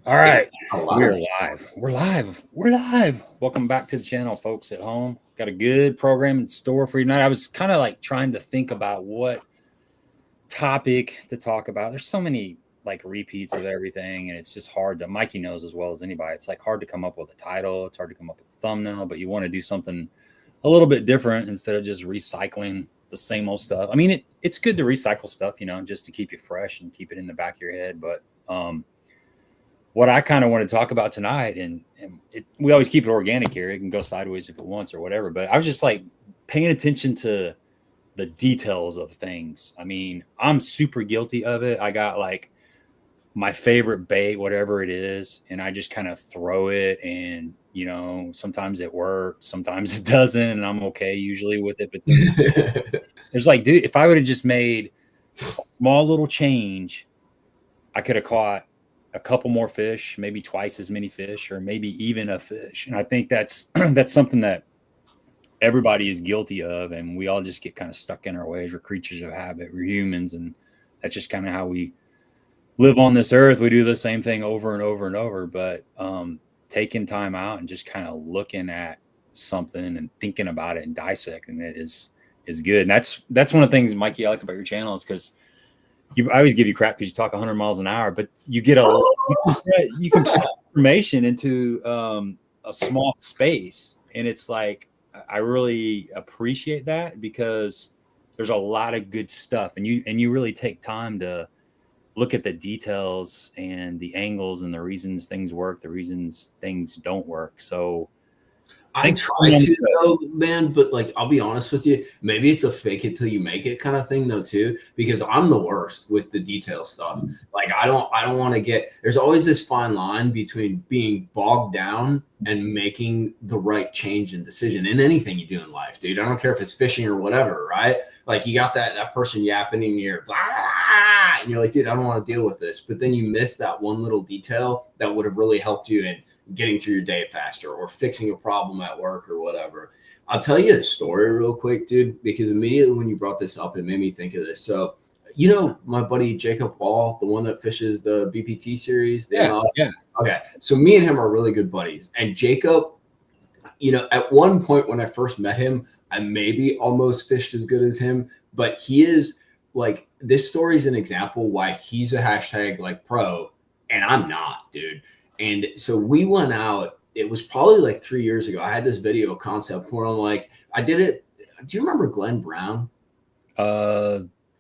All right, We're live. We're live. We're live. Welcome back to the channel, folks at home. Got a good program in store for you tonight. I was kind of like trying to think about what topic to talk about. There's so many like repeats of everything, and it's just hard to. Mikey knows as well as anybody. It's like hard to come up with a title. It's hard to come up with a thumbnail, but you want to do something a little bit different instead of just recycling the same old stuff. I mean, it's good to recycle stuff, just to keep you fresh and keep it in the back of your head, but what I kind of want to talk about tonight, and we always keep it organic here. It can go sideways if it wants or whatever. But I was just like paying attention to the details of things. I mean, I'm super guilty of it. I got like my favorite bait, whatever it is, and I just kind of throw it. And, sometimes it works, sometimes it doesn't. And I'm okay usually with it. But there's like, dude, if I would have just made a small little change, I could have caught a couple more fish, maybe twice as many fish, or maybe even a fish. And I think that's something that everybody is guilty of, and we all just get kind of stuck in our ways. We're creatures of habit. We're humans, and that's just kind of how we live on this earth. We do the same thing over and over and over. But taking time out and just kind of looking at something and thinking about it and dissecting it is good. And that's one of the things, Mikey, I like about your channel, is because I always give you crap because you talk 100 miles an hour, but you get you can put information into a small space. And it's like, I really appreciate that, because there's a lot of good stuff, and you really take time to look at the details and the angles and the reasons things work, the reasons things don't work. So I try to though, man, but like, I'll be honest with you, maybe it's a fake it till you make it kind of thing though too, because I'm the worst with the detail stuff. Like I don't want to get, there's always this fine line between being bogged down and making the right change and decision in anything you do in life, dude. I don't care if it's fishing or whatever, right? Like you got that person yapping in your blah, blah, and you're like, dude, I don't want to deal with this. But then you miss that one little detail that would have really helped you in getting through your day faster or fixing a problem at work or whatever. I'll tell you a story real quick, dude, because immediately when you brought this up, it made me think of this. So, my buddy Jacob Wall, the one that fishes the BPT series. Yeah. Okay. So me and him are really good buddies. And Jacob, at one point when I first met him, I maybe almost fished as good as him, but he is like, this story is an example why he's a hashtag like pro and I'm not, dude. And so we went out, it was probably like 3 years ago. I had this video concept where I'm like, I did it. Do you remember Glenn Brown?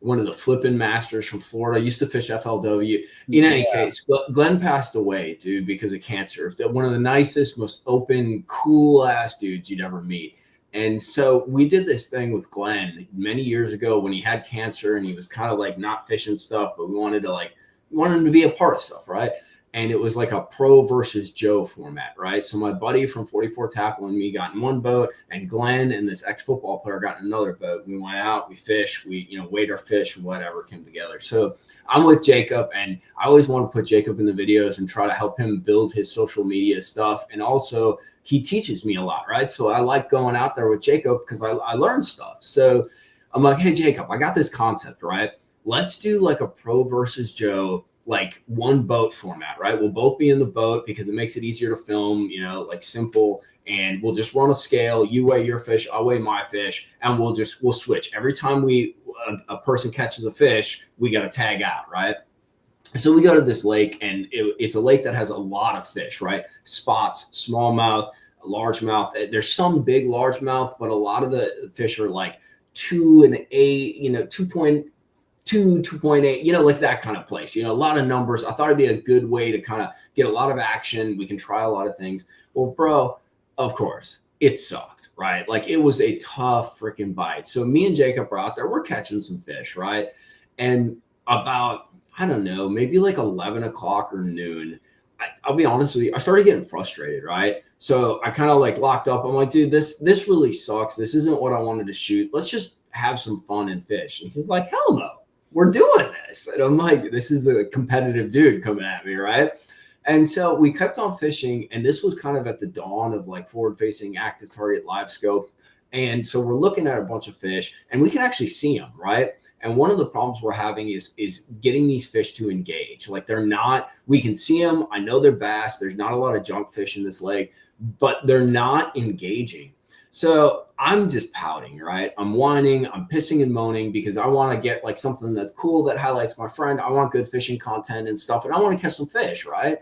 One of the flipping masters from Florida, used to fish FLW. In any case, Glenn passed away, dude, because of cancer. One of the nicest, most open, cool ass dudes you'd ever meet. And so we did this thing with Glenn many years ago when he had cancer and he was kind of like not fishing stuff, but we wanted him to be a part of stuff, right? And it was like a pro versus Joe format, right? So my buddy from 44 Tackle and me got in one boat, and Glenn and this ex-football player got in another boat. We went out, we fished, we weighed our fish and whatever came together. So I'm with Jacob, and I always want to put Jacob in the videos and try to help him build his social media stuff. And also he teaches me a lot, right? So I like going out there with Jacob because I learn stuff. So I'm like, hey, Jacob, I got this concept, right? Let's do like a pro versus Joe, like one boat format, right? We'll both be in the boat because it makes it easier to film, like simple. And we'll just run a scale. You weigh your fish, I'll weigh my fish, and we'll switch. Every time a person catches a fish, we got to tag out, right? So we go to this lake, and it's a lake that has a lot of fish, right? Spots, smallmouth, largemouth. There's some big largemouth, but a lot of the fish are like 2 and 8, 2.2, 2.8, like that kind of place, a lot of numbers. I thought it'd be a good way to kind of get a lot of action. We can try a lot of things. Well, bro, of course it sucked, right? Like it was a tough freaking bite. So me and Jacob are out there, we're catching some fish, right? And about, I don't know, maybe like 11 o'clock or noon, I'll be honest with you, I started getting frustrated, right? So I kind of like locked up. I'm like, dude, this really sucks. This isn't what I wanted to shoot. Let's just have some fun and fish. And he's like, hell no. We're doing this. And I'm like, this is the competitive dude coming at me, right? And so we kept on fishing, and this was kind of at the dawn of like forward-facing active target live scope. And so we're looking at a bunch of fish and we can actually see them, right? And one of the problems we're having is getting these fish to engage. Like they're not, we can see them. I know they're bass. There's not a lot of junk fish in this lake, but they're not engaging. So I'm just pouting, right? I'm whining, I'm pissing and moaning because I want to get like something that's cool that highlights my friend. I want good fishing content and stuff, and I want to catch some fish, right?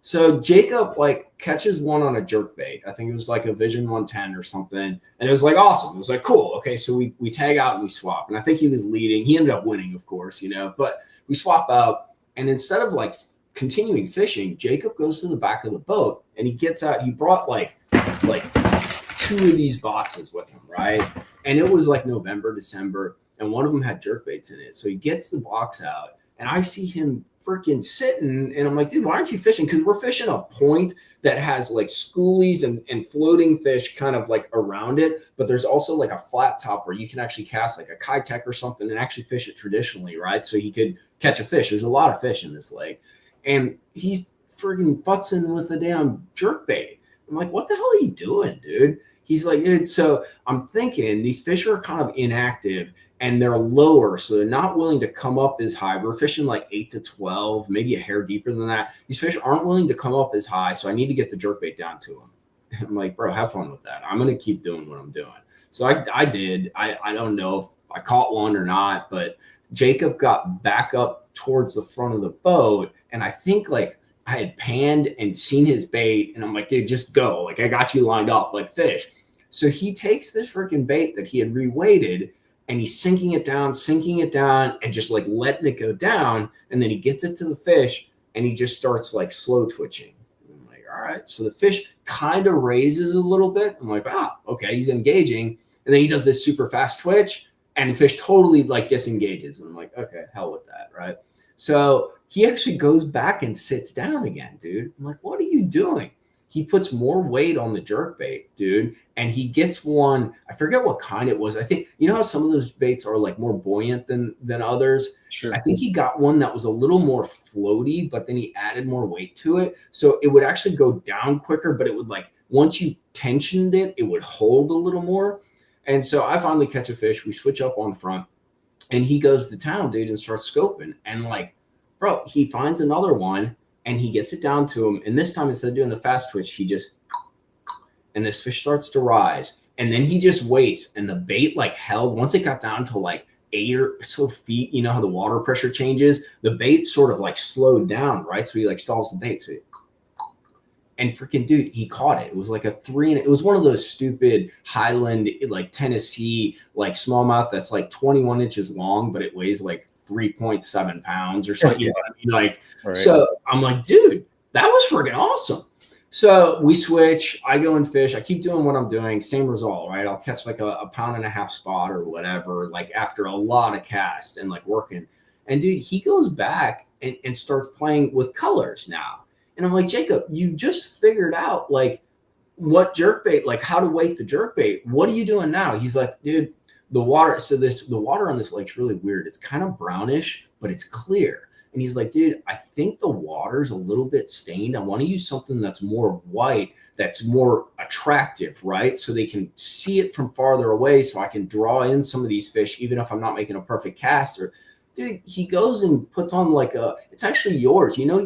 So Jacob like catches one on a jerk bait. I think it was like a Vision 110 or something. And it was like awesome. It was like cool. Okay, so we tag out and we swap. And I think he was leading. He ended up winning, of course, you know, but we swap out. And instead of like continuing fishing, Jacob goes to the back of the boat and he gets out. He brought like 2 of these boxes with him, right? And it was like November, December, and one of them had jerk baits in it. So he gets the box out and I see him freaking sitting and I'm like, dude, why aren't you fishing? Because we're fishing a point that has like schoolies and floating fish kind of like around it, but there's also like a flat top where you can actually cast like a Kitech or something and actually fish it traditionally, right? So he could catch a fish. There's a lot of fish in this lake and he's freaking futzing with a damn jerk bait. I'm like, what the hell are you doing, dude? He's like, dude. So I'm thinking these fish are kind of inactive and they're lower, so they're not willing to come up as high. We're fishing like 8 to 12, maybe a hair deeper than that. These fish aren't willing to come up as high, so I need to get the jerkbait down to them. I'm like, bro, have fun with that. I'm going to keep doing what I'm doing. So I did. I don't know if I caught one or not, but Jacob got back up towards the front of the boat, and I think like I had panned and seen his bait, and I'm like, dude, just go. Like, I got you lined up like fish. So he takes this freaking bait that he had reweighted, and he's sinking it down, and just like letting it go down. And then he gets it to the fish and he just starts like slow twitching. I'm like, all right. So the fish kind of raises a little bit. I'm like, okay, he's engaging. And then he does this super fast twitch and the fish totally like disengages. And I'm like, okay, hell with that, right? So he actually goes back and sits down again, dude. I'm like, what are you doing? He puts more weight on the jerkbait, dude, and he gets one. I forget what kind it was. I think, you know how some of those baits are like more buoyant than others? Sure. I think he got one that was a little more floaty, but then he added more weight to it. So it would actually go down quicker, but it would like, once you tensioned it, it would hold a little more. And so I finally catch a fish. We switch up on front and he goes to town, dude, and starts scoping. And like, bro, he finds another one. And he gets it down to him. And this time, instead of doing the fast twitch, he just, and this fish starts to rise. And then he just waits. And the bait like held, once it got down to like 8 or so feet, you know how the water pressure changes? The bait sort of like slowed down, right? So he like stalls the bait. So and freaking dude, he caught it. It was like a 3, and it was one of those stupid Highland, like Tennessee, like smallmouth that's like 21 inches long, but it weighs like 3.7 pounds or something. You know what I mean? Like, right. So I'm like, dude, that was freaking awesome. So we switch. I go and fish. I keep doing what I'm doing. Same result, right? I'll catch like a 1.5 pound spot or whatever, like after a lot of casts and like working. And dude, he goes back and starts playing with colors now. And I'm like, Jacob, you just figured out like what jerkbait, like how to weight the jerkbait. What are you doing now? He's like, dude, the water. So the water on this lake's really weird. It's kind of brownish, but it's clear. And he's like, dude, I think the water's a little bit stained. I want to use something that's more white, that's more attractive, right? So they can see it from farther away, so I can draw in some of these fish, even if I'm not making a perfect cast. Or, dude, he goes and puts on like it's actually yours. You know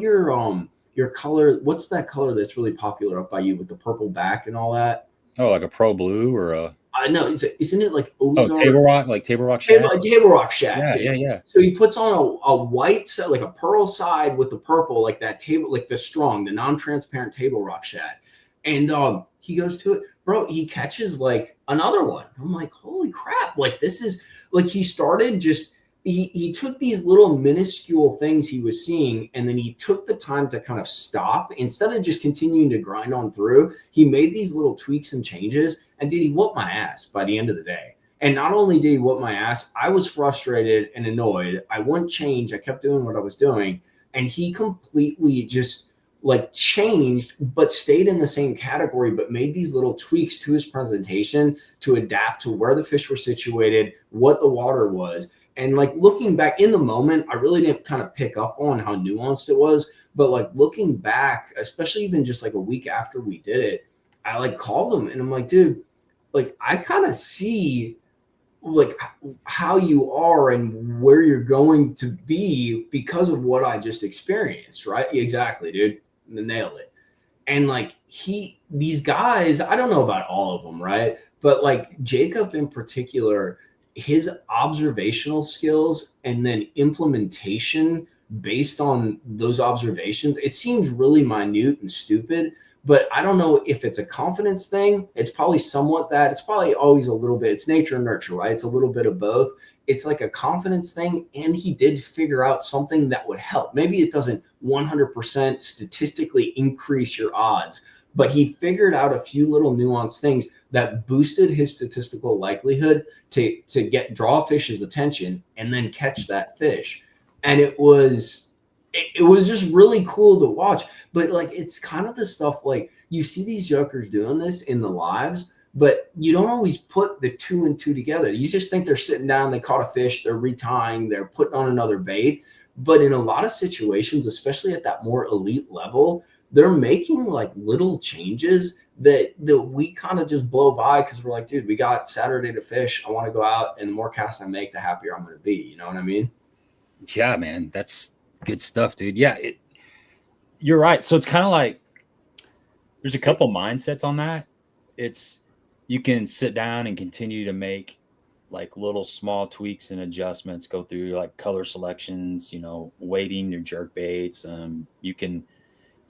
your color, what's that color that's really popular up by you with the purple back and all that? Oh, like a Pro Blue or a... No, isn't it like Ozone? Oh, Table Rock, like Table Rock Shad? Table Rock Shad. Yeah. So he puts on a white side, like a pearl side with the purple, like that table, like the strong, the non-transparent Table Rock Shad. And he goes to it, bro. He catches like another one. I'm like, holy crap! Like this is like he started just. He took these little minuscule things he was seeing, and then he took the time to kind of stop. Instead of just continuing to grind on through, he made these little tweaks and changes, and dude, he whooped my ass by the end of the day. And not only did he whoop my ass, I was frustrated and annoyed. I wouldn't change. I kept doing what I was doing, and he completely just like changed, but stayed in the same category, but made these little tweaks to his presentation to adapt to where the fish were situated, what the water was. And like looking back in the moment, I really didn't kind of pick up on how nuanced it was. But like looking back, especially even just like a week after we did it, I like called him and I'm like, dude, like I kind of see like how you are and where you're going to be because of what I just experienced, right? Exactly, dude. Nailed it. And like these guys, I don't know about all of them, right? But like Jacob in particular, his observational skills and then implementation based on those observations, it seems really minute and stupid, but I don't know if it's a confidence thing. It's probably somewhat that. It's probably always a little bit. It's nature and nurture, right? It's a little bit of both. It's like a confidence thing. And he did figure out something that would help. Maybe it doesn't 100% statistically increase your odds, but he figured out a few little nuanced things that boosted his statistical likelihood to draw a fish's attention and then catch that fish. And it was just really cool to watch. But like, it's kind of the stuff like you see these jokers doing this in the lives, but you don't always put the 2 and 2 together. You just think they're sitting down, they caught a fish, they're retying, they're putting on another bait. But in a lot of situations, especially at that more elite level, they're making like little changes that we kind of just blow by because we're like, dude, we got Saturday to fish. I want to go out, and the more casts I make, the happier I'm going to be. You know what I mean? Yeah, man, that's good stuff, dude. Yeah, you're right. So it's kind of like there's a couple mindsets on that. It's you can sit down and continue to make like little small tweaks and adjustments, go through like color selections, weighting your jerk baits. You can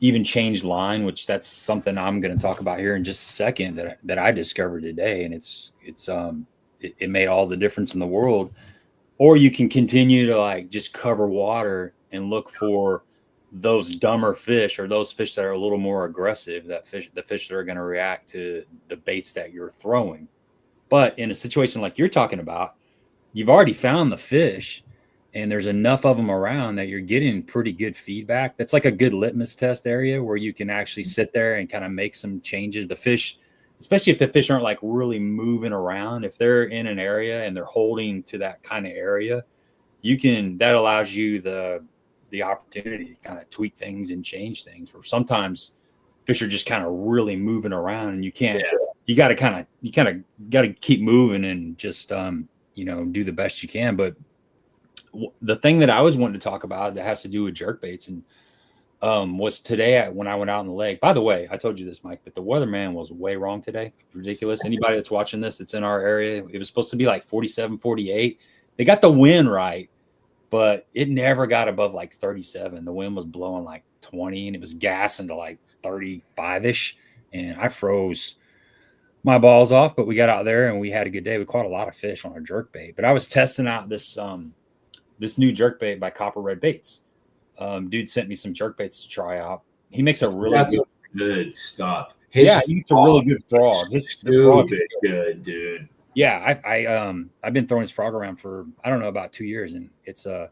even change line, which that's something I'm going to talk about here in just a second that I discovered today. And it made all the difference in the world. Or you can continue to like just cover water and look for those dumber fish or those fish that are a little more aggressive, the fish that are going to react to the baits that you're throwing. But in a situation like you're talking about, you've already found the fish and there's enough of them around that you're getting pretty good feedback. That's like a good litmus test area where you can actually sit there and kind of make some changes. The fish, especially if the fish aren't like really moving around, if they're in an area and they're holding to that kind of area, that allows you the opportunity to kind of tweak things and change things. Or sometimes fish are just kind of really moving around and you can't, you got to keep moving and just, do the best you can. But the thing that I was wanting to talk about that has to do with jerk baits and was today when I went out on the lake. By the way, I told you this, Mike, but the weatherman was way wrong today. It's ridiculous. Anybody that's watching this, that's in our area, it was supposed to be like 47, 48. They got the wind right, but it never got above like 37. The wind was blowing like 20 and it was gassing to like 35-ish. And I froze my balls off, but we got out there and we had a good day. We caught a lot of fish on our jerk bait, but I was testing out this new jerk bait by Copper Red Baits. Dude sent me some jerk baits to try out. He makes a really good stuff. He makes a really good frog. The frog is good, dude. Yeah, I've been throwing his frog around for I don't know about 2 years, and it's a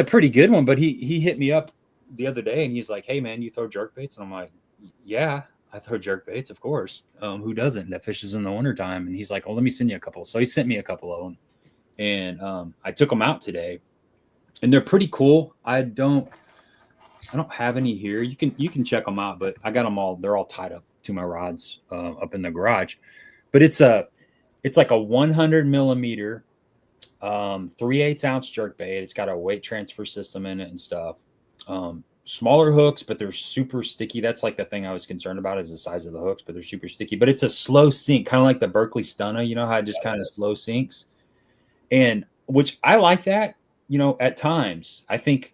pretty good one. But he hit me up the other day, and he's like, "Hey man, you throw jerk baits?" And I'm like, "Yeah, I throw jerk baits, of course. Who doesn't? That fishes in the wintertime." And he's like, "Oh, let me send you a couple." So he sent me a couple of them, and I took them out today. And they're pretty cool. I don't have any here. You can check them out, but I got them all. They're all tied up to my rods up in the garage. But it's like a 100 millimeter 3/8 ounce jerk bait. It's got a weight transfer system in it and stuff. Smaller hooks, but they're super sticky. That's like the thing I was concerned about is the size of the hooks, but they're super sticky. But it's a slow sink, kind of like the Berkeley Stunna. You know how it just kind of slow sinks, and which I like that. At times, I think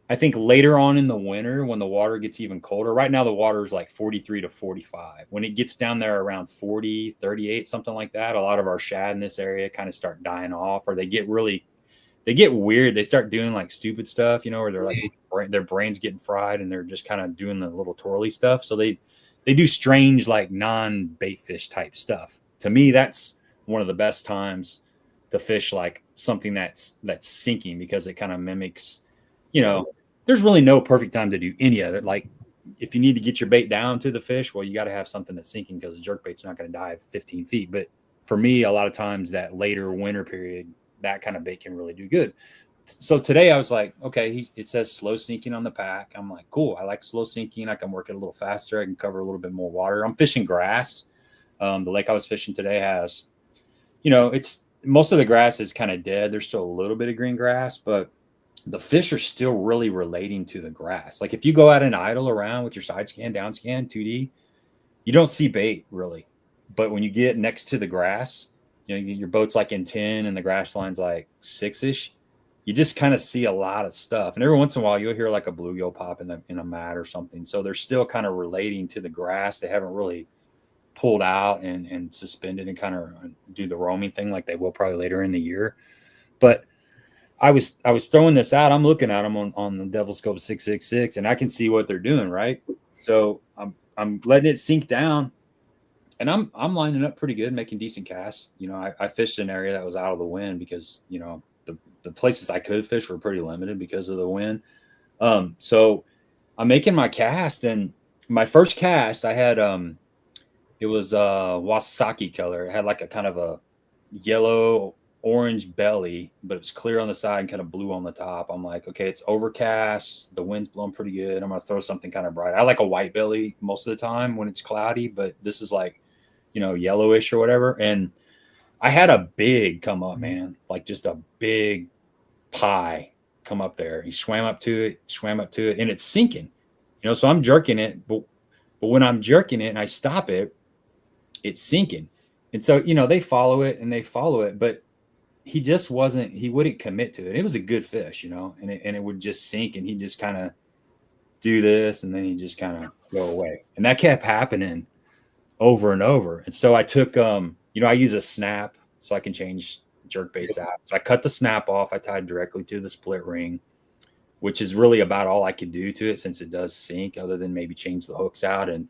later on in the winter when the water gets even colder, right now the water is like 43 to 45. When it gets down there around 40, 38, something like that, a lot of our shad in this area kind of start dying off, or they get weird. They start doing like stupid stuff, where they're like their brain's getting fried and they're just kind of doing the little twirly stuff. So they do strange, like non-bait fish type stuff. To me, that's one of the best times to fish like something that's sinking, because it kind of mimics, there's really no perfect time to do any of it. Like if you need to get your bait down to the fish, well, you got to have something that's sinking, because the jerk bait's not going to dive 15 feet. But for me, a lot of times that later winter period, that kind of bait can really do good. So today I was like, okay, it says slow sinking on the pack. I'm like, cool. I like slow sinking. I can work it a little faster. I can cover a little bit more water. I'm fishing grass. The lake I was fishing today has, it's most of the grass is kind of dead. There's still a little bit of green grass, but the fish are still really relating to the grass. Like if you go out and idle around with your side scan, down scan, 2D, you don't see bait really. But when you get next to the grass, your boat's like in 10 and the grass line's like 6-ish, you just kind of see a lot of stuff. And every once in a while you'll hear like a bluegill pop in a mat or something. So they're still kind of relating to the grass. They haven't really pulled out and suspended and kind of do the roaming thing like they will probably later in the year. But I was throwing this out. I'm looking at them on the Devil Scope 666, and I can see what they're doing, right? So I'm letting it sink down, and I'm lining up pretty good, making decent casts. I fished an area that was out of the wind because the places I could fish were pretty limited because of the wind. So I'm making my cast, and my first cast I had it was Wasaki color. It had like a kind of a yellow orange belly, but it was clear on the side and kind of blue on the top. I'm like, okay, it's overcast, the wind's blowing pretty good, I'm gonna throw something kind of bright. I like a white belly most of the time when it's cloudy, but this is like yellowish or whatever. And I had a big come up, man, like just a big pie come up there. He swam up to it, and it's sinking, so I'm jerking it, but when I'm jerking it and I stop it, it's sinking. And so they follow it, but he just he wouldn't commit to it. It was a good fish, and it would just sink, and he just kind of do this, and then he just kind of go away. And that kept happening over and over. And so I took, I use a snap so I can change jerk baits out. So I cut the snap off. I tied directly to the split ring, which is really about all I could do to it since it does sink, other than maybe change the hooks out. And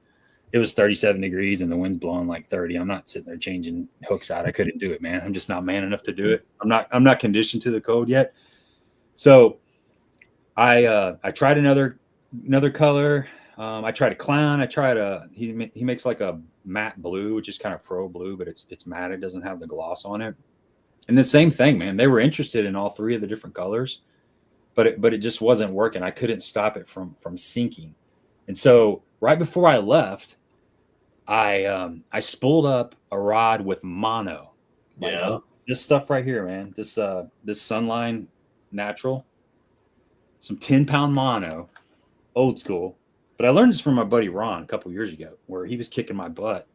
it was 37 degrees and the wind's blowing like 30. I'm not sitting there changing hooks out. I couldn't do it, man. I'm just not man enough to do it. I'm not conditioned to the code yet. So I tried another color. I tried a clown. I tried he makes like a matte blue, which is kind of pro blue, but it's matte. It doesn't have the gloss on it. And the same thing, man. They were interested in all three of the different colors, but it just wasn't working. I couldn't stop it from sinking. And so right before I left, I spooled up a rod with mono. Yeah. This stuff right here, man. This Sunline Natural. Some 10-pound mono, old school. But I learned this from my buddy Ron a couple years ago, where he was kicking my butt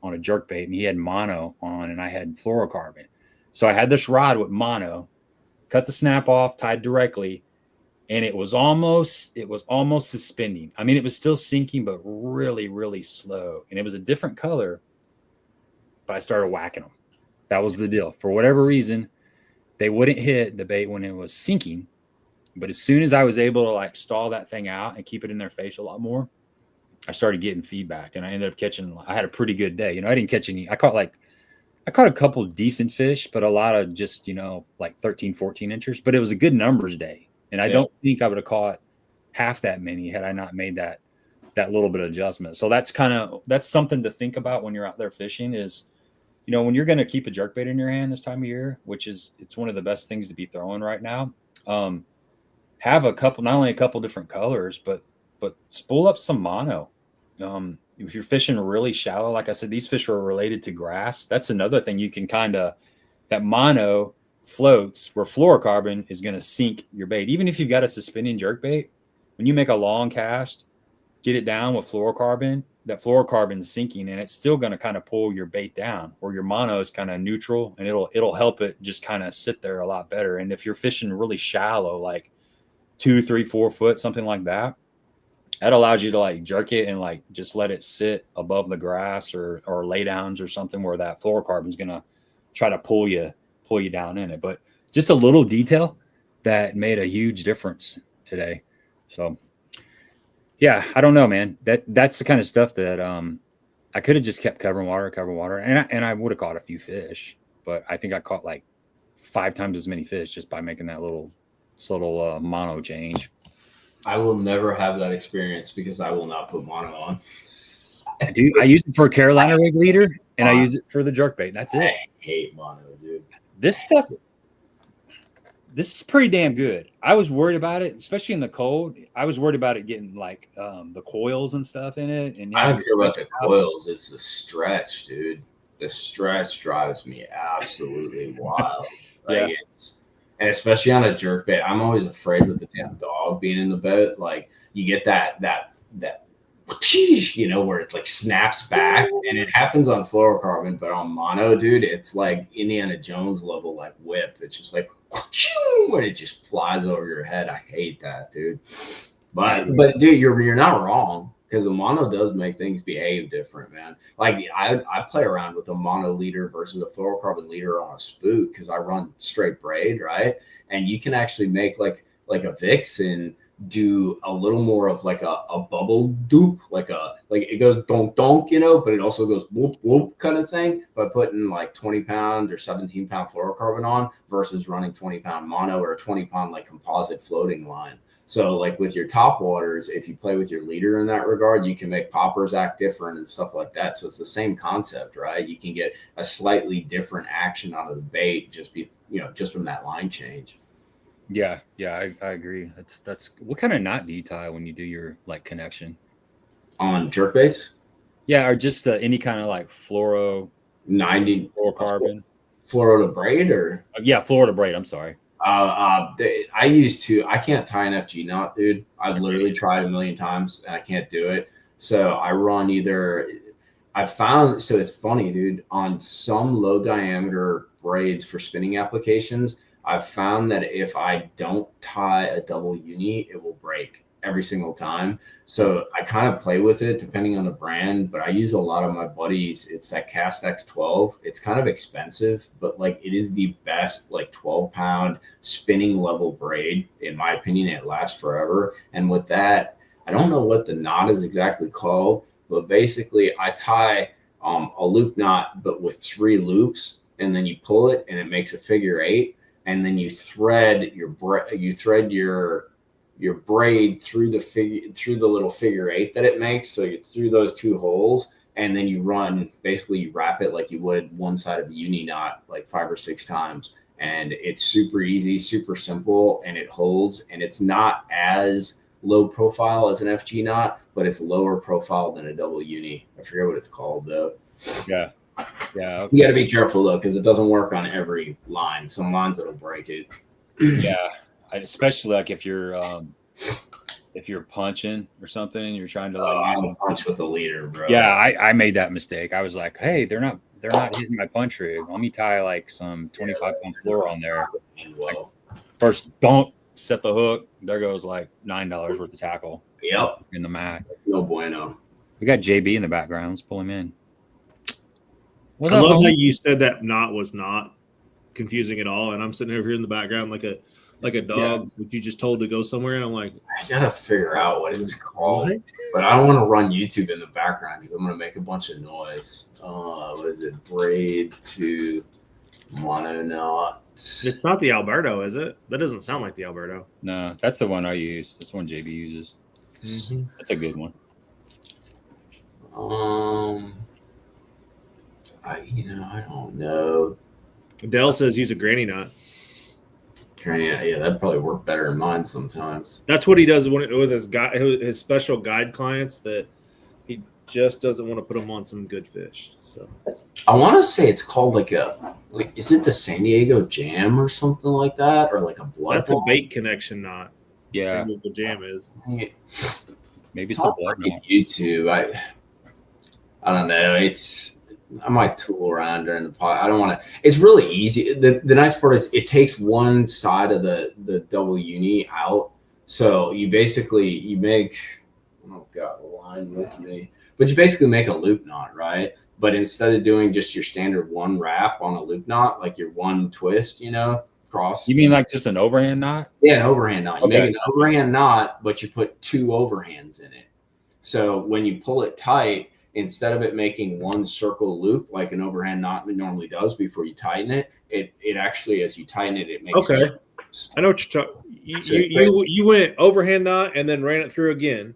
on a jerkbait, and he had mono on, and I had fluorocarbon. So I had this rod with mono, cut the snap off, tied directly, and it was almost suspending. I mean, it was still sinking, but really, really slow. And it was a different color, but I started whacking them. That was the deal. For whatever reason, they wouldn't hit the bait when it was sinking. But as soon as I was able to like stall that thing out and keep it in their face a lot more, I started getting feedback, and I ended up catching. I had a pretty good day. I didn't catch any. I caught a couple decent fish, but a lot of just like 13, 14 inchers. But it was a good numbers day. And I don't think I would have caught half that many had I not made that little bit of adjustment. So that's something to think about when you're out there fishing is, when you're going to keep a jerkbait in your hand this time of year, it's one of the best things to be throwing right now. Have not only a couple different colors, but spool up some mono. If you're fishing really shallow, like I said, these fish are related to grass. That's another thing you can that mono floats where fluorocarbon is going to sink your bait. Even if you've got a suspending jerkbait, when you make a long cast, get it down with fluorocarbon, that fluorocarbon is sinking, and it's still going to kind of pull your bait down, where your mono is kind of neutral, and it'll help it just kind of sit there a lot better. And if you're fishing really shallow, like 2, 3, 4 foot, something like that, that allows you to like jerk it and like just let it sit above the grass or lay downs or something where that fluorocarbon is going to try to pull you down in it. But just a little detail that made a huge difference today. So yeah, I don't know, man. That's the kind of stuff that I could have just kept covering water, and I would have caught a few fish, but I think I caught like 5 times as many fish just by making that little mono change. I will never have that experience because I will not put mono on. I use it for a Carolina rig leader, and I use it for the jerkbait. That's it. I hate mono, dude. This stuff, this is pretty damn good. I was worried about it, especially in the cold. I was worried about it getting like the coils and stuff in it. And I don't care about the coils. It's the stretch, dude. The stretch drives me absolutely wild. Like and especially on a jerkbait, I'm always afraid with the damn dog being in the boat. Like you get that you know, where it like snaps back, and it happens on fluorocarbon, but on mono, dude, it's like Indiana Jones level, like whip. It's just like when it just flies over your head. I hate that, dude. But dude, you're not wrong, because the mono does make things behave different, man. Like I play around with a mono leader versus a fluorocarbon leader on a spook because I run straight braid, right? And you can actually make like a vixen do a little more of like a bubble dupe, like it goes donk donk, you know, but it also goes whoop whoop kind of thing by putting like 20-pound or 17-pound fluorocarbon on versus running 20-pound mono or a 20-pound like composite floating line. So like with your top waters, if you play with your leader in that regard, you can make poppers act different and stuff like that. So it's the same concept, right? You can get a slightly different action out of the bait just from that line change. Yeah, I agree. That's what kind of knot do you tie when you do your like connection on jerkbaits? Yeah, or just any kind of like fluoro 90 fluorocarbon, fluoro to braid, or fluoro to braid. I'm sorry. I can't tie an FG knot, dude. I've literally tried a million times and I can't do it. So I run I found, so it's funny, dude, on some low diameter braids for spinning applications, I've found that if I don't tie a double uni, it will break every single time. So I kind of play with it depending on the brand, but I use a lot of my buddies. It's that Cast X12. It's kind of expensive, but like it is the best like 12-pound spinning level braid. In my opinion, it lasts forever. And with that, I don't know what the knot is exactly called, but basically I tie a loop knot, but with 3 loops, and then you pull it and it makes a figure 8. And then you thread your braid through the little figure 8 that it makes. So you through those 2 holes, and then you wrap it like you would one side of a uni knot like 5 or 6 times. And it's super easy, super simple, and it holds. And it's not as low profile as an FG knot, but it's lower profile than a double uni. I forget what it's called though. Yeah. Yeah, okay. You got to be careful though, because it doesn't work on every line. Some lines it'll break it. Yeah, especially like if you're punching or something, and you're trying to like use a punch with a leader, bro. Yeah, I made that mistake. I was like, hey, they're not hitting my punch rig. Let me tie like some 25-pound fluoro on there. Like, first, don't set the hook. There goes like $9 worth of tackle. Yep, in the mat. No bueno. We got JB in the background. Let's pull him in. I love how you said that knot was not confusing at all, and I'm sitting over here in the background like a dog that you just told to go somewhere, and I'm like, I gotta figure out what it's called, but I don't want to run YouTube in the background because I'm gonna make a bunch of noise. What is it? Braid to mono knot. It's not the Alberto, is it? That doesn't sound like the Alberto. No, that's the one I use. That's the one JB uses. Mm-hmm. That's a good one. I don't know. Dell says use a granny knot. Yeah, that'd probably work better in mine sometimes. That's what he does with his special guide clients, that he just doesn't want to put them on some good fish. So I want to say it's called is it the San Diego Jam or something like that, or like a blood? That's a bait connection knot. Yeah, San Diego Jam is. Maybe it's a blood knot. YouTube. I don't know. I might tool around during the pod. I don't want to. It's really easy. The nice part is it takes one side of the double uni out. So you make, oh God, the line with me. But you basically make a loop knot, right? But instead of doing just your standard one wrap on a loop knot, like your one twist, cross. You mean like just an overhand knot? Yeah, an overhand knot. You make an overhand knot, but you put 2 overhands in it. So when you pull it tight, instead of it making one circle loop like an overhand knot normally does before you tighten it, it actually, as you tighten it, it makes circles. I know what you're talking. You went overhand knot and then ran it through again.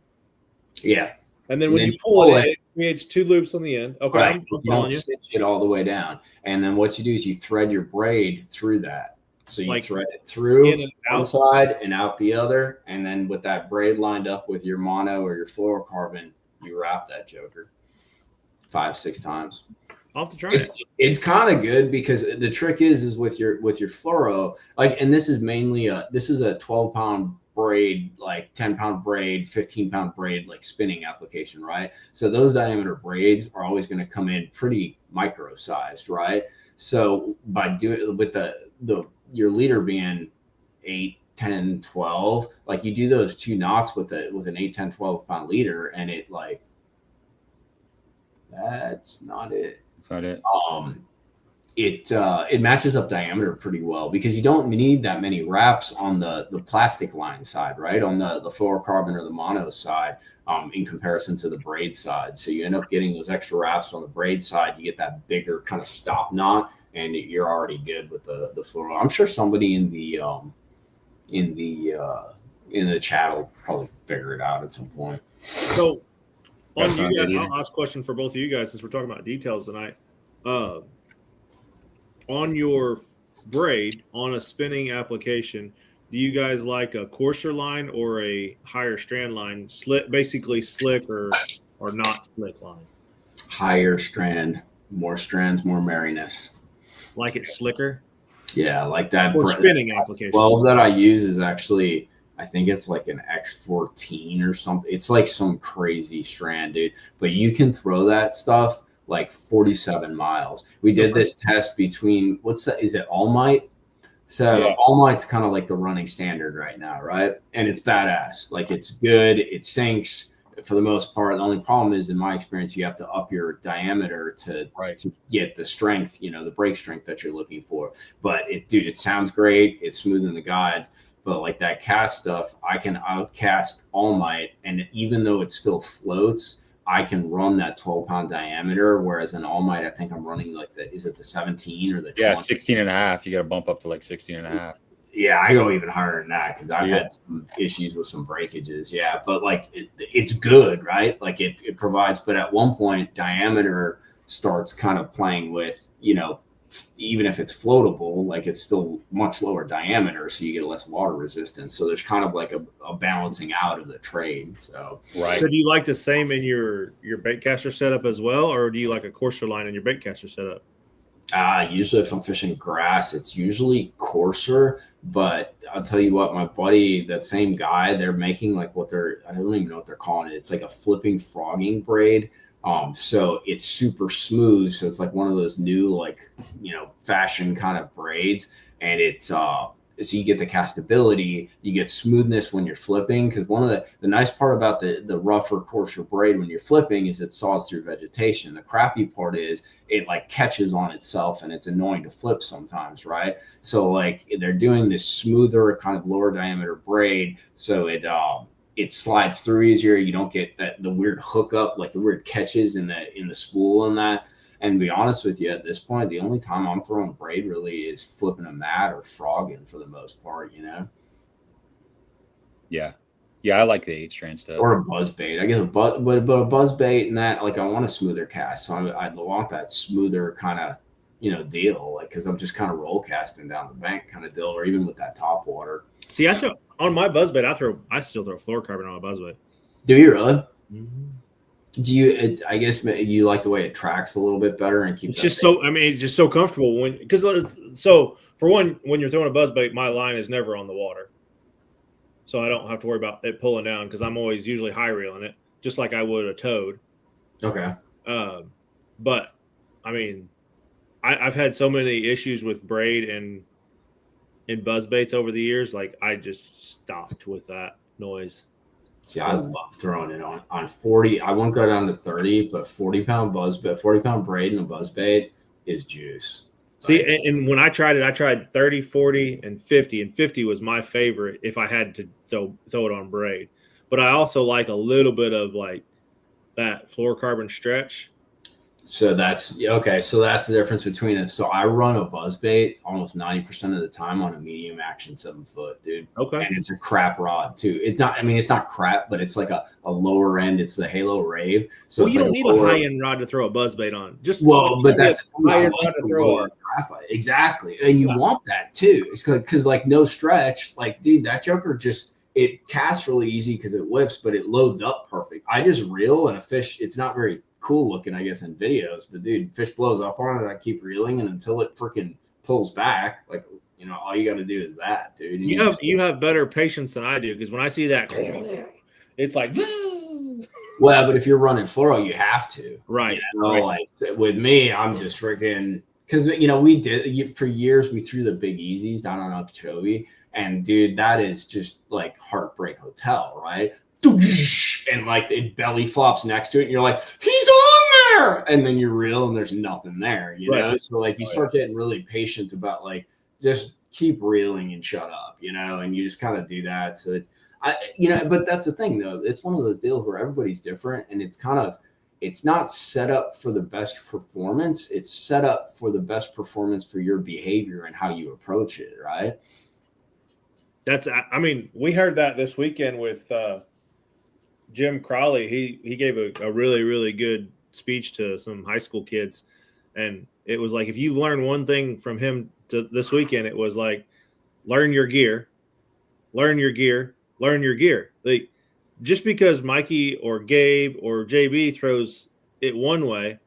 Yeah. And then when you pull it creates 2 loops on the end. Okay, right. You don't stitch it all the way down. And then what you do is you thread your braid through that. So you thread it through one side and out the other, and then with that braid lined up with your mono or your fluorocarbon, you wrap that joker 5-6 times. I'll have to try it. It's kind of good because the trick is with your fluoro, like, and this is mainly a 12-pound braid, like 10-pound braid, 15-pound braid, like spinning application, right? So those diameter braids are always going to come in pretty micro sized, right? So by doing with your leader being 8, 10, 12, like you do those 2 knots with an 8, 10, 12-pound leader, and it like, that's not it. That's not it. It matches up diameter pretty well because you don't need that many wraps on the plastic line side, right? On the fluorocarbon or the mono side, in comparison to the braid side. So you end up getting those extra wraps on the braid side. You get that bigger kind of stop knot, and you're already good with the fluoro. I'm sure somebody in the chat will probably figure it out at some point. So on you guys, I'll ask a question for both of you guys since we're talking about details tonight. On your braid, on a spinning application, do you guys like a coarser line or a higher strand line? Basically slick or not slick line? Higher strand, more strands, more merriness. Like it slicker? Yeah, like that. Or spinning application. 12 that I use is actually, I think it's like an X14 or something. It's like some crazy strand, dude. But you can throw that stuff like 47 miles. We did this test between, is it All Might? So yeah. All Might's kind of like the running standard right now, right? And it's badass. Like, it's good. It sinks for the most part. The only problem is, in my experience, you have to up your diameter to get the strength, the break strength that you're looking for. But it sounds great. It's smoothing the guides. But like that cast stuff, I can outcast All Might, and even though it still floats, I can run that 12-pound diameter, whereas in All Might, I think I'm running like is it the 17 or the 20? Yeah, 16 and a half. You got to bump up to like 16 and a half. Yeah, I go even higher than that because I've had some issues with some breakages. Yeah, but like it's good, right? Like it provides, but at one point, diameter starts kind of playing with, even if it's floatable, like it's still much lower diameter, so you get less water resistance. So there's kind of like a balancing out of the trade. So So do you like the same in your baitcaster setup as well, or do you like a coarser line in your baitcaster setup? Usually if I'm fishing grass, it's usually coarser, but I'll tell you what, my buddy, that same guy, they're making like I don't even know what they're calling it. It's like a flipping frogging braid. So it's super smooth. So it's like one of those new, fashion kind of braids. And it's, so you get the castability, you get smoothness when you're flipping. Cause one of the nice part about the rougher, coarser braid when you're flipping is it saws through vegetation. The crappy part is it like catches on itself and it's annoying to flip sometimes. Right. So like they're doing this smoother kind of lower diameter braid. So it slides through easier. You don't get the weird hookup, like the weird catches in the spool and that. And to be honest with you, at this point, the only time I'm throwing braid really is flipping a mat or frogging for the most part, Yeah. Yeah, I like the 8-strand stuff. Or a buzz bait. I guess but a buzz bait and that, like I want a smoother cast. So I'd want that smoother kind of, deal, like, because I'm just kind of roll casting down the bank kind of deal, or even with that top water. See, on my buzz bait, I still throw fluorocarbon on my buzz bait. Do you really? Mm-hmm. Do you? I guess you like the way it tracks a little bit better and keeps. It's just so comfortable so for one, when you're throwing a buzz bait, my line is never on the water, so I don't have to worry about it pulling down because I'm always usually high reeling it, just like I would a toad. Okay. But I mean, I've had so many issues with braid and buzz baits over the years, like I just stopped with that noise. See, I love throwing it on 40. I won't go down to 30, but 40-pound braid and a buzz bait is juice. See, and when I tried it, I tried 30, 40, and 50, and 50 was my favorite if I had to throw it on braid. But I also like a little bit of like that fluorocarbon stretch. So that's okay. So that's the difference between it. So I run a buzz bait almost 90% of the time on a medium action 7-foot, dude. Okay. And it's a crap rod too. It's not crap, but it's like a lower end. It's the Halo Rave. So you don't need a high end rod to throw a buzz bait on. But that's high end rod to throw Exactly. And you want that too. It's because like no stretch, like, dude, that joker just, it casts really easy because it whips, but it loads up perfect. I just reel and a fish, it's not very cool looking, I guess, in videos, but dude, fish blows up on it. I keep reeling, and until it freaking pulls back, like, you know, all you got to do is that, dude. And you have better patience than I do, because when I see that, it's like, well, but if you're running fluoro, you have to, right? You know, like with me, I'm just freaking, because, you know, we did for years, we threw the big easies down on Okeechobee, and dude, that is just like Heartbreak Hotel, right? And like it belly flops next to it, and you're like, he's on there, and then you reel and there's nothing there, you know. So like you start getting really patient about like, just keep reeling and shut up, you know, and you just kind of do that. So you know, but that's the thing though, it's one of those deals where everybody's different, and it's kind of, it's not set up for the best performance, it's set up for the best performance for your behavior and how you approach it, right? I mean, we heard that this weekend with Jim Crawley. He gave a really, really good speech to some high school kids. And it was like, if you learn one thing from him to this weekend, it was like, learn your gear, learn your gear, learn your gear. Like, just because Mikey or Gabe or JB throws it one way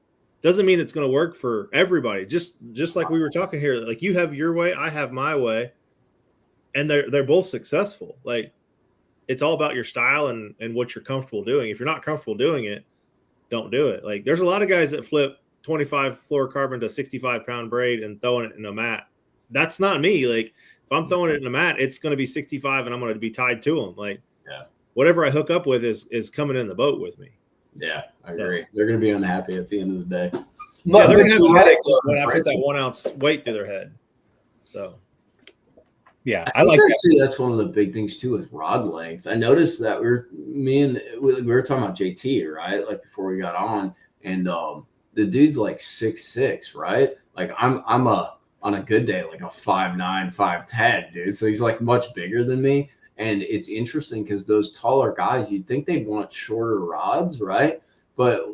doesn't mean it's going to work for everybody. Just like we were talking here, like you have your way, I have my way, and they're both successful. Like, it's all about your style and what you're comfortable doing. If you're not comfortable doing it, don't do it. Like, there's a lot of guys that flip 25 fluorocarbon to 65-pound braid and throwing it in a mat. That's not me. Like, if I'm throwing it in a mat, it's going to be 65 and I'm going to be tied to them. Like, whatever I hook up with is coming in the boat with me. Yeah, I agree. They're going to be unhappy at the end of the day. Yeah, they're going to have a headache when I put that 1 ounce weight through their head. So, yeah, I like that. Actually, that's one of the big things too is rod length. I noticed that we were talking about JT, right? Like before we got on, and the dude's like 6'6", right? Like I'm on a good day like a 5'9", 5'10", dude. So he's like much bigger than me. And it's interesting because those taller guys, you'd think they'd want shorter rods, right? But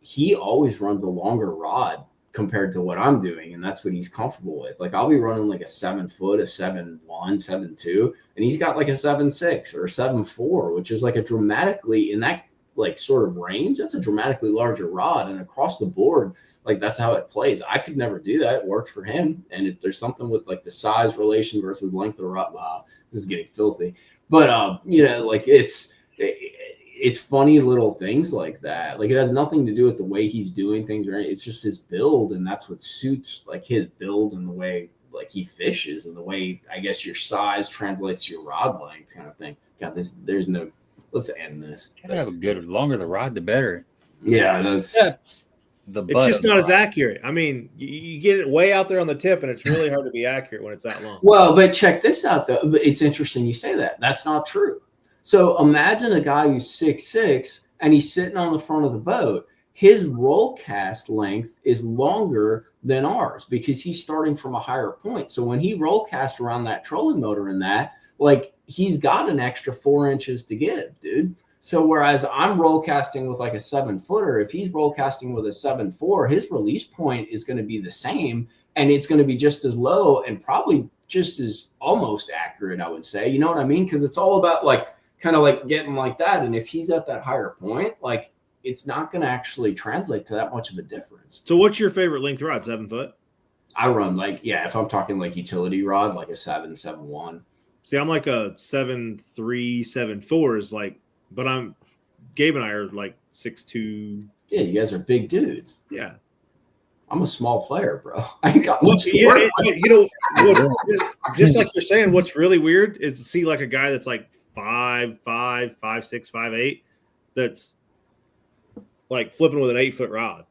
he always runs a longer rod compared to what I'm doing, and that's what he's comfortable with. Like I'll be running like a 7 foot, a 7'1", 7'2", and he's got like a 7'6" or a 7'4", which is like a dramatically, in that like sort of range, that's a dramatically larger rod. And across the board, like that's how it plays. I could never do that. It worked for him. And if there's something with like the size relation versus length of the rod, wow, this is getting filthy. But you know, like it's funny little things like that. Like it has nothing to do with the way he's doing things, right? It's just his build, and that's what suits like his build and the way like he fishes and the way I guess your size translates to your rod length kind of thing. God, there's no. Let's end this. Gotta have a good, longer the rod, the better. Yeah, that's the. It's just not as accurate. I mean, you get it way out there on the tip, and it's really hard to be accurate when it's that long. Well, but check this out, though. It's interesting you say that. That's not true. So imagine a guy who's 6'6" and he's sitting on the front of the boat. His roll cast length is longer than ours because he's starting from a higher point. So when he roll casts around that trolling motor and that, like he's got an extra 4 inches to give, dude. So whereas I'm roll casting with like a 7-footer, if he's roll casting with a 7'4", his release point is going to be the same, and it's going to be just as low and probably just as almost accurate, I would say. You know what I mean? Because it's all about like kind of like getting like that. And if he's at that higher point, like it's not going to actually translate to that much of a difference. So what's your favorite length rod? 7 foot? I run like, yeah, if I'm talking like utility rod, like a 7.1. See, I'm like a 7.3, 7.4 is like, but Gabe and I are like 6'2". Yeah, you guys are big dudes. Yeah. I'm a small player, bro. I ain't got much to work with. You know, just like you're saying, what's really weird is to see like a guy that's like 5'5", 5'6", 5'8", that's like flipping with an 8-foot rod.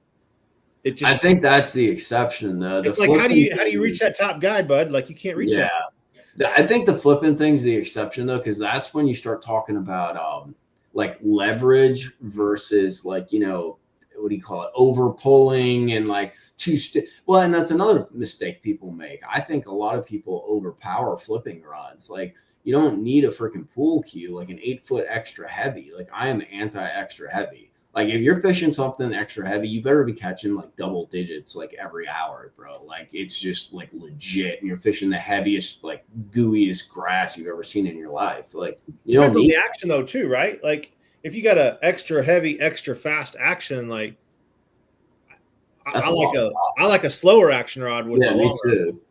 It just, I think that's the exception, though. It's like how do you reach that top guide, bud? Like you can't reach that. I think the flipping thing's the exception, though, because that's when you start talking about like leverage versus like, you know, what do you call it? Over pulling and like well, and that's another mistake people make. I think a lot of people overpower flipping rods. Like you don't need a freaking pool cue, like an 8-foot extra heavy. Like I am anti extra heavy. Like if you're fishing something extra heavy, you better be catching like double digits like every hour, bro. Like it's just like legit. And you're fishing the heaviest, like gooeyest grass you've ever seen in your life. Like you Depends don't on need the action though, too, right? Like if you got a extra heavy, extra fast action, like I like a slower action rod with yeah, my me longer. too.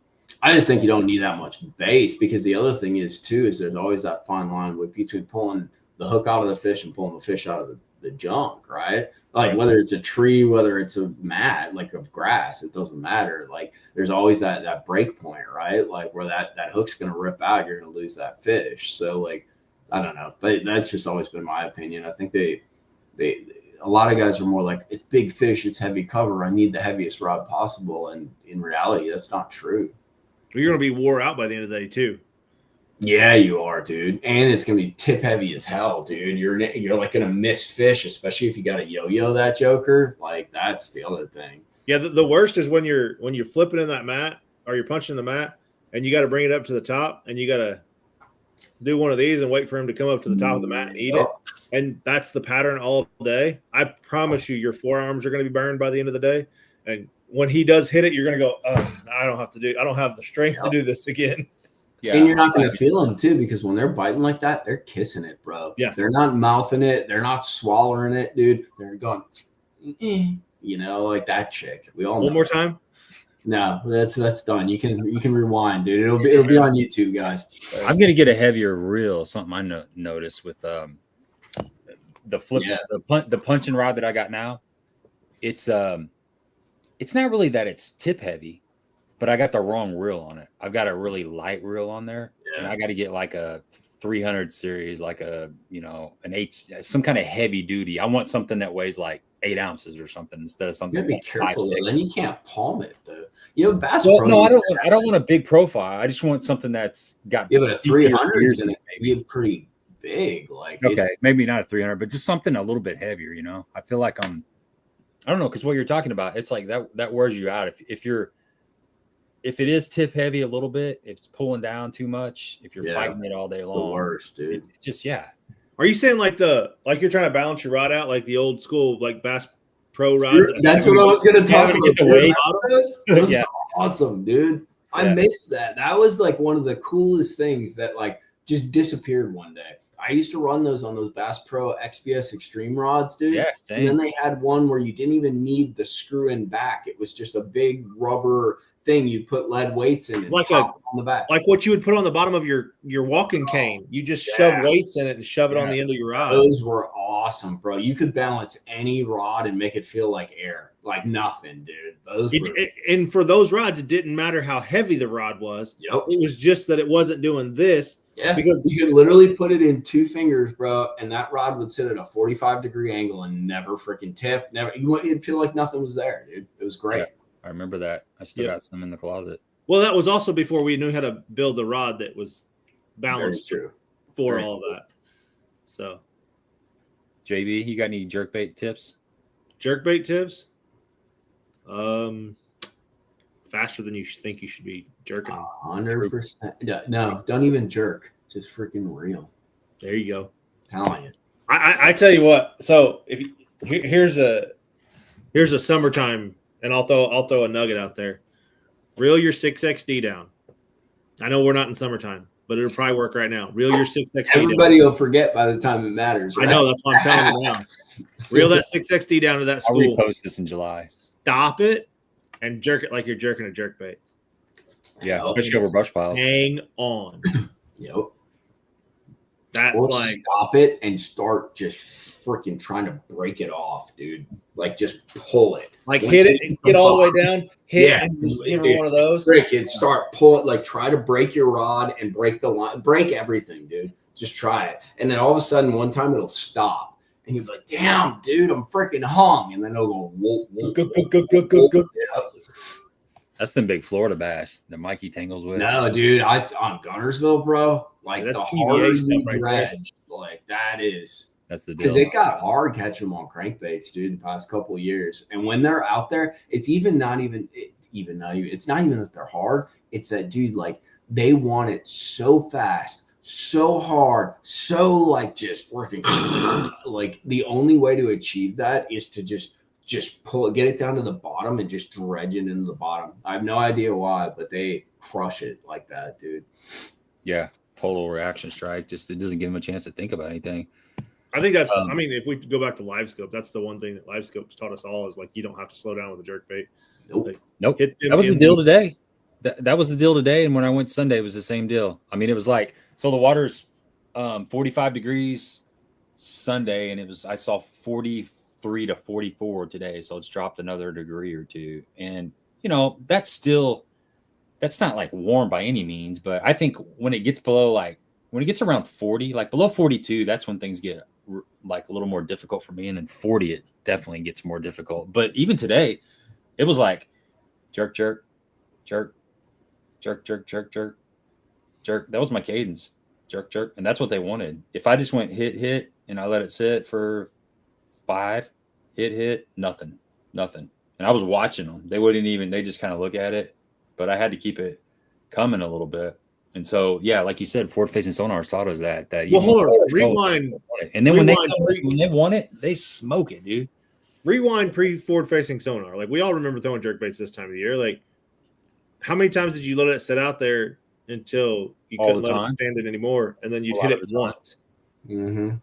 I just think you don't need that much base, because the other thing is too is there's always that fine line between pulling the hook out of the fish and pulling the fish out of the junk, right? Like whether it's a tree, whether it's a mat like of grass, it doesn't matter. Like there's always that break point, right? Like where that hook's gonna rip out, you're gonna lose that fish. So like I don't know, but that's just always been my opinion. I think they a lot of guys are more like, it's big fish, it's heavy cover, I need the heaviest rod possible, and in reality that's not true. You're gonna be wore out by the end of the day too. Yeah, you are, dude. And it's gonna be tip heavy as hell, dude. You're like gonna miss fish, especially if you got a yo-yo that joker. Like that's the other thing. Yeah, the worst is when you're flipping in that mat or you're punching the mat and you got to bring it up to the top and you got to do one of these and wait for him to come up to the top of the mat and eat it. And that's the pattern all day. I promise you, your forearms are going to be burned by the end of the day. And when he does hit it, you're going to go, oh, I don't have the strength to do this again. Yeah. And you're not going to feel them too, because when they're biting like that, they're kissing it, bro. Yeah. They're not mouthing it. They're not swallowing it, dude. They're going, you know, like that chick. We all know. One more time. No, that's done. You can rewind, dude. It'll be on YouTube, guys. I'm gonna get a heavier reel. Something I noticed with the flip, the punching rod that I got now. It's not really that it's tip heavy, but I got the wrong reel on it. I've got a really light reel on there, and I got to get like a 300 series, like a some kind of heavy duty. I want something that weighs like 8 ounces or something instead of something. You gotta be careful, 5, 6. then you can't palm it though. You know, Bass Pro. Pro. No, I don't want a big profile. I just want something that's got. Yeah, but a 300 is gonna be pretty big. Like okay, maybe not a 300, but just something a little bit heavier. You know, I feel like I don't know, because what you're talking about, it's like that wears you out. If it is tip heavy a little bit, if it's pulling down too much, if you're fighting it all day long, the worst, dude. It's just Are you saying like you're trying to balance your rod out like the old school like Bass Pro rods? That's what I was gonna talk about. Those are awesome, dude. I missed that. That was like one of the coolest things that like just disappeared one day. I used to run those on those Bass Pro XPS Extreme rods, dude. Yeah, same. And then they had one where you didn't even need the screw in back. It was just a big rubber thing you put lead weights in, and like on the back, like what you would put on the bottom of your walking cane. You just shove weights in it and shove it on the end of your rod. Those were awesome, bro. You could balance any rod and make it feel like air, like nothing, dude. And for those rods, it didn't matter how heavy the rod was. Yep. It was just that it wasn't doing this. Yeah, because you could literally put it in 2 fingers, bro, and that rod would sit at a 45-degree angle and never freaking tip. It'd feel like nothing was there, dude. It was great. Yeah. I remember that. I still got some in the closet. Well, that was also before we knew how to build a rod that was balanced for all of that. So, JB, you got any jerkbait tips? Jerkbait tips? Faster than you think you should be jerking. 100%. No, don't even jerk. Just freaking reel. There you go. Telling you. I tell you what. So here's a summertime. And I'll throw a nugget out there. Reel your 6XD down. I know we're not in summertime, but it'll probably work right now. Reel your 6XD Everybody down. will forget by the time it matters. Right? I know, that's what I'm telling you now. Reel that 6XD down to that school. I'll repost this in July. Stop it and jerk it like you're jerking a jerkbait. Yeah, especially over brush piles. Hang on. Yep. That's or like stop it and start just freaking trying to break it off, dude. Like just pull it. Like hit it and get all the way down. Hit and just give her one of those. Break it. Start pull it. Like try to break your rod and break the line. Break everything, dude. Just try it. And then all of a sudden, one time it'll stop, and you'll be like, "Damn, dude, I'm freaking hung." And then it'll go, whoa, whoa, go. That's the big Florida bass that Mikey tangles with. No, dude, on Gunnersville, bro. Like the harder you dredge, like that is. That's the deal. Because it got hard catching them on crankbaits, dude, the past couple of years. And when they're out there, it's not even that they're hard. It's that, dude, like they want it so fast, so hard, so like just working. Like the only way to achieve that is to just pull it, get it down to the bottom and just dredge it into the bottom. I have no idea why, but they crush it like that, dude. Yeah, total reaction strike. Just it doesn't give them a chance to think about anything. I think that's. I mean, if we go back to live scope, that's the one thing that live scopes taught us all is like you don't have to slow down with a jerk bait. Nope. Like, nope. That was the deal today. That was the deal today. And when I went Sunday, it was the same deal. I mean, it was like, so the water's 45 degrees Sunday, and I saw 43 to 44 today. So it's dropped another degree or two. And, you know, that's not like warm by any means. But I think when it gets around 40, like below 42, that's when things get like a little more difficult for me. And then 40, it definitely gets more difficult. But even today, it was like jerk, jerk, jerk, jerk, jerk, jerk, jerk, jerk. That was my cadence. Jerk, jerk. And that's what they wanted. If I just went hit, and I let it sit for 5, hit, nothing. And I was watching them. They just kind of look at it, but I had to keep it coming a little bit. And so, yeah, like you said, forward-facing sonars taught us that. Well, hold on. Rewind. And then when they want it, they smoke it, dude. Rewind pre-forward-facing sonar. Like, we all remember throwing jerk baits this time of the year. Like, how many times did you let it sit out there until you couldn't let it stand it anymore, and then you'd hit it once? Mm-hmm.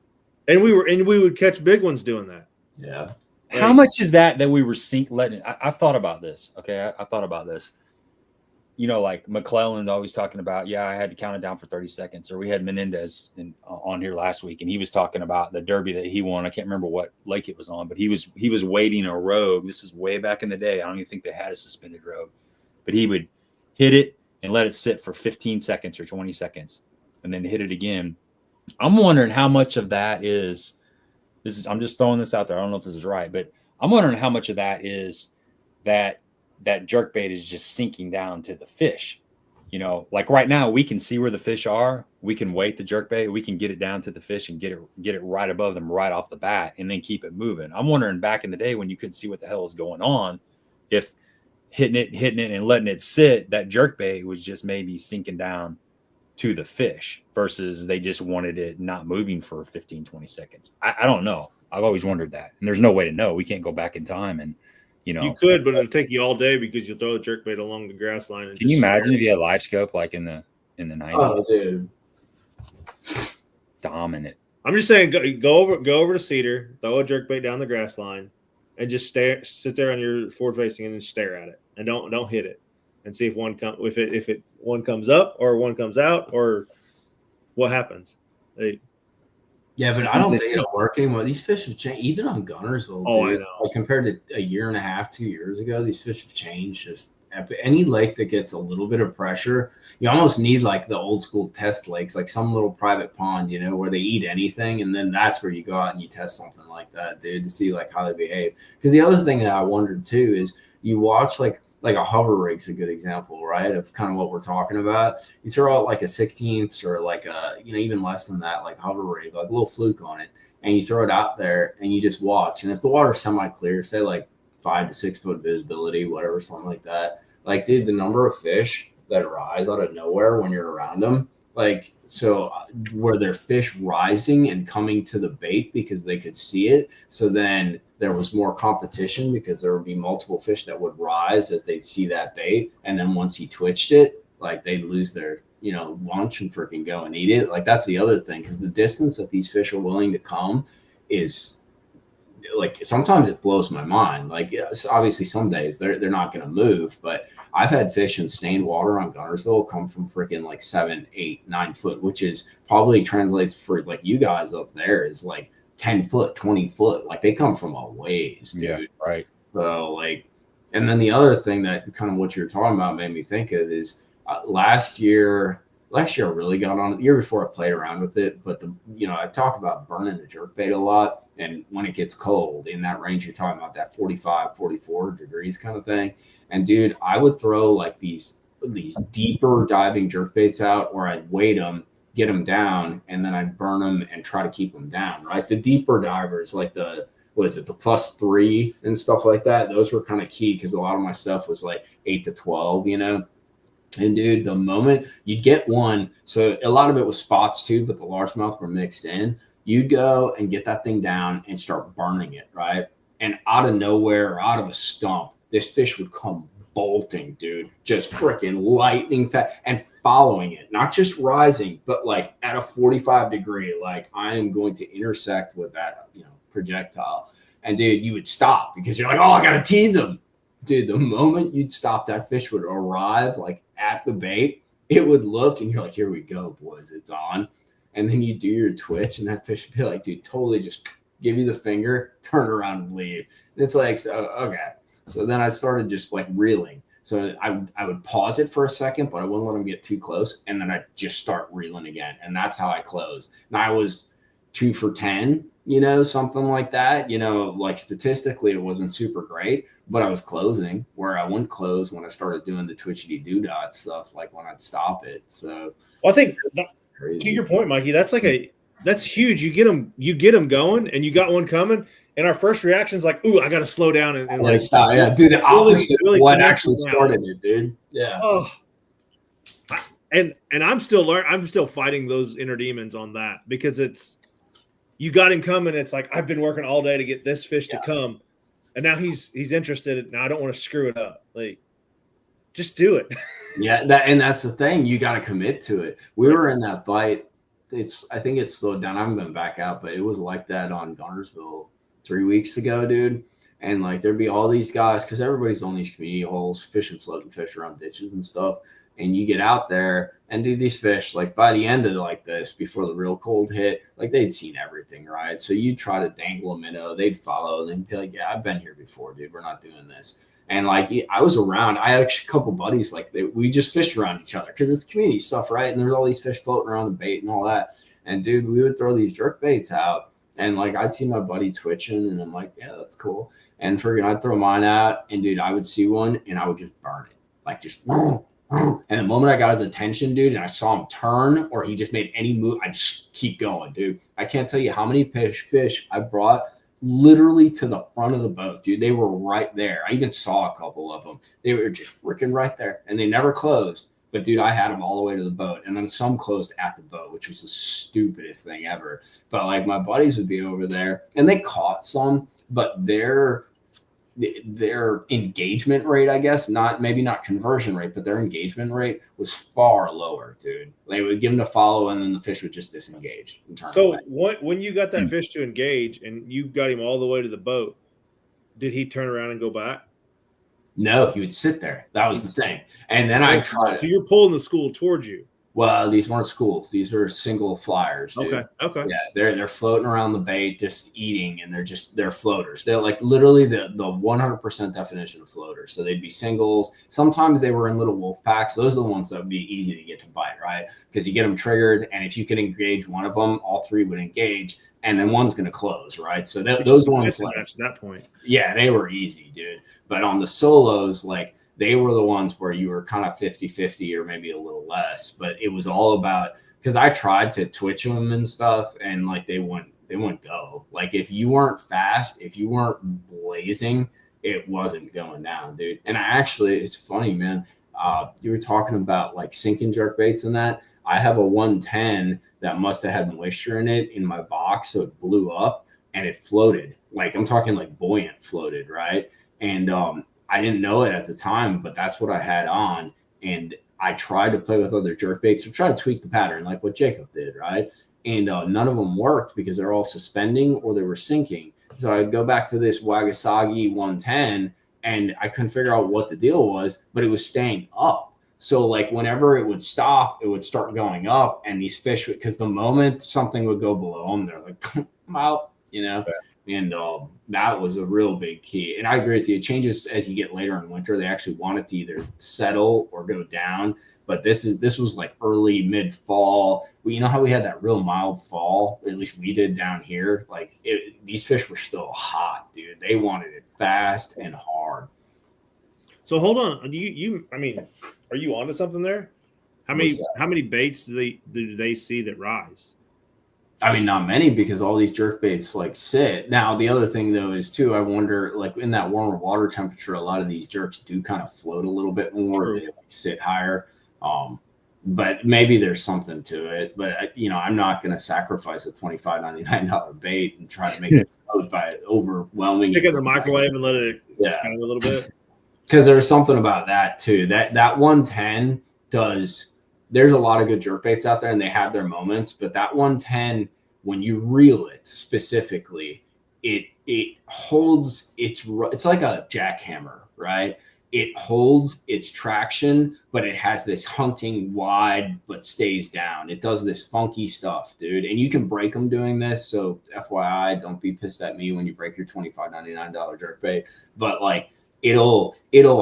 And we would catch big ones doing that. Yeah. Like, how much is that we were letting it? I've thought about this. Okay, I thought about this. You know, like McClellan's always talking about, yeah, I had to count it down for 30 seconds. Or we had Menendez on here last week, and he was talking about the derby that he won. I can't remember what lake it was on, but he was waiting a rogue. This is way back in the day. I don't even think they had a suspended rogue, but he would hit it and let it sit for 15 seconds or 20 seconds and then hit it again. I'm wondering how much of that is I'm just throwing this out there. I don't know if this is right, but I'm wondering how much of that is that jerk bait is just sinking down to the fish. You know, like right now we can see where the fish are. We can weight the jerk bait. We can get it down to the fish and get it right above them right off the bat and then keep it moving. I'm wondering back in the day when you couldn't see what the hell is going on, if hitting it and letting it sit, that jerk bait was just maybe sinking down to the fish versus they just wanted it not moving for 15, 20 seconds. I don't know. I've always wondered that. And there's no way to know. We can't go back in time and, you know. You could, but it'll take you all day because you throw the jerk bait along the grass line. And can you imagine if you had live scope like in the 90s? Oh, dude. Dominant. I'm just saying, go over to Cedar, throw a jerk bait down the grass line, and just sit there on your forward facing and stare at it, and don't hit it, and see if one comes up or one comes out or what happens. Yeah, but I don't think it'll work anymore. These fish have changed, even on Gunnersville. Oh, dude. I know. Like compared to a year and a half, 2 years ago, these fish have changed. Just any lake that gets a little bit of pressure, you almost need like the old school test lakes, like some little private pond, you know, where they eat anything, and then that's where you go out and you test something like that, dude, to see like how they behave. Because the other thing that I wondered too is you watch like a hover rig's a good example, right, of kind of what we're talking about. You throw out like a 16th or like a, you know, even less than that, like hover rig, like a little fluke on it, and you throw it out there and you just watch. And if the water's semi-clear, say like 5 to 6 foot visibility, whatever, something like that, like, dude, the number of fish that rise out of nowhere when you're around them, like, so were there fish rising and coming to the bait because they could see it? So then there was more competition because there would be multiple fish that would rise as they'd see that bait. And then once he twitched it, like they'd lose their, you know, lunch and freaking go and eat it. Like that's the other thing, because the distance that these fish are willing to come is like, sometimes it blows my mind. Like, yes, obviously some days they're not going to move, but I've had fish in stained water on Gunnersville come from freaking like 7, 8, 9 foot, which is probably translates for like you guys up there is like 10 foot, 20 foot. Like they come from a ways, dude. Yeah, right. So like, and then the other thing that kind of what you're talking about made me think of is last year I really got on it. The year before I played around with it, but I talk about burning the jerkbait a lot. And when it gets cold in that range, you're talking about that 45, 44 degrees kind of thing. And dude, I would throw like these deeper diving jerkbaits out where I'd weight them, get them down, and then I'd burn them and try to keep them down, right? The deeper divers, like the +3 and stuff like that, those were kind of key because a lot of my stuff was like 8 to 12, you know? And dude, the moment you'd get one, so a lot of it was spots too, but the largemouth were mixed in. You'd go and get that thing down and start burning it, right? And out of nowhere or out of a stump, this fish would come bolting, dude, just freaking lightning fast and following it, not just rising, but like at a 45 degree, like I am going to intersect with that, projectile. And dude, you would stop because you're like, oh, I gotta tease him. Dude, the moment you'd stop, that fish would arrive like at the bait. It would look and you're like, here we go, boys, it's on. And then you do your twitch and that fish would be like, dude, totally just give you the finger, turn around and leave. And it's like, so, okay. So then I started just like reeling. So I would pause it for a second, but I wouldn't let them get too close. And then I'd just start reeling again. And that's how I closed. And I was 2 for 10, something like that. Like statistically, it wasn't super great, but I was closing where I wouldn't close when I started doing the twitchity doo-dot stuff, like when I'd stop it. So well, I think to your point, Mikey, that's huge. You get them going and you got one coming. And our first reaction is like, ooh, I got to slow down and like stop. Yeah, do the opposite really what actually started it, dude. Yeah. Oh, and I'm still learning. I'm still fighting those inner demons on that because you got him coming. It's like I've been working all day to get this fish to come, and now he's interested. Now I don't want to screw it up. Like, just do it. Yeah, that's the thing. You got to commit to it. We were in that bite. I think it's slowed down. I haven't been back out, but it was like that on Gunnersville 3 weeks ago, dude. And like there'd be all these guys because everybody's on these community holes, fishing floating fish around ditches and stuff. And you get out there and dude, these fish, like by the end of like this, before the real cold hit, like they'd seen everything, right? So you try to dangle a minnow, they'd follow and be like, yeah, I've been here before, dude. We're not doing this. And like I was around, I had a couple buddies, like we just fished around each other because it's community stuff, right? And there's all these fish floating around the bait and all that. And dude, we would throw these jerk baits out. And like I'd see my buddy twitching, and I'm like, yeah, that's cool. And I'd throw mine out, and dude, I would see one, and I would just burn it, like just. And the moment I got his attention, dude, and I saw him turn, or he just made any move, I just keep going, dude. I can't tell you how many fish I brought literally to the front of the boat, dude. They were right there. I even saw a couple of them. They were just freaking right there, and they never closed. But, dude, I had them all the way to the boat. And then some closed at the boat, which was the stupidest thing ever. But, like, my buddies would be over there. And they caught some. But their engagement rate, I guess, maybe not conversion rate, but their engagement rate was far lower, dude. They would give them to follow, and then the fish would just disengage. So when you got that fish to engage and you got him all the way to the boat, did he turn around and go back? No, he would sit there. That was the thing. And then I tried. So you're pulling the school towards you. Well, these weren't schools. These were single flyers. Dude. Okay. Yeah, they're floating around the bait, just eating, and they're floaters. They're like literally the 100% definition of floaters. So they'd be singles. Sometimes they were in little wolf packs. Those are the ones that would be easy to get to bite, right? Because you get them triggered, and if you can engage one of them, all three would engage, and then one's going to close, right? So those ones, like, at that point, yeah, they were easy, dude. But on the solos, like, they were the ones where you were kind of 50-50 or maybe a little less, but it was all about, because I tried to twitch them and stuff, and like they wouldn't go. Like if you weren't fast, if you weren't blazing, it wasn't going down, dude. And it's funny, man. You were talking about like sinking jerk baits and that. I have a 110 that must have had moisture in it in my box, so it blew up and it floated. Like I'm talking like buoyant floated, right? And I didn't know it at the time, but that's what I had on. And I tried to play with other jerk baits to try to tweak the pattern, like what Jacob did, right? And none of them worked because they're all suspending or they were sinking. So I'd go back to this Wagasagi 110, and I couldn't figure out what the deal was, but it was staying up. So like whenever it would stop, it would start going up, and these fish, because the moment something would go below them, they're like, I'm out, Yeah. And that was a real big key. And I agree with you. It changes as you get later in winter. They actually want it to either settle or go down. But this was like early mid-fall. You know how we had that real mild fall? At least we did down here. Like these fish were still hot, dude. They wanted it fast and hard. So hold on. I mean, are you onto something there? How many baits do they see that rise? I mean, not many, because all these jerk baits like sit. Now, the other thing though is too, I wonder, like in that warmer water temperature, a lot of these jerks do kind of float a little bit more. They like sit higher. But maybe there's something to it. But you know, I'm not going to sacrifice a $25.99 bait and try to make it float by overwhelming. Stick it in the microwave and let it expand a little bit. Because there's something about that too. That 110 does. There's a lot of good jerk baits out there, and they have their moments. But that 110, when you reel it specifically, it holds its. It's like a jackhammer, right? It holds its traction, but it has this hunting wide, but stays down. It does this funky stuff, dude. And you can break them doing this. So FYI, don't be pissed at me when you break your $25.99 jerkbait. But like it'll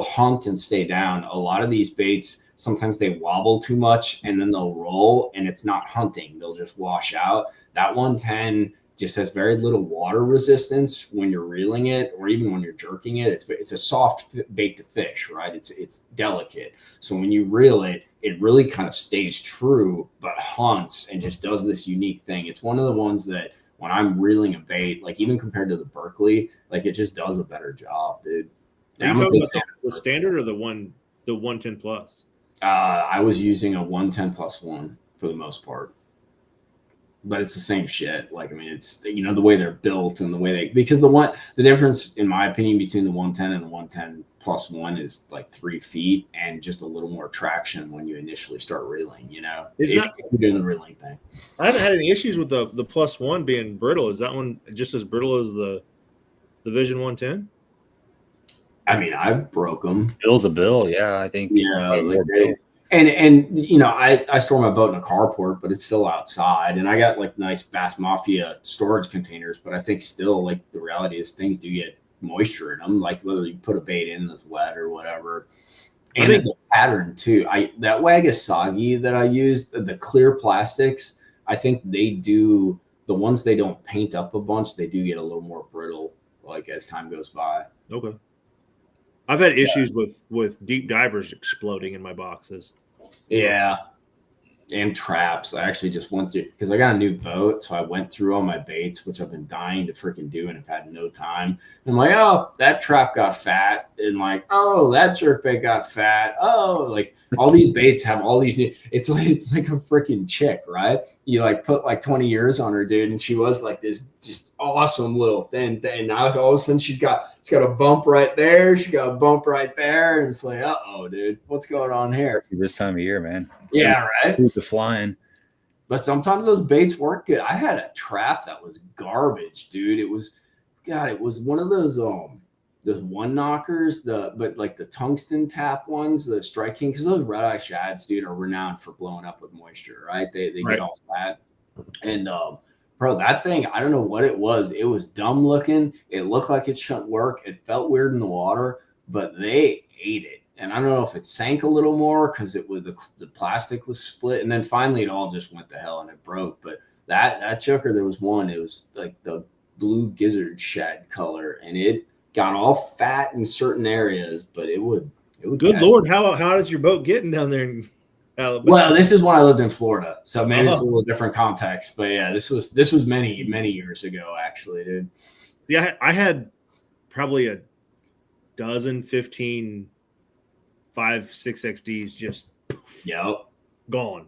hunt and stay down. A lot of these baits, sometimes they wobble too much and then they'll roll and it's not hunting. They'll just wash out. That 110 just has very little water resistance when you're reeling it, or even when you're jerking it. It's a soft bait to fish, right? It's delicate. So when you reel it, it really kind of stays true, but hunts and just does this unique thing. It's one of the ones that when I'm reeling a bait, like even compared to the Berkeley, like it just does a better job, dude. Are you talking about the standard or the 110 plus? I was using a 110 plus one for the most part. But it's the same shit. Like, I mean, it's, you know, the way they're built and the way because the difference, in my opinion, between the 110 and the 110 plus one is like 3 feet and just a little more traction when you initially start reeling, you know, if you're doing the reeling thing. I haven't had any issues with the plus one being brittle. Is that one just as brittle as the Vision 110? I mean, I broke them. Bill's a bill. Yeah, I think. Yeah. Like And you know, I store my boat in a carport, but it's still outside. And I got like nice Bass Mafia storage containers, but I think still like the reality is things do get moisture in them, like whether you put a bait in that's wet or whatever. And I think the pattern too. That Wagasagi that I used, the clear plastics, I think they do, the ones they don't paint up a bunch, they do get a little more brittle like as time goes by. Okay. I've had issues with deep divers exploding in my boxes. Yeah. And traps. I actually just went through, because I got a new boat, so I went through all my baits, which I've been dying to freaking do and have had no time. And I'm like, oh, that trap got fat. And like, oh, that jerkbait got fat. Oh, like all these baits have all these new, it's like a freaking chick, right? You like put like 20 years on her, dude, and she was like this just awesome little thin thing. Now all of a sudden it's got a bump right there, she got a bump right there, and it's like, uh-oh, dude, what's going on here? This time of year, man. Yeah, right. The flying. But sometimes those baits work good. I had a trap that was garbage, dude. It was one of those one knockers, but like the tungsten tap ones, the Strike King, because those red eye shads, dude, are renowned for blowing up with moisture, right? They get all flat. And bro, that thing, I don't know what it was. It was dumb looking. It looked like it shouldn't work. It felt weird in the water, but they ate it. And I don't know if it sank a little more because the plastic was split. And then finally it all just went to hell and it broke. But that choker, there was one, it was like the blue gizzard shad color, and it got all fat in certain areas, but it would good Lord, how is your boat getting down there in Alabama? Well, this is when I lived in Florida, so maybe it's a little different context. But yeah, this was many years ago, actually, dude. See, I had probably a dozen, 15 5.6 XDs just gone,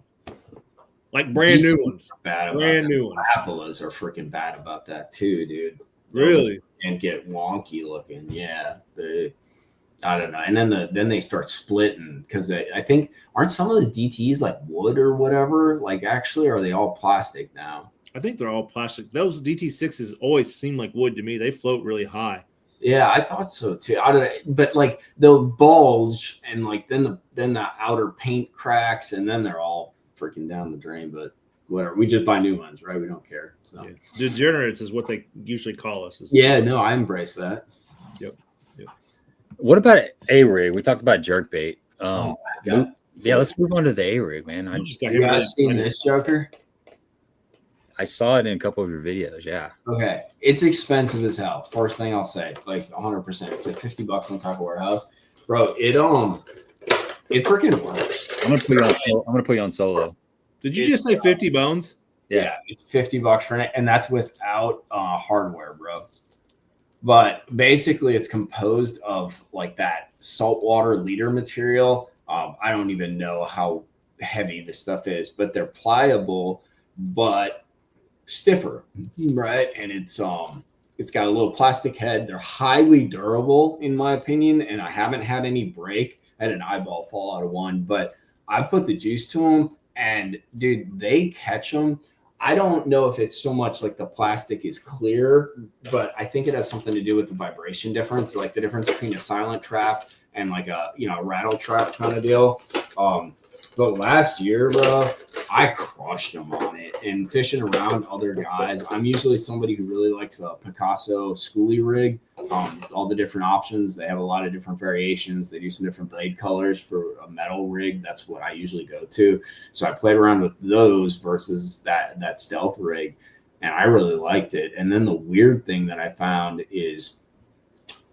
like brand new ones. Brand new ones. Appalas are freaking bad about that too, dude. Really? And get wonky looking. Yeah, I don't know. And then they start splitting because I think aren't some of the DTs like wood or whatever? Like actually, are they all plastic now? I think they're all plastic. Those DT6s always seem like wood to me. They float really high. Yeah, I thought so too. I don't know, but like they'll bulge and like then the outer paint cracks and then they're all freaking down the drain. But whatever, we just buy new ones, right? We don't care. So degenerates is what they usually call us. Yeah, no, I embrace that. Yep. What about A-rig? We talked about jerkbait. Yeah, let's move on to the A-rig, man. You guys seen this joker? I saw it in a couple of your videos. Yeah. Okay. It's expensive as hell. First thing I'll say, like 100%. It's like $50 on Tackle Warehouse, bro. It freaking works. I'm gonna put you on solo. Did you just say 50 bones? Yeah, it's $50 for it, and that's without hardware, bro. But basically, it's composed of like that saltwater leader material I don't even know how heavy this stuff is, but they're pliable, but stiffer, right? And it's got a little plastic head. They're highly durable, in my opinion, and I haven't had any break. I had an eyeball fall out of one, but I put the juice to them, and dude, they catch them. I don't know if it's so much like the plastic is clear, but I think it has something to do with the vibration difference, like the difference between a silent trap and like a rattle trap kind of deal. But last year, bro, I crushed them on it. And fishing around other guys, I'm usually somebody who really likes a Picasso schoolie rig. All the different options. They have a lot of different variations. They do some different blade colors for a metal rig. That's what I usually go to. So I played around with those versus that stealth rig, and I really liked it. And then the weird thing that I found is,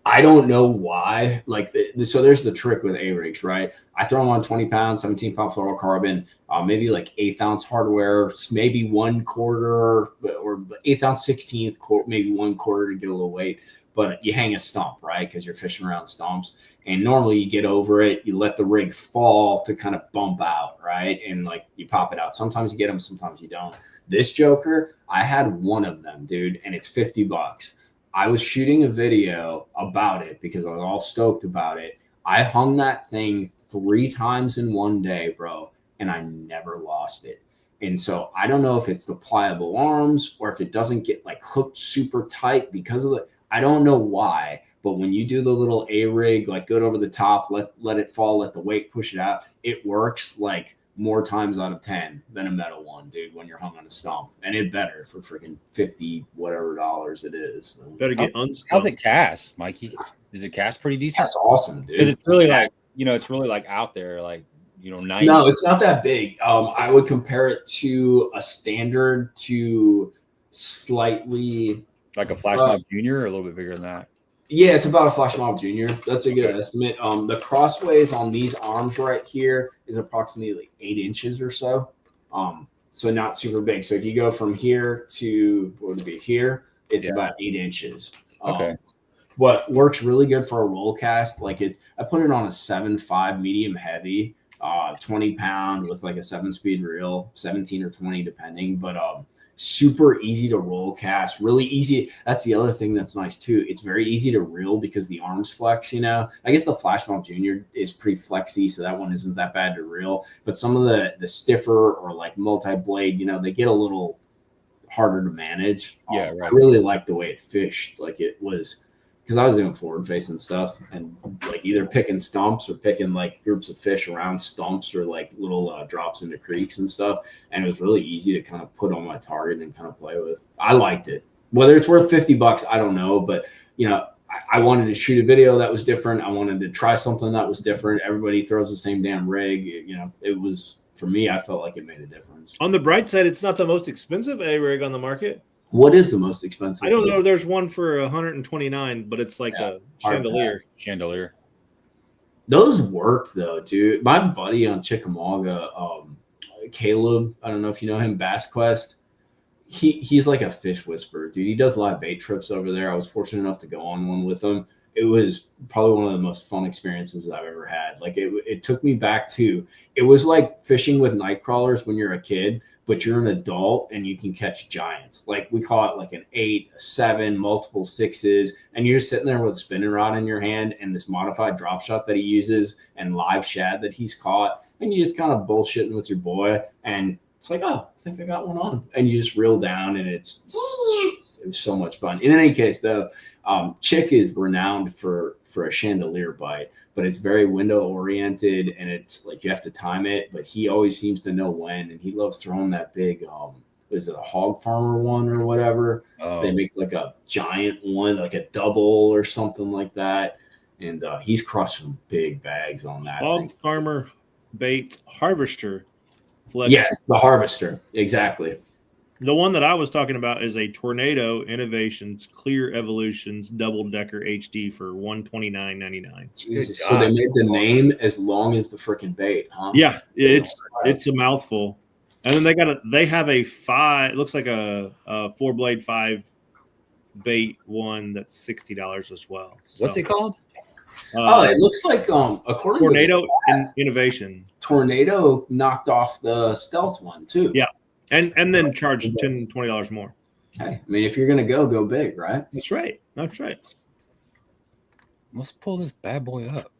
I don't know why. Like, so there's the trick with A-rigs, right? I throw them on 20 pounds, 17 pound fluorocarbon, maybe like 1/8 ounce hardware, maybe 1/4 or 1/8 ounce 16th, maybe 1/4 to get a little weight. But you hang a stump, right? Because you're fishing around stumps. And normally you get over it, you let the rig fall to kind of bump out, right? And like you pop it out. Sometimes you get them, sometimes you don't. This joker, I had one of them, dude, and it's $50. I was shooting a video about it because I was all stoked about it. I hung that thing 3 times in one day, bro, and I never lost it. And so I don't know if it's the pliable arms or if it doesn't get like hooked super tight because of I don't know why, but when you do the little A-rig, like go over the top, let it fall, let the weight push it out, it works like more times out of 10 than a metal one, dude, when you're hung on a stump. And it better for freaking $50 whatever it is. So. Better get unstuck. How's it cast, Mikey? Is it cast pretty decent? That's awesome, dude. Because it's really like, it's really like out there, like, 90. No, it's not that big. I would compare it to a standard to slightly like a Flash Mob Junior, or a little bit bigger than that. Yeah, it's about a Flash Mob Junior. That's a good estimate. The crossways on these arms right here is approximately like 8 inches or so. So not super big. So if you go from here to what would it be here, it's about 8 inches. Okay. What works really good for a roll cast, like I put it on a 7.5 medium heavy, 20 pound with like a 7-speed reel, 17 or 20 depending, but super easy to roll cast, really easy. That's the other thing that's nice too. It's very easy to reel because the arms flex, I guess the Flash Mob Junior is pretty flexy, so that one isn't that bad to reel, but some of the stiffer or like multi-blade, they get a little harder to manage. Yeah, right. I really like the way it fished. Like it was, because I was doing forward facing stuff and like either picking stumps or picking like groups of fish around stumps or like little drops into creeks and stuff. And it was really easy to kind of put on my target and kind of play with. I liked it. Whether it's worth $50, I don't know. But, I wanted to shoot a video that was different. I wanted to try something that was different. Everybody throws the same damn rig. It was, for me, I felt like it made a difference. On the bright side, it's not the most expensive A-rig on the market. What is the most expensive? I don't know. There's one for 129, but it's like a chandelier. Those work though, dude. My buddy on Chickamauga, Caleb, I don't know if you know him, Bass Quest. He's like a fish whisperer, dude. He does live bait trips over there. I was fortunate enough to go on one with him. It was probably one of the most fun experiences I've ever had. Like it took me back to, it was like fishing with night crawlers when you're a kid, but you're an adult and you can catch giants. Like we call it like an 8, a 7, multiple 6s, and you're just sitting there with a spinning rod in your hand and this modified drop shot that he uses and live shad that he's caught, and you just kind of bullshitting with your boy, and it's like, oh, I think I got one on, and you just reel down, and it was so much fun. In any case, though, Chick is renowned for a chandelier bite, but it's very window oriented, and it's like you have to time it, but he always seems to know when, and he loves throwing that big is it a hog farmer one or whatever? They make like a giant one, like a double or something like that, and he's crushed some big bags on that hog farmer bait harvester flex. Yes, the harvester, exactly. The one that I was talking about is a Tornado Innovations Clear Evolutions Double Decker HD for $129.99. Jesus. So they made the name as long as the freaking bait, huh? Yeah, it's a mouthful. And then they have a 5, it looks like a 4-blade 5 bait one that's $60 as well. So, what's it called? It looks like according Tornado to Innovation. Tornado knocked off the stealth one too. Yeah, and then charged $20 more. Hey, I mean, if you're gonna go big, right? That's right. That's right. Let's pull this bad boy up.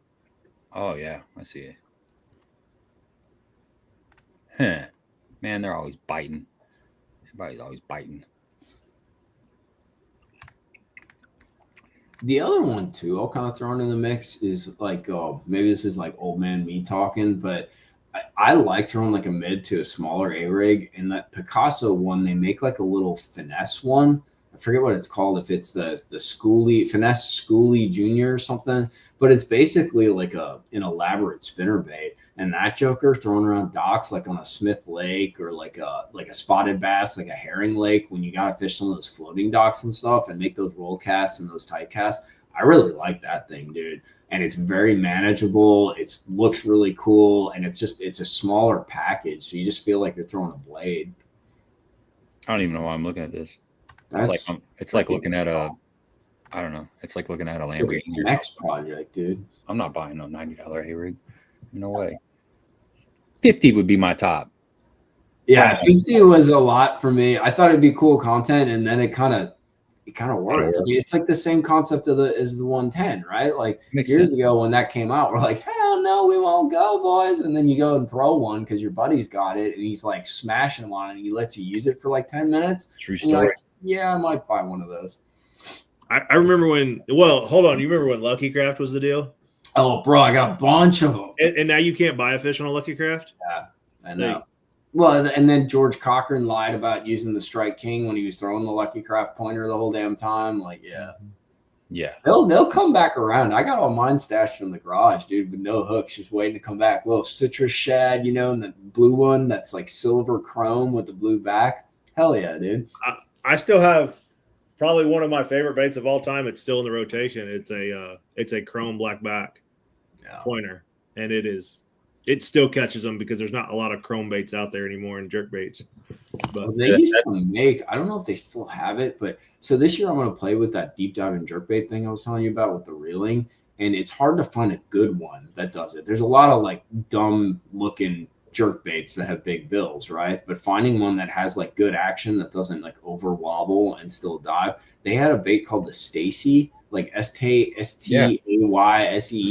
Oh yeah, I see it. Huh. Man, they're always biting. Everybody's always biting. The other one too, I'll kind of throw in the mix is like, maybe this is like old man me talking, but I like throwing like a mid to a smaller A rig. And that Picasso one, they make like a little finesse one. I forget what it's called, if it's the finesse schoolie junior or something, but it's basically like an elaborate spinner bait. And that joker thrown around docks like on a Smith Lake or like a spotted bass, like a herring lake, when you gotta fish some of those floating docks and stuff and make those roll casts and those tight casts. I really like that thing, dude. And it's very manageable. It looks really cool, and it's a smaller package, so you just feel like you're throwing a blade. I don't even know why I'm looking at this. It's like looking at a, I don't know. It's like looking at a Lamborghini. Next project, dude. I'm not buying no $90 A rig. No way. 50 would be my top. Yeah, 50 was a lot for me. I thought it'd be cool content, and then it kind of worked. I mean, it's like the same concept as the 110, right? Like years ago when that came out, we're like, hell no, we won't go, boys. And then you go and throw one because your buddy's got it, and he's like smashing them on it, and he lets you use it for like 10 minutes. True story. Like, yeah, I might buy one of those. I remember when. Well, hold on. You remember when Lucky Craft was the deal? Oh, bro, I got a bunch of them. And now you can't buy a fish on a Lucky Craft? Yeah, I know. Well, and then George Cochran lied about using the Strike King when he was throwing the Lucky Craft pointer the whole damn time. Like, yeah. They'll come back around. I got all mine stashed in the garage, dude, with no hooks, just waiting to come back. Little citrus shad, and the blue one that's like silver chrome with the blue back. Hell yeah, dude. I still have probably one of my favorite baits of all time. It's still in the rotation. It's a chrome black back pointer, and it still catches them because there's not a lot of chrome baits out there anymore and jerk baits. But they used to make, I don't know if they still have it, but so this year I'm going to play with that deep dive and jerk bait thing I was telling you about with the reeling, and it's hard to find a good one that does it. There's a lot of like dumb looking jerk baits that have big bills, right? But finding one that has like good action that doesn't like over wobble and still dive. They had a bait called the Stacy, like STAYSE.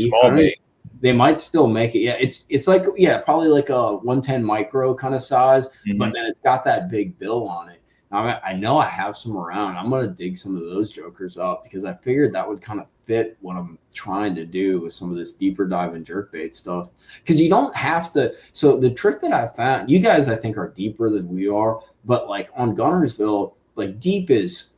Small bait. They might still make it. Yeah, it's like, probably like a 110 micro kind of size, but then it's got that big bill on it. I know I have some around. I'm going to dig some of those jokers up because I figured that would kind of fit what I'm trying to do with some of this deeper dive and jerkbait stuff. Because you don't have to. So the trick that I found, you guys I think are deeper than we are, but like on Gunnersville, like deep is,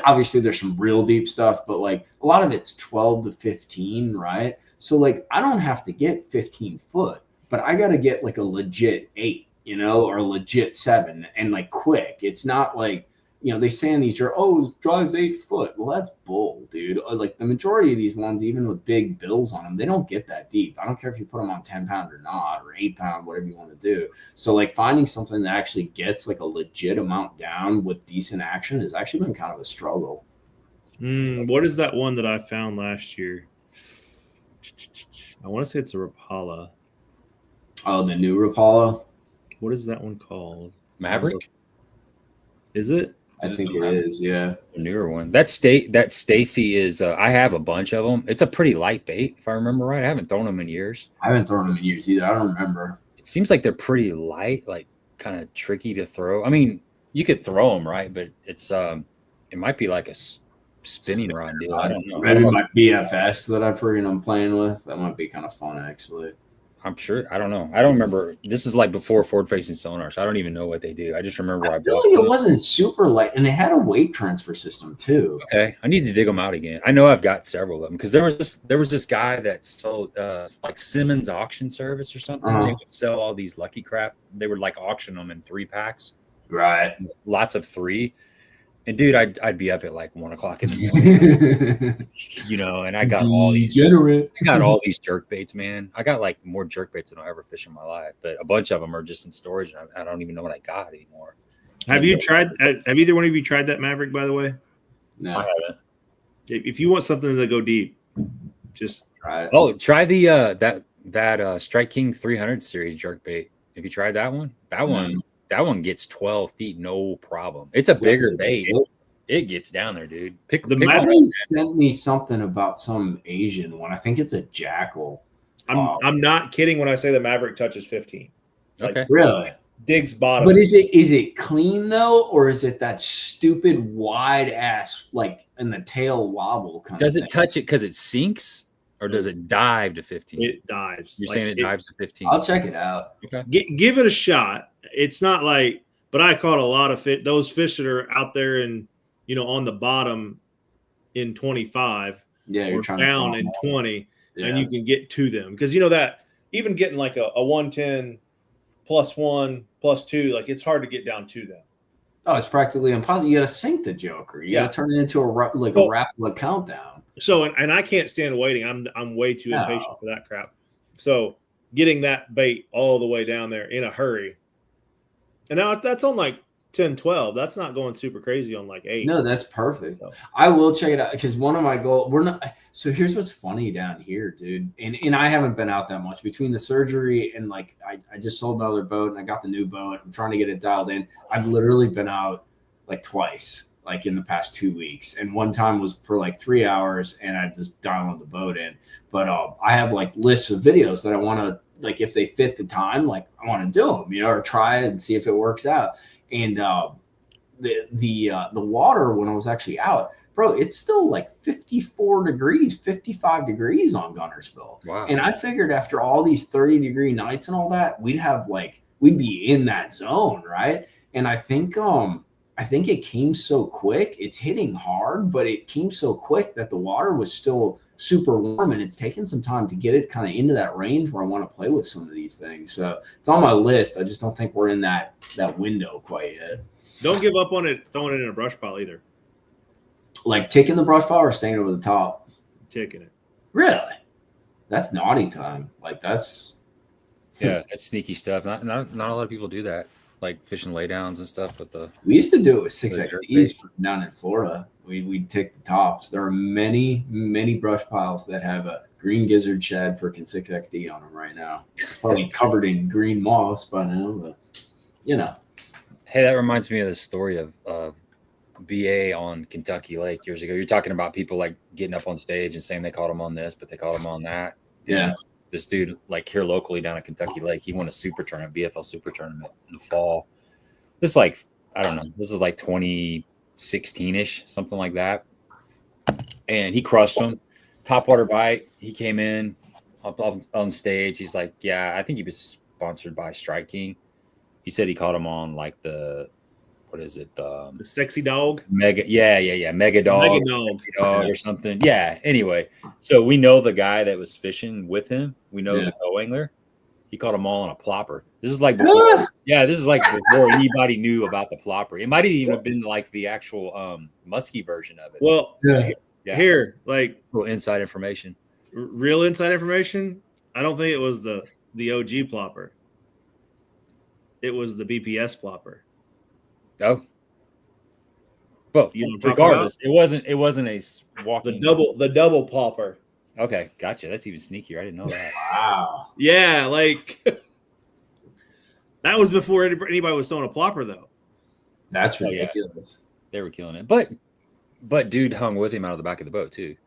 obviously there's some real deep stuff, but like a lot of it's 12 to 15, right? So like I don't have to get 15 foot, but I got to get like a legit 8, or a legit 7 and like quick. It's not like, they say in these, drives 8 foot. Well, that's bull, dude. Like the majority of these ones, even with big bills on them, they don't get that deep. I don't care if you put them on 10 pound or not, or 8 pound, whatever you want to do. So like finding something that actually gets like a legit amount down with decent action has actually been kind of a struggle. What is that one that I found last year? I want to say it's a Rapala. Oh, the new Rapala? What is that one called? Maverick? Is it? I think it is, yeah. The newer one. That Stacy is, I have a bunch of them. It's a pretty light bait, if I remember right. I haven't thrown them in years. I haven't thrown them in years either. I don't remember. It seems like they're pretty light, like kind of tricky to throw. I mean, you could throw them, right? But it's, it might be like a spinning rod deal. I don't know. Maybe my BFS that I'm playing with. That might be kind of fun, actually. I'm sure. I don't know. I don't remember. This is like before forward-facing sonar, so I don't even know what they do. I just remember I feel like it wasn't super light, and it had a weight transfer system too. Okay, I need to dig them out again. I know I've got several of them because there was this guy that sold like Simmons Auction Service or something. They would sell all these Lucky Craft. They would like auction them in 3 packs, right? Lots of 3. And dude, I'd be up at like 1 o'clock in the morning, and I got all these jerk baits, man. I got like more jerk baits than I'll ever fish in my life, but a bunch of them are just in storage, and I don't even know what I got anymore. Have either one of you tried that Maverick, by the way? No, I haven't. If you want something to go deep, Just try it. Oh, try the that Strike King 300 series jerk bait. Have you tried that one? That one gets 12 feet, no problem. It's a bigger bait. It gets down there, dude. Pick Maverick sent me something about some Asian one. I think it's a jackal. I'm not kidding when I say the Maverick touches 15. Like, okay, really digs bottom. But is it clean though, or is it that stupid wide ass like in the tail wobble kind does of it touch it because it sinks, or does it dive to 15? It dives. You're saying it dives to 15? I'll check it out. Okay, give it a shot. It's not like, but I caught a lot of fish. Those fish that are out there and on the bottom in 25, you're trying down in 20, and you can get to them because that even getting like a 110 +1 +2, like it's hard to get down to them. Oh, it's practically impossible. You got to sink the joker. You got to turn it into a rapid countdown. So, and I can't stand waiting. I'm way too impatient for that crap. So, getting that bait all the way down there in a hurry, and now that's on like 10, 12. That's not going super crazy on like 8. No, that's perfect. So, I will check it out because one of my goals. So here's what's funny down here, dude. And I haven't been out that much between the surgery and like I just sold another boat and I got the new boat. I'm trying to get it dialed in. I've literally been out like twice, like in the past 2 weeks, and one time was for like 3 hours, and I just dialed the boat in. But I have like lists of videos that I want to, like, if they fit the time, like I want to do them, or try it and see if it works out. And the water when I was actually out, bro, it's still like 54 degrees, 55 degrees on Gunnersville. Wow. And I figured after all these 30-degree nights and all that, we'd be in that zone, right? And I think it came so quick. It's hitting hard, but it came so quick that the water was still super warm, and it's taken some time to get it kind of into that range where I want to play with some of these things. So it's on my list. I just don't think we're in that window quite yet. Don't give up on it throwing it in a brush pile either. Like ticking the brush pile or staying over the top? Ticking it. Really? That's naughty time. Like that's sneaky stuff. Not a lot of people do that. Like fishing laydowns and stuff with the. We used to do it with 6XDs down in Florida. We'd tick the tops. There are many brush piles that have a green gizzard shad freaking 6XD on them right now. Probably covered in green moss by now, but Hey, that reminds me of the story of BA on Kentucky Lake years ago. You're talking about people like getting up on stage and saying they caught them on this, but they caught them on that. Yeah. This dude, like here locally down at Kentucky Lake, he won a super tournament, BFL super tournament in the fall. This is like, I don't know, this is like 2016-ish, something like that. And he crushed him. Topwater bite. He came in up on stage. He's like, yeah, I think he was sponsored by Strike King. He said he caught him on like the, what is it? The sexy dog? Mega dog or something. Yeah. Anyway, so we know the guy that was fishing with him. We know the co-angler. He caught them all on a plopper. This is like before. This is like before anybody knew about the plopper. It might have even been like the actual musky version of it. Well, here, like little inside information. Real inside information. I don't think it was the OG plopper. It was the BPS plopper. Oh, both. Regardless, it wasn't a walking. The double plopper. Okay, gotcha. That's even sneakier. I didn't know that. Wow. Yeah, like that was before anybody was throwing a plopper, though. That's ridiculous. Yeah. They were killing it, but dude hung with him out of the back of the boat too.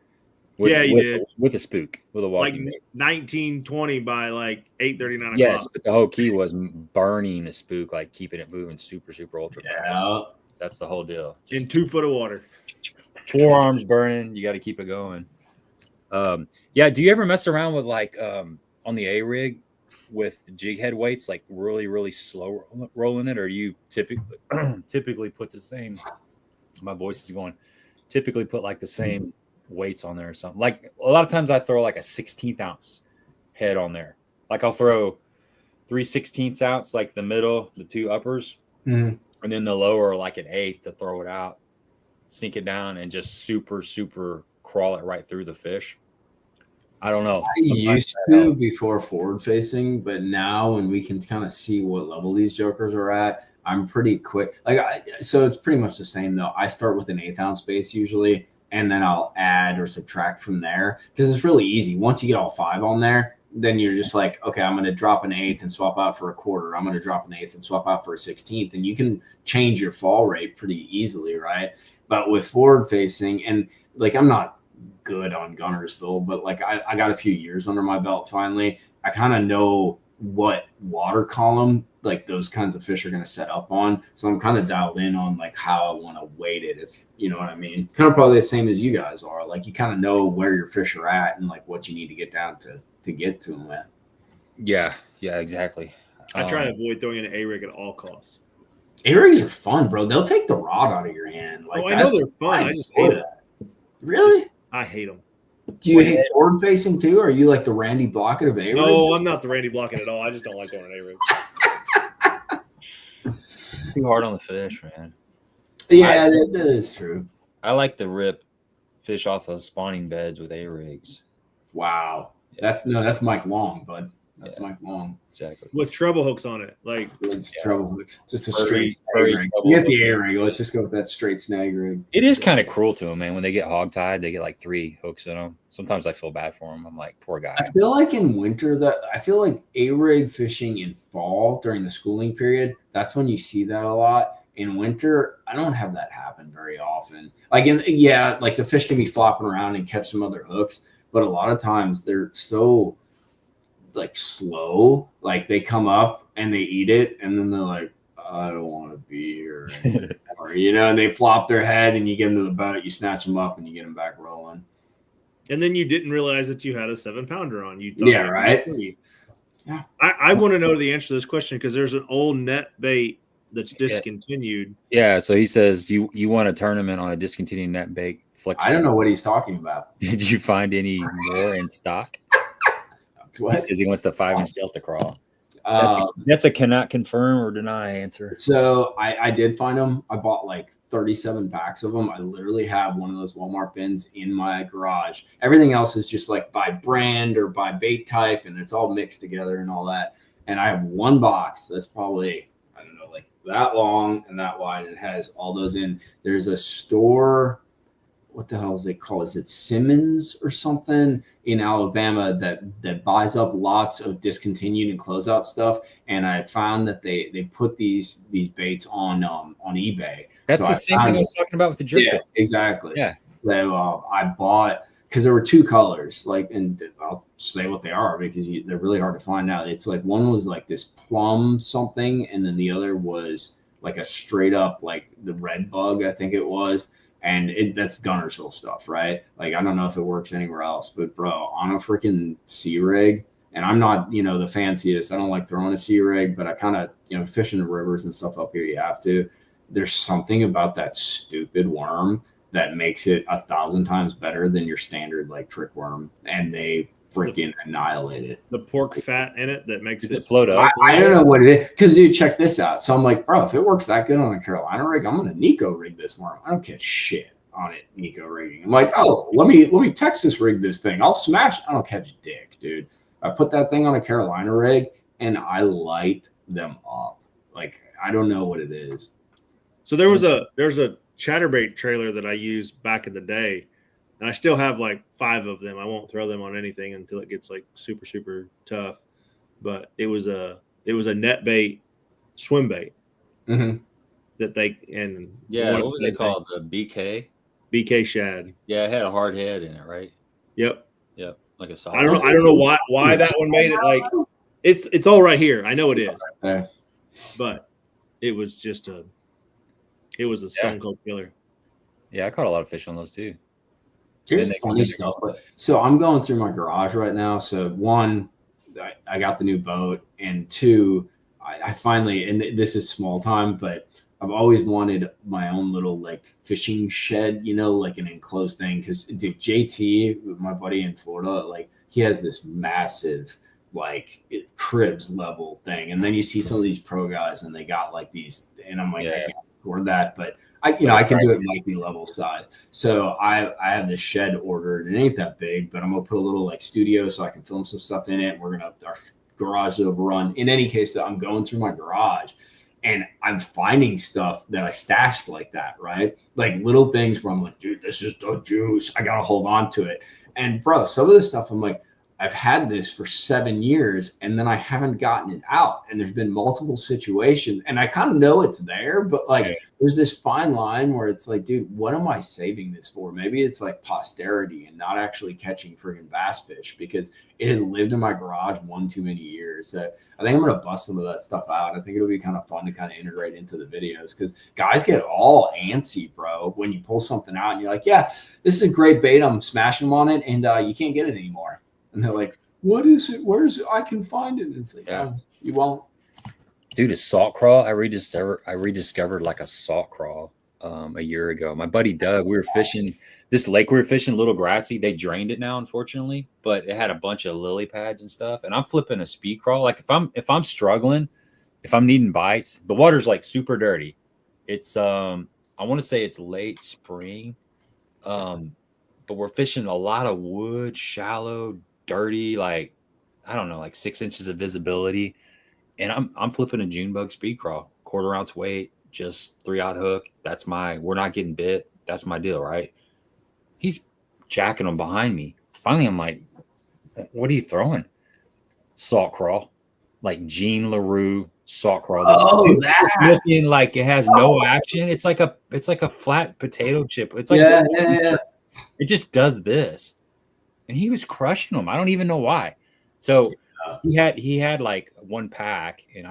He did with a spook, with a walking. Like 1920 by like 8:39. Yes, but the whole key was burning the spook, like keeping it moving super ultra fast. That's the whole deal. In 2 foot of water, forearms burning. You got to keep it going. Do you ever mess around with like on the A rig with jig head weights, like really slow rolling it, or you typically put the same? My voice is going. Typically put like the same weights on there or something. Like a lot of times I throw like a 16th ounce head on there. Like I'll throw 3/16 ounce, like the middle, the 2 uppers, and then the lower like an 1/8 to throw it out, sink it down, and just super crawl it right through the fish. I don't know. I used to before forward facing, but now when we can kind of see what level these jokers are at, I'm pretty quick. So it's pretty much the same though. I start with an 1/8 ounce base usually, and then I'll add or subtract from there, because it's really easy. Once you get all 5 on there, then you're just like, okay, I'm going to drop an 1/8 and swap out for a 1/4. I'm going to drop an 1/8 and swap out for a 1/16, and you can change your fall rate pretty easily, right? But with forward facing, and like, I'm not good on Gunnersville, but like I got a few years under my belt finally. I kind of know what water column like those kinds of fish are going to set up on, so I'm kind of dialed in on like how I want to weight it, if you know what I mean. Kind of probably the same as you guys are. Like, you kind of know where your fish are at and like what you need to get down to get to them at. Yeah, exactly. I try to avoid throwing in an A-rig at all costs. A-rigs are fun, bro. They'll take the rod out of your hand. Like, I know they're fun. I just hate it. Really? I hate them. Do you hate forward facing too? Or are you like the Randy Blockett of A-rigs? No, I'm not the Randy Blockett at all. I just don't like throwing an A-rig. Too hard on the fish, man. Yeah, that is true. I like to rip fish off of spawning beds with A-rigs. Wow. That's Mike Long, bud. That's Mike Long. Exactly. With treble hooks on it. Like, it's treble hooks. Just a straight snag rig. You get the A-rig. Let's just go with that straight snag rig. It is kind of cruel to them, man. When they get hog tied, they get like 3 hooks in them. Sometimes I feel bad for them. I'm like, poor guy. I feel like in winter I feel like A-rig fishing in fall during the schooling period, that's when you see that a lot. In winter, I don't have that happen very often. Like, like the fish can be flopping around and catch some other hooks, but a lot of times they're so like slow. Like, they come up and they eat it, and then they're like, I don't want to be here anymore. And they flop their head, and you get them to the boat, you snatch them up, and you get them back rolling. And then you didn't realize that you had a 7-pounder on. You thought, yeah, right. Yeah, I want to know the answer to this question, because there's an old net bait that's discontinued. Yeah, so he says you want a tournament on a discontinued net bait flex. I don't know what he's talking about. Did you find any more in stock? What? He says he wants the 5-inch Delta Crawl. That's a cannot confirm or deny answer. So I did find them. I bought like 37 packs of them. I literally have one of those Walmart bins in my garage. Everything else is just like by brand or by bait type, and it's all mixed together and all that. And I have one box that's probably, I don't know, like that long and that wide. And it has all those in. There's a store, what the hell is it called? Is it Simmons or something in Alabama that buys up lots of discontinued and closeout stuff? And I found that they put these baits on eBay. That's the same thing I was talking about with the jerk. Yeah, exactly. Yeah. So I bought, because there were 2 colors, like, and I'll say what they are because they're really hard to find out. It's like, one was like this plum something, and then the other was like a straight up like the red bug, I think it was. And that's Gunnersville stuff, right? Like, I don't know if it works anywhere else, but bro, on a freaking sea rig, and I'm not, the fanciest. I don't like throwing a sea rig, but I kind of, fishing the rivers and stuff up here, you have to. There's something about that stupid worm that makes it 1,000 times better than your standard like trick worm, and they freaking annihilate it. The pork fat in it that makes it float up. I don't know what it is, because dude, check this out. So I'm like, bro, if it works that good on a Carolina rig, I'm gonna Nico rig this worm. I don't catch shit on it Nico rigging. I'm like, oh, let me Texas rig this thing. I'll smash. I don't catch dick, dude. I put that thing on a Carolina rig and I light them up. Like, I don't know what it is. So there's a chatterbait trailer that I used back in the day, and I still have like 5 of them. I won't throw them on anything until it gets like super, super tough. But it was a net bait swim bait that they, and what was it called? The BK shad. Yeah, it had a hard head in it, right? Yep. Like a solid. I don't know why that one made it. Like, it's all right here. I know it is, but it was just a stone cold killer. Yeah, I caught a lot of fish on those too. Here's funny stuff. So I'm going through my garage right now. So 1, I got the new boat, and 2, I finally, and this is small time, but I've always wanted my own little like fishing shed, like an enclosed thing. Because dude, JT, my buddy in Florida, like, he has this massive like cribs level thing, and then you see some of these pro guys and they got like these, and I'm like, I can't afford that, but I can do it Mikey level size. So I have this shed ordered. It ain't that big, but I'm gonna put a little like studio so I can film some stuff in it. Our garage is overrun. In any case, that I'm going through my garage, And I'm finding stuff that I stashed like that, right? Like little things where I'm like, dude, this is the juice. I got to hold on to it. And bro, some of the stuff I'm like, I've had this for 7 years and then I haven't gotten it out. And there's been multiple situations and I kind of know it's there, but like there's this fine line where it's like, dude, what am I saving this for? Maybe it's like posterity and not actually catching friggin' bass fish because it has lived in my garage one too many years. So I think I'm going to bust some of that stuff out. I think it'll be kind of fun to kind of integrate into the videos because guys get all antsy, bro, when you pull something out and you're like, yeah, this is a great bait. I'm smashing them on it and you can't get it anymore. And they're like, what is it? Where is it? I can find it. And it's like, oh, you won't. Dude, a salt crawl. I rediscovered like a salt crawl a year ago. My buddy Doug, we were fishing this lake. We were fishing Little Grassy. They drained it now, unfortunately, but it had a bunch of lily pads and stuff. And I'm flipping a speed crawl. Like if I'm struggling, if I'm needing bites, the water's like super dirty. It's I want to say it's late spring. But we're fishing a lot of wood, shallow, dirty, like I don't know, like 6 inches of visibility. And I'm flipping a June bug speed crawl, 1/4 ounce weight, just 3/0 hook. We're not getting bit. That's my deal, right? He's jacking them behind me. Finally, I'm like, what are you throwing? Salt crawl, like Jean LaRue salt crawl. That's looking like it has no action. It's like a flat potato chip. It's like it just does this. And he was crushing them. I don't even know why. So he had like one pack, and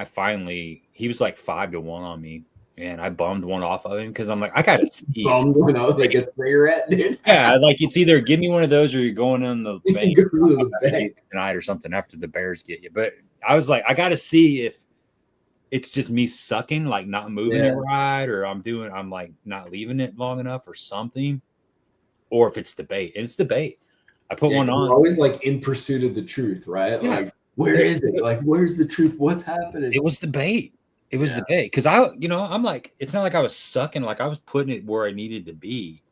he was like 5-1 on me, and I bummed one off of him because I'm like, I gotta see. Bummed one out like a cigarette, dude. Yeah, like it's either give me one of those or you're going in the bank tonight or something after the Bears get you. But I was like, I gotta see if it's just me sucking, like not moving it right, or I'm like not leaving it long enough or something, or if it's the bait. And it's the bait. I put one on. Always like in pursuit of the truth, right? Yeah. Like, where is it? Like, where's the truth? What's happening? It was the bait. It was the bait. Because I'm like, it's not like I was sucking. Like I was putting it where I needed to be,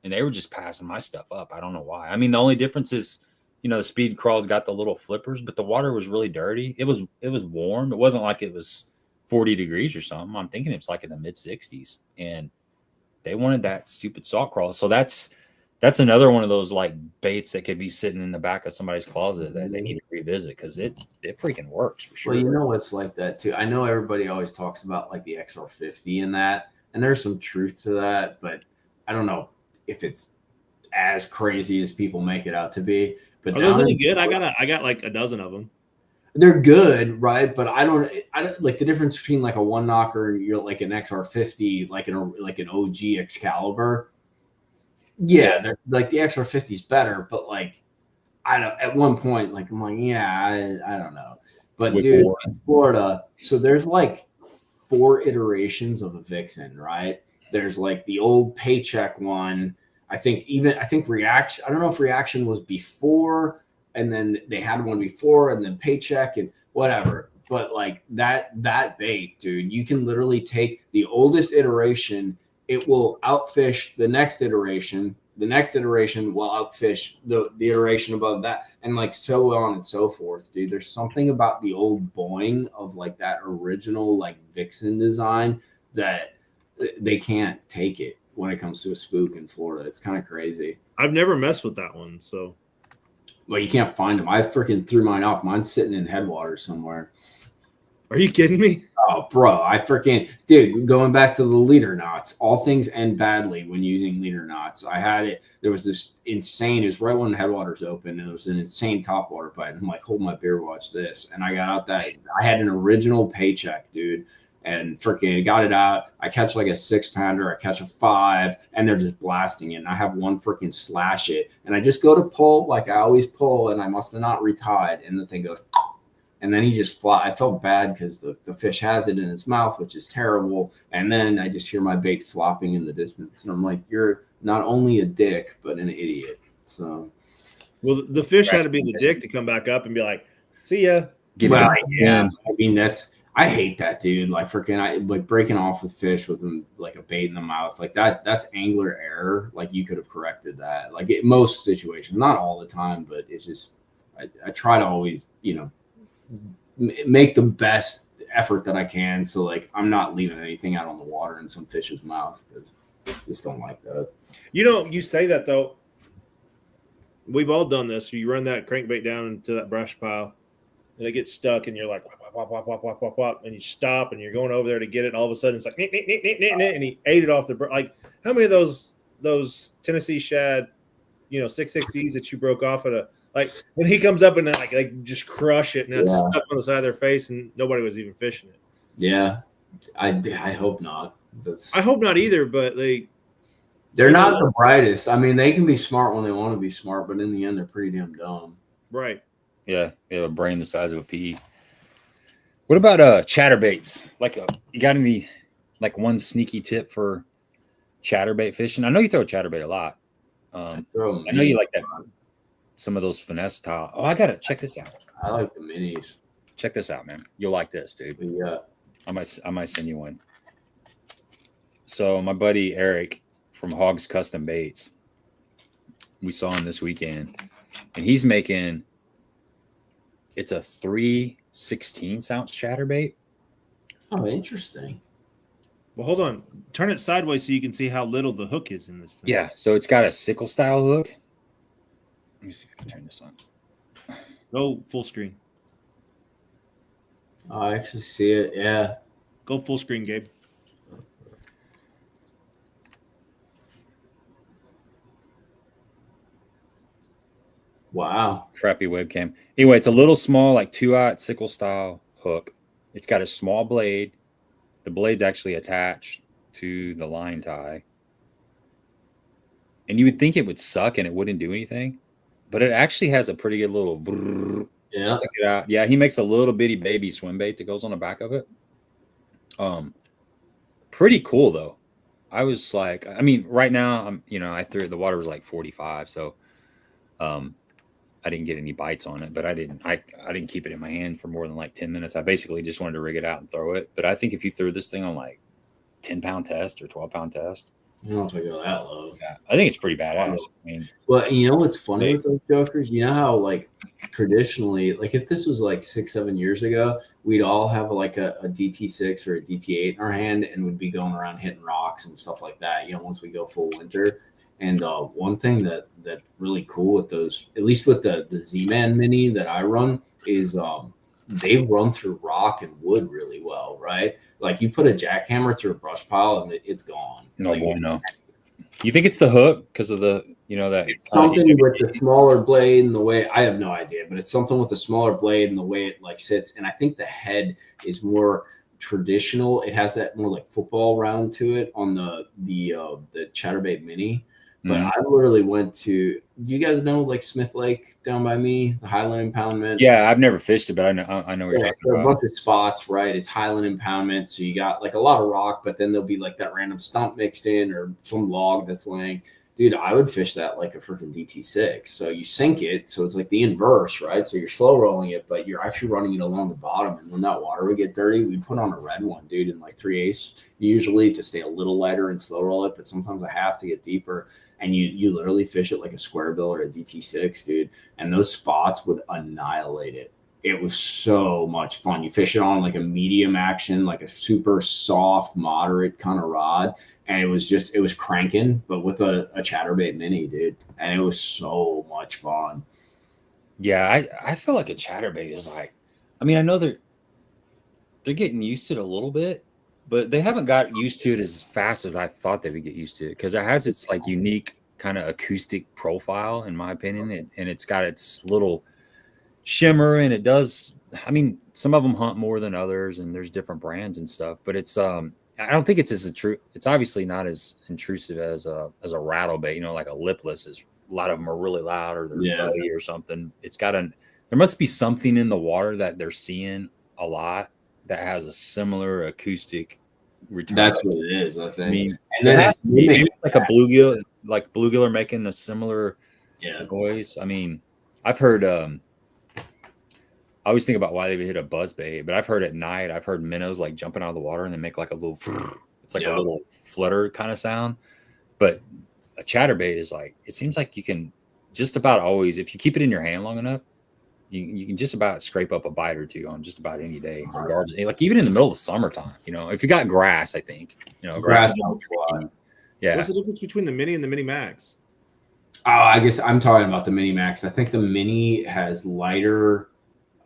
and they were just passing my stuff up. I don't know why. I mean, the only difference is, the speed crawls got the little flippers, but the water was really dirty. It was warm. It wasn't like it was 40 degrees or something. I'm thinking it's like in the mid 60s, and they wanted that stupid salt crawl. So that's another one of those like baits that could be sitting in the back of somebody's closet that they need to revisit because it freaking works for sure. Well, it's like that too. I know everybody always talks about like the XR50 and that, and there's some truth to that, but I don't know if it's as crazy as people make it out to be. But are those any good? I got like a dozen of them. They're good, right? But I don't like the difference between like a one knocker and you're like an XR50, like an OG Excalibur. Yeah, they're like the XR50 is better, but like I don't. At one point, like I'm like, I don't know. But dude, in Florida, so there's like 4 iterations of a Vixen, right? There's like the old Paycheck one. I think Reaction. I don't know if Reaction was before, and then they had one before, and then Paycheck and whatever. But like that bait, dude, you can literally take the oldest iteration. It will outfish the next iteration. The next iteration will outfish the iteration above that, and like so on and so forth, dude. There's something about the old Boeing of like that original like Vixen design that they can't take it when it comes to a spook in Florida. It's kind of crazy. I've never messed with that one, so. Well, you can't find them. I freaking threw mine off. Mine's sitting in Headwaters somewhere. Are you kidding me? Oh, bro, dude, going back to the leader knots, all things end badly when using leader knots. I had it. There was this insane, it was right when Headwaters opened, and it was an insane topwater bite. I'm like, hold my beer, watch this. And I got out I had an original Paycheck, dude, and freaking got it out. I catch like a 6-pounder, I catch a 5, and they're just blasting it. And I have one freaking slash it, and I just go to pull like I always pull, and I must have not retied, and the thing goes. And then he just fly. I felt bad because the fish has it in its mouth, which is terrible. And then I just hear my bait flopping in the distance. And I'm like, you're not only a dick, but an idiot. So, well, the fish had to be the dick to come back up and be like, see ya. I mean, I hate that, dude. Like freaking, like breaking off with fish with them, like a bait in the mouth. Like that's angler error. Like you could have corrected that. Like in most situations, not all the time, but it's just, I try to always, make the best effort that I can. So like, I'm not leaving anything out on the water in some fish's mouth because I just don't like that. You know, you say that though. We've all done this. You run that crankbait down into that brush pile, and it gets stuck, and you're like, whop, whop, whop, whop, whop, whop, whop, and you stop, and you're going over there to get it. And all of a sudden, it's like, and he ate it off the like. How many of those Tennessee shad, 660s that you broke off at a like? When he comes up and like just crush it, and it's stuck on the side of their face, and nobody was even fishing it. Yeah, I hope not. I hope not either, but they're not the brightest. I mean, they can be smart when they want to be smart, but in the end, they're pretty damn dumb. Right. Yeah, they have a brain the size of a pea. What about chatterbaits? You got any one sneaky tip for chatterbait fishing? I know you throw a chatterbait a lot. I know you like that. Some of those finesse style. Oh, I gotta check this out. I like the minis. Check this out, man. You'll like this, dude. Yeah. I might send you one. So my buddy Eric from Hawgz Custom Baits, we saw him this weekend, and he's making. It's a 3/16 chatterbait. Oh, interesting. Well, hold on. Turn it sideways so you can see how little the hook is in this thing. Yeah, so it's got a sickle style hook. Let me see if I can turn this on. Go full screen. Oh, I actually see it. Yeah. Go full screen, Gabe. Wow. Crappy webcam. Anyway, it's a little small, like 2/0 sickle style hook. It's got a small blade. The blade's actually attached to the line tie. And you would think it would suck and it wouldn't do anything, but it actually has a pretty good little brrr. Yeah. Check it out. Yeah, he makes a little bitty baby swim bait that goes on the back of it. Pretty cool though. I was like, I mean, right now I threw the water was like 45, so I didn't get any bites on it, but I didn't keep it in my hand for more than like 10 minutes. I basically just wanted to rig it out and throw it. But I think if you threw this thing on like 10-pound test or 12-pound test, I don't know if I go that low. Yeah, I think it's pretty badass. I mean, well, you know what's funny with those jokers? You know how like traditionally, like if this was like 6-7 years ago, we'd all have like a DT6 or a DT8 in our hand and would be going around hitting rocks and stuff like that. Once we go full winter. And one thing that really cool with those, at least with the Z-Man Mini that I run, is they run through rock and wood really well, right? Like you put a jackhammer through a brush pile and it's gone. No, no. You think it's the hook because of the that it's something with the smaller blade and the way I have no idea, but it's something with the smaller blade and the way it like sits. And I think the head is more traditional. It has that more like football round to it on the chatterbait Mini. But I literally went to. Do you guys know like Smith Lake down by me, the Highland Impoundment? Yeah, I've never fished it, but I know what you're talking about. A bunch of spots, right? It's Highland Impoundment, so you got like a lot of rock, but then there'll be like that random stump mixed in or some log that's laying. Dude, I would fish that like a freaking DT6. So you sink it, so it's like the inverse, right? So you're slow rolling it, but you're actually running it along the bottom. And when that water would get dirty, we'd put on a red one, dude, in like 3/8 usually to stay a little lighter and slow roll it. But sometimes I have to get deeper. And you literally fish it like a square bill or a DT6, dude. And those spots would annihilate it. It was so much fun. You fish it on like a medium action, like a super soft, moderate kind of rod. And it was cranking, but with a chatterbait Mini, dude. And it was so much fun. Yeah, I feel like a chatterbait is like, I mean, I know they're getting used to it a little bit, but they haven't got used to it as fast as I thought they would get used to it because it has its like unique kind of acoustic profile, in my opinion, and it's got its little shimmer, and it does. I mean, some of them hunt more than others, and there's different brands and stuff, but it's I don't think it's it's obviously not as intrusive as a rattle bait, like a lipless is. A lot of them are really loud or they're belly or something. It's got there must be something in the water that they're seeing a lot that has a similar acoustic return. That's what it is, I think. I mean, and then it's maybe like a bluegill, like bluegill are making a similar noise. I mean, I've heard I always think about why they would hit a buzz bait, but I've heard at night, I've heard minnows like jumping out of the water and they make like a little it's like a little flutter kind of sound. But a chatterbait is like, it seems like you can just about always, if you keep it in your hand long enough, you can just about scrape up a bite or two on just about any day, regardless. Like even in the middle of summertime, you know, if you got grass, I think, you know, grass. Yeah. What's the difference between the mini and the mini max? Oh, I guess I'm talking about the mini max. I think the mini has lighter,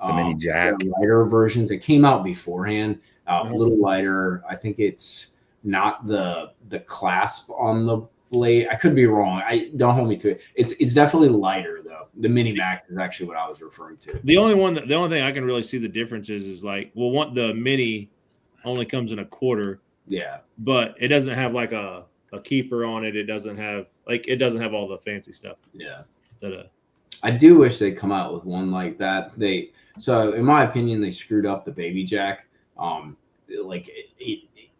mini jack, lighter versions. It came out beforehand, a little lighter. I think it's not the clasp on the blade. I could be wrong. I don't hold me to it. It's definitely lighter though. The mini max is actually what I was referring to. The only thing I can really see the difference is like, well, the mini only comes in a quarter. Yeah, but it doesn't have like a keeper on it. It doesn't have all the fancy stuff. Yeah. That I do wish they'd come out with one like that. So in my opinion, they screwed up the baby jack. Like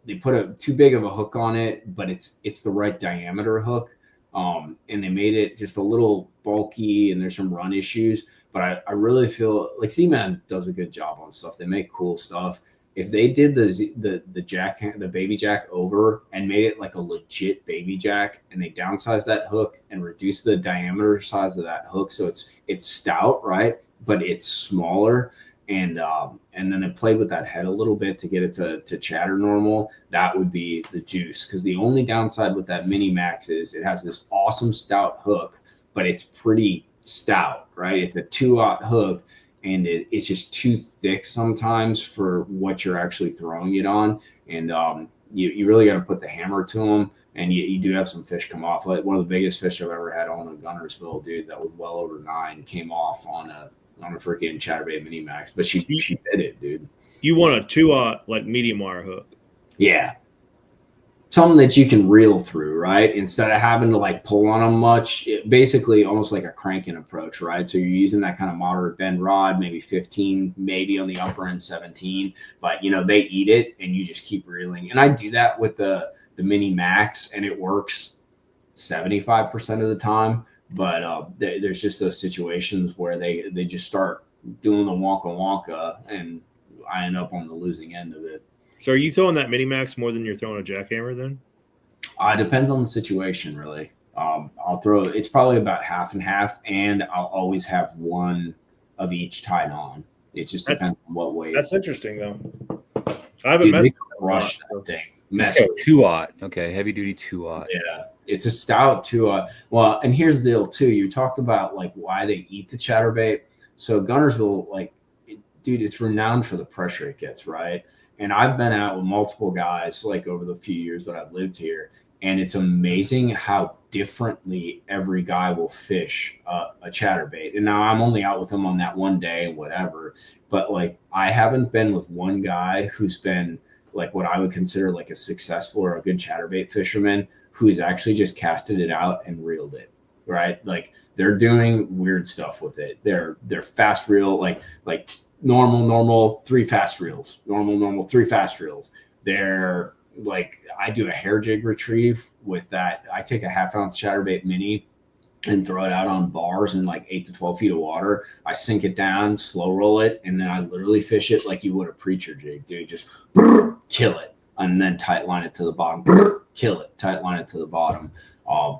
they put too big of a hook on it, but it's the right diameter hook. And they made it just a little bulky, and there's some run issues. But I really feel like Z-Man does a good job on stuff. They make cool stuff. If they did the baby jack over and made it like a legit baby jack, and they downsized that hook and reduced the diameter size of that hook, so it's stout, right? But it's smaller, and then they played with that head a little bit to get it to chatter normal, that would be the juice. Because the only downside with that mini max is it has this awesome stout hook, but it's pretty stout, right? It's a 2/0 hook. And it's just too thick sometimes for what you're actually throwing it on. And you really got to put the hammer to them. And you do have some fish come off. Like one of the biggest fish I've ever had on a Gunnersville, dude, that was well over 9, came off on a freaking chatterbait mini max. But she did it, dude. You want a 2/0 like medium wire hook? Yeah. Something that you can reel through, right? Instead of having to like pull on them much, basically almost like a cranking approach, right? So you're using that kind of moderate bend rod, maybe 15, maybe on the upper end 17, but you know, they eat it and you just keep reeling. And I do that with the mini max, and it works 75% of the time. But there's just those situations where they just start doing the wonka, and I end up on the losing end of it. So are you throwing that mini max more than you're throwing a jackhammer then? It depends on the situation, really. I'll throw, it's probably about half and half, and I'll always have one of each tied on. It just depends on what weight. That's interesting though. I haven't messed rush that thing. Let's go 2/0. Okay, heavy duty 2/0. Yeah, it's a stout 2/0. Well, and here's the deal too. You talked about like why they eat the chatterbait. So Gunnersville, like, dude, it's renowned for the pressure it gets, right? And I've been out with multiple guys like over the few years that I've lived here, and it's amazing how differently every guy will fish a chatterbait. And now I'm only out with them on that one day, whatever. But like, I haven't been with one guy who's been like what I would consider like a successful or a good chatterbait fisherman who's actually just casted it out and reeled it, right? Like they're doing weird stuff with it. They're fast reel, like normal 3 fast reels, normal 3 fast reels. They're like, I do a hair jig retrieve with that. I take a 1/2 ounce chatterbait mini and throw it out on bars in like 8 to 12 feet of water. I sink it down, slow roll it, and then I literally fish it like you would a preacher jig, dude. Just kill it, and then tight line it to the bottom. Kill it, tight line it to the bottom.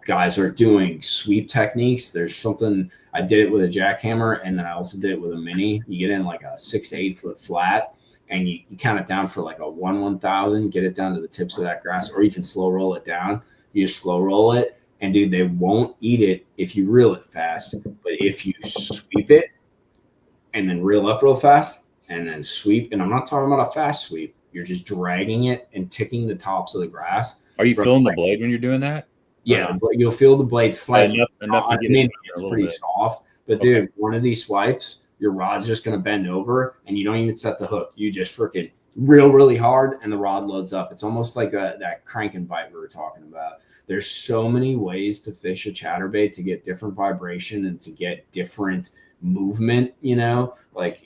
Guys are doing sweep techniques. There's something, I did it with a jackhammer, and then I also did it with a mini. You get in like a 6 to 8 foot flat, and you count it down for like a 1/1000, get it down to the tips of that grass, or you can slow roll it down. You just slow roll it, and dude, they won't eat it if you reel it fast. But if you sweep it and then reel up real fast and then sweep, and I'm not talking about a fast sweep, you're just dragging it and ticking the tops of the grass. Are you feeling the blade when you're doing that? Yeah, you'll feel the blade slightly. Enough to get it. It's pretty soft. But dude, one of these swipes, your rod's just going to bend over, and you don't even set the hook. You just freaking reel really hard, and the rod loads up. It's almost like that crank and bite we were talking about. There's so many ways to fish a chatterbait to get different vibration and to get different movement, you know, like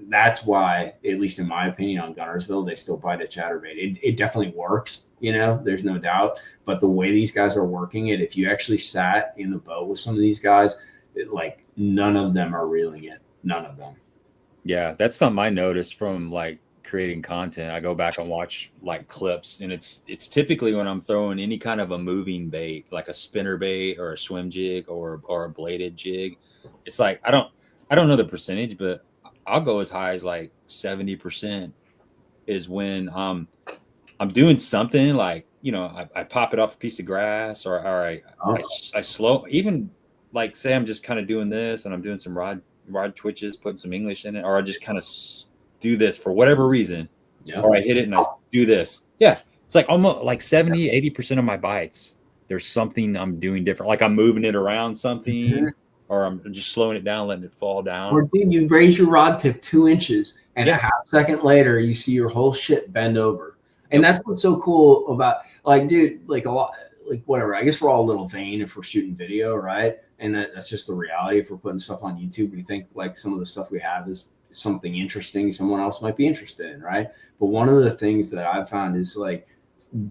that's why, at least in my opinion, on Gunnersville, they still bite a chatterbait. It definitely works, you know, there's no doubt. But the way these guys are working it, if you actually sat in the boat with some of these guys, like none of them are reeling it. None of them. Yeah, that's something I noticed from like creating content. I go back and watch like clips, and it's typically when I'm throwing any kind of a moving bait, like a spinner bait or a swim jig or a bladed jig. It's like I don't I don't know the percentage, but I'll go as high as like 70% is when I'm doing something like, you know, I pop it off a piece of grass, or I slow, even like say I'm just kind of doing this and I'm doing some rod twitches, putting some English in it, or I just kind of do this for whatever reason, or I hit it and I do this. Yeah. It's like almost like 70-80% of my bites, there's something I'm doing different. Like I'm moving it around something, or I'm just slowing it down, letting it fall down. Or dude, you raise your rod tip 2 inches and a half second later, you see your whole shit bend over. And that's what's so cool about, like, dude, like a lot, like whatever. I guess we're all a little vain if we're shooting video, right? And that's just the reality. If we're putting stuff on YouTube, we think like some of the stuff we have is something interesting someone else might be interested in, right? But one of the things that I've found is like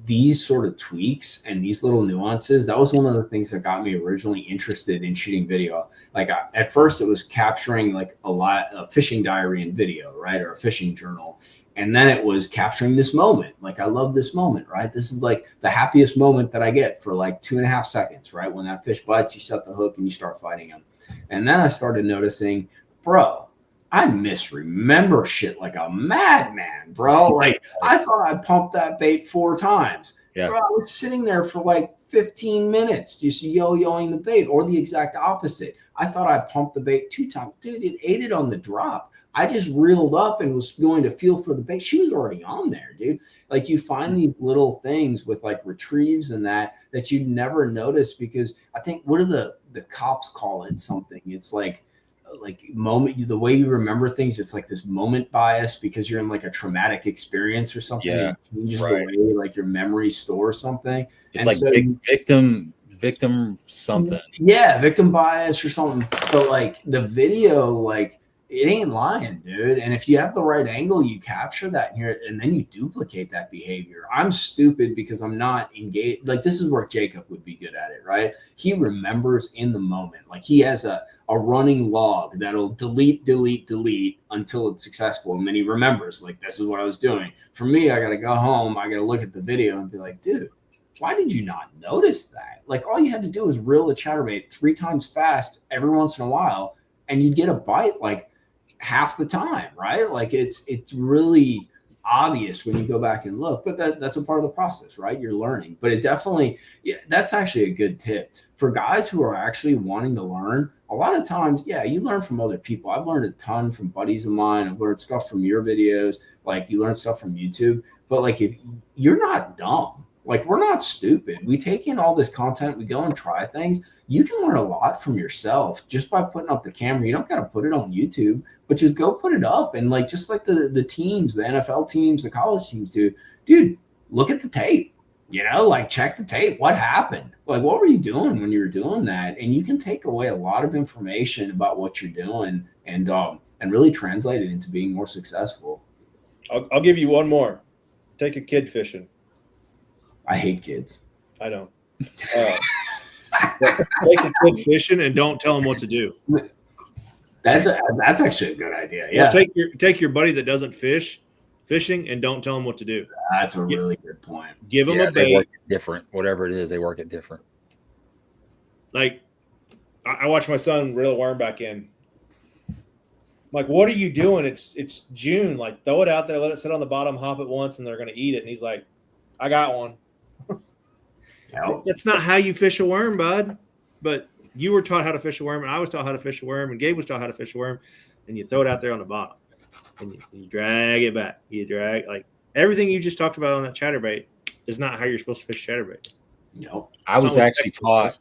these sort of tweaks and these little nuances. That was one of the things that got me originally interested in shooting video. Like at first it was capturing like a fishing diary in video, right? Or a fishing journal. And then it was capturing this moment. Like, I love this moment, right? This is like the happiest moment that I get for like 2.5 seconds, right? When that fish bites, you set the hook and you start fighting him. And then I started noticing, bro, I misremember shit like a madman, bro. Like, I thought I pumped that bait 4 times. Yeah. Bro, I was sitting there for like 15 minutes just yo-yoing the bait, or the exact opposite. I thought I pumped the bait 2 times. Dude, it ate it on the drop. I just reeled up and was going to feel for the bait. She was already on there, dude. Like, you find these little things with like retrieves and that you'd never notice, because I think, what do the cops call it? Something. It's like moment, the way you remember things. It's like this moment bias, because you're in like a traumatic experience or something. Yeah, it changes the way like your memory stores something. It's and like so, victim something. Yeah, victim bias or something. But like the video, like, it ain't lying, dude. And if you have the right angle, you capture that here, and then you duplicate that behavior. I'm stupid because I'm not engaged. Like, this is where Jacob would be good at it, right? He remembers in the moment. Like, he has a running log that'll delete until it's successful. And then he remembers, like, this is what I was doing. For me, I got to go home. I got to look at the video and be like, dude, why did you not notice that? Like, all you had to do was reel the chatterbait 3 times fast every once in a while, and you'd get a bite like half the time, right? Like, it's really obvious when you go back and look, but that's a part of the process, right? You're learning. But it definitely, yeah, that's actually a good tip for guys who are actually wanting to learn. A lot of times, yeah, you learn from other people. I've learned a ton from buddies of mine. I've learned stuff from your videos. Like, you learn stuff from YouTube. But like, if you're not dumb, like, we're not stupid. We take in all this content. We go and try things. You can learn a lot from yourself just by putting up the camera. You don't got to put it on YouTube, but just go put it up. And like, just like the teams, the NFL teams, the college teams do, dude, look at the tape, you know, like, check the tape. What happened? Like, what were you doing when you were doing that? And you can take away a lot of information about what you're doing and really translate it into being more successful. I'll give you one more. Take a kid fishing. I hate kids. I know. Take a kid fishing and don't tell him what to do. That's actually a good idea. Yeah. Well, take your buddy that doesn't fishing and don't tell him what to do. That's a really good point. Give him a bait. They work it different. Whatever it is, they work it different. Like, I watched my son reel a worm back in. I'm like, what are you doing? It's June. Like, throw it out there, let it sit on the bottom, hop it once, and they're going to eat it. And he's like, I got one. That's not how you fish a worm, bud. But you were taught how to fish a worm, and I was taught how to fish a worm, and Gabe was taught how to fish a worm. And you throw it out there on the bottom, and you drag it back. You drag, like, everything you just talked about on that chatterbait is not how you're supposed to fish chatterbait. No, I was actually taught,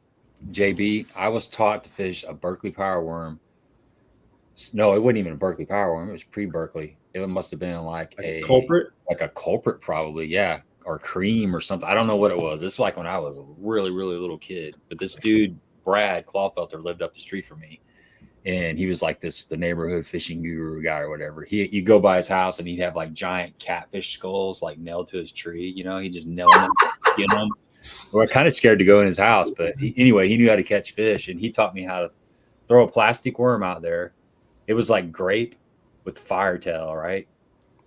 JB. I was taught to fish a Berkeley power worm. No, it wasn't even a Berkeley power worm. It was pre-Berkeley. It must have been like a culprit, probably, yeah. Or cream or something. I don't know what it was. This is like when I was a really, really little kid. But this dude, Brad Clawfelter, lived up the street from me. And he was like the neighborhood fishing guru guy or whatever. You go by his house and he'd have like giant catfish skulls like nailed to his tree. You know, he just nailed them, skin them. We're kind of scared to go in his house. But anyway, he knew how to catch fish. And he taught me how to throw a plastic worm out there. It was like grape with fire tail, right?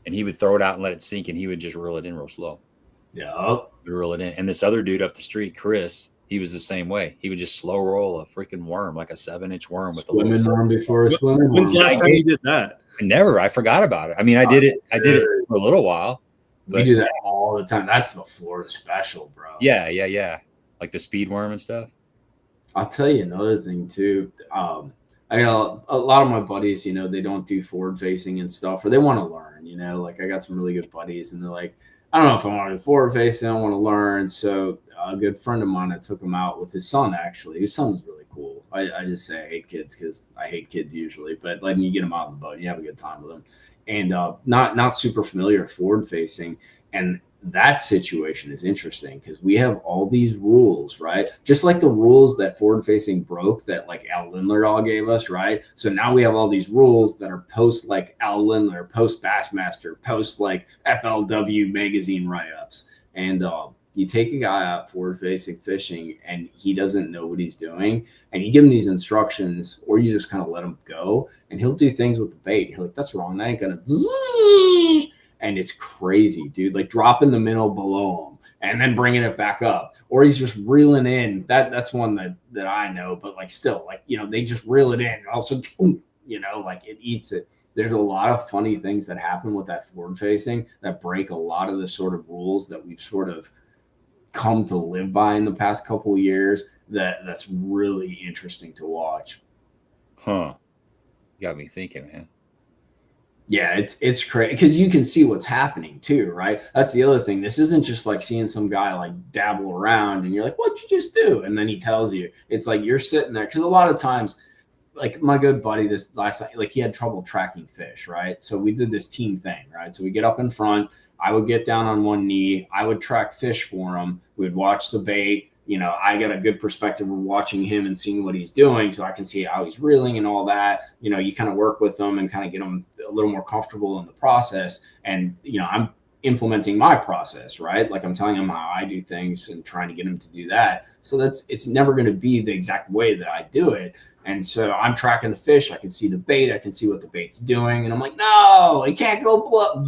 And he would throw it out and let it sink. And he would just reel it in real slow. Yeah, reel it in. And this other dude up the street, Chris, he was the same way. He would just slow roll a freaking worm, like a 7-inch worm with a swimming little worm before a swimming When's the worm. last time you did that? I forgot about it. I mean, I did it for a little while. We do that all the time. That's the Florida special, bro. Yeah. Like the speed worm and stuff. I'll tell you another thing too. I got a lot of my buddies, they don't do forward facing and stuff, or they want to learn, like I got some really good buddies and they're like, I don't know if I want to do forward facing, I want to learn. So a good friend of mine, I took him out with his son, actually. His son's really cool. I just say I hate kids because I hate kids usually, but letting you get them out on the boat, you have a good time with them. And not super familiar forward facing. And that situation is interesting because we have all these rules, right? Just like the rules that forward facing broke that like Al Lindler all gave us, right? So now we have all these rules that are post like Al Lindler, post Bassmaster, post like FLW magazine write-ups. And you take a guy out forward facing fishing and he doesn't know what he's doing, and you give him these instructions, or you just kind of let him go and he'll do things with the bait. You're like, that's wrong. That ain't gonna. And it's crazy, dude. Like dropping the minnow below him and then bringing it back up, or he's just reeling in. That's one that I know, but like still, like they just reel it in, and also, like it eats it. There's a lot of funny things that happen with that forward facing that break a lot of the sort of rules that we've sort of come to live by in the past couple of years. That's really interesting to watch. Huh? Got me thinking, man. Yeah, it's crazy because you can see what's happening too, right? That's the other thing. This isn't just like seeing some guy like dabble around and you're like, what'd you just do? And then he tells you. It's like you're sitting there because a lot of times, like my good buddy this last night, like he had trouble tracking fish, right? So we did this team thing, right? So we get up in front. I would get down on one knee. I would track fish for him. We'd watch the bait. I got a good perspective of watching him and seeing what he's doing, so I can see how he's reeling and all that. You kind of work with them and kind of get them a little more comfortable in the process. And, I'm implementing my process, right? Like I'm telling him how I do things and trying to get him to do that. So it's never going to be the exact way that I do it. And so I'm tracking the fish. I can see the bait. I can see what the bait's doing. And I'm like, no, it can't go below.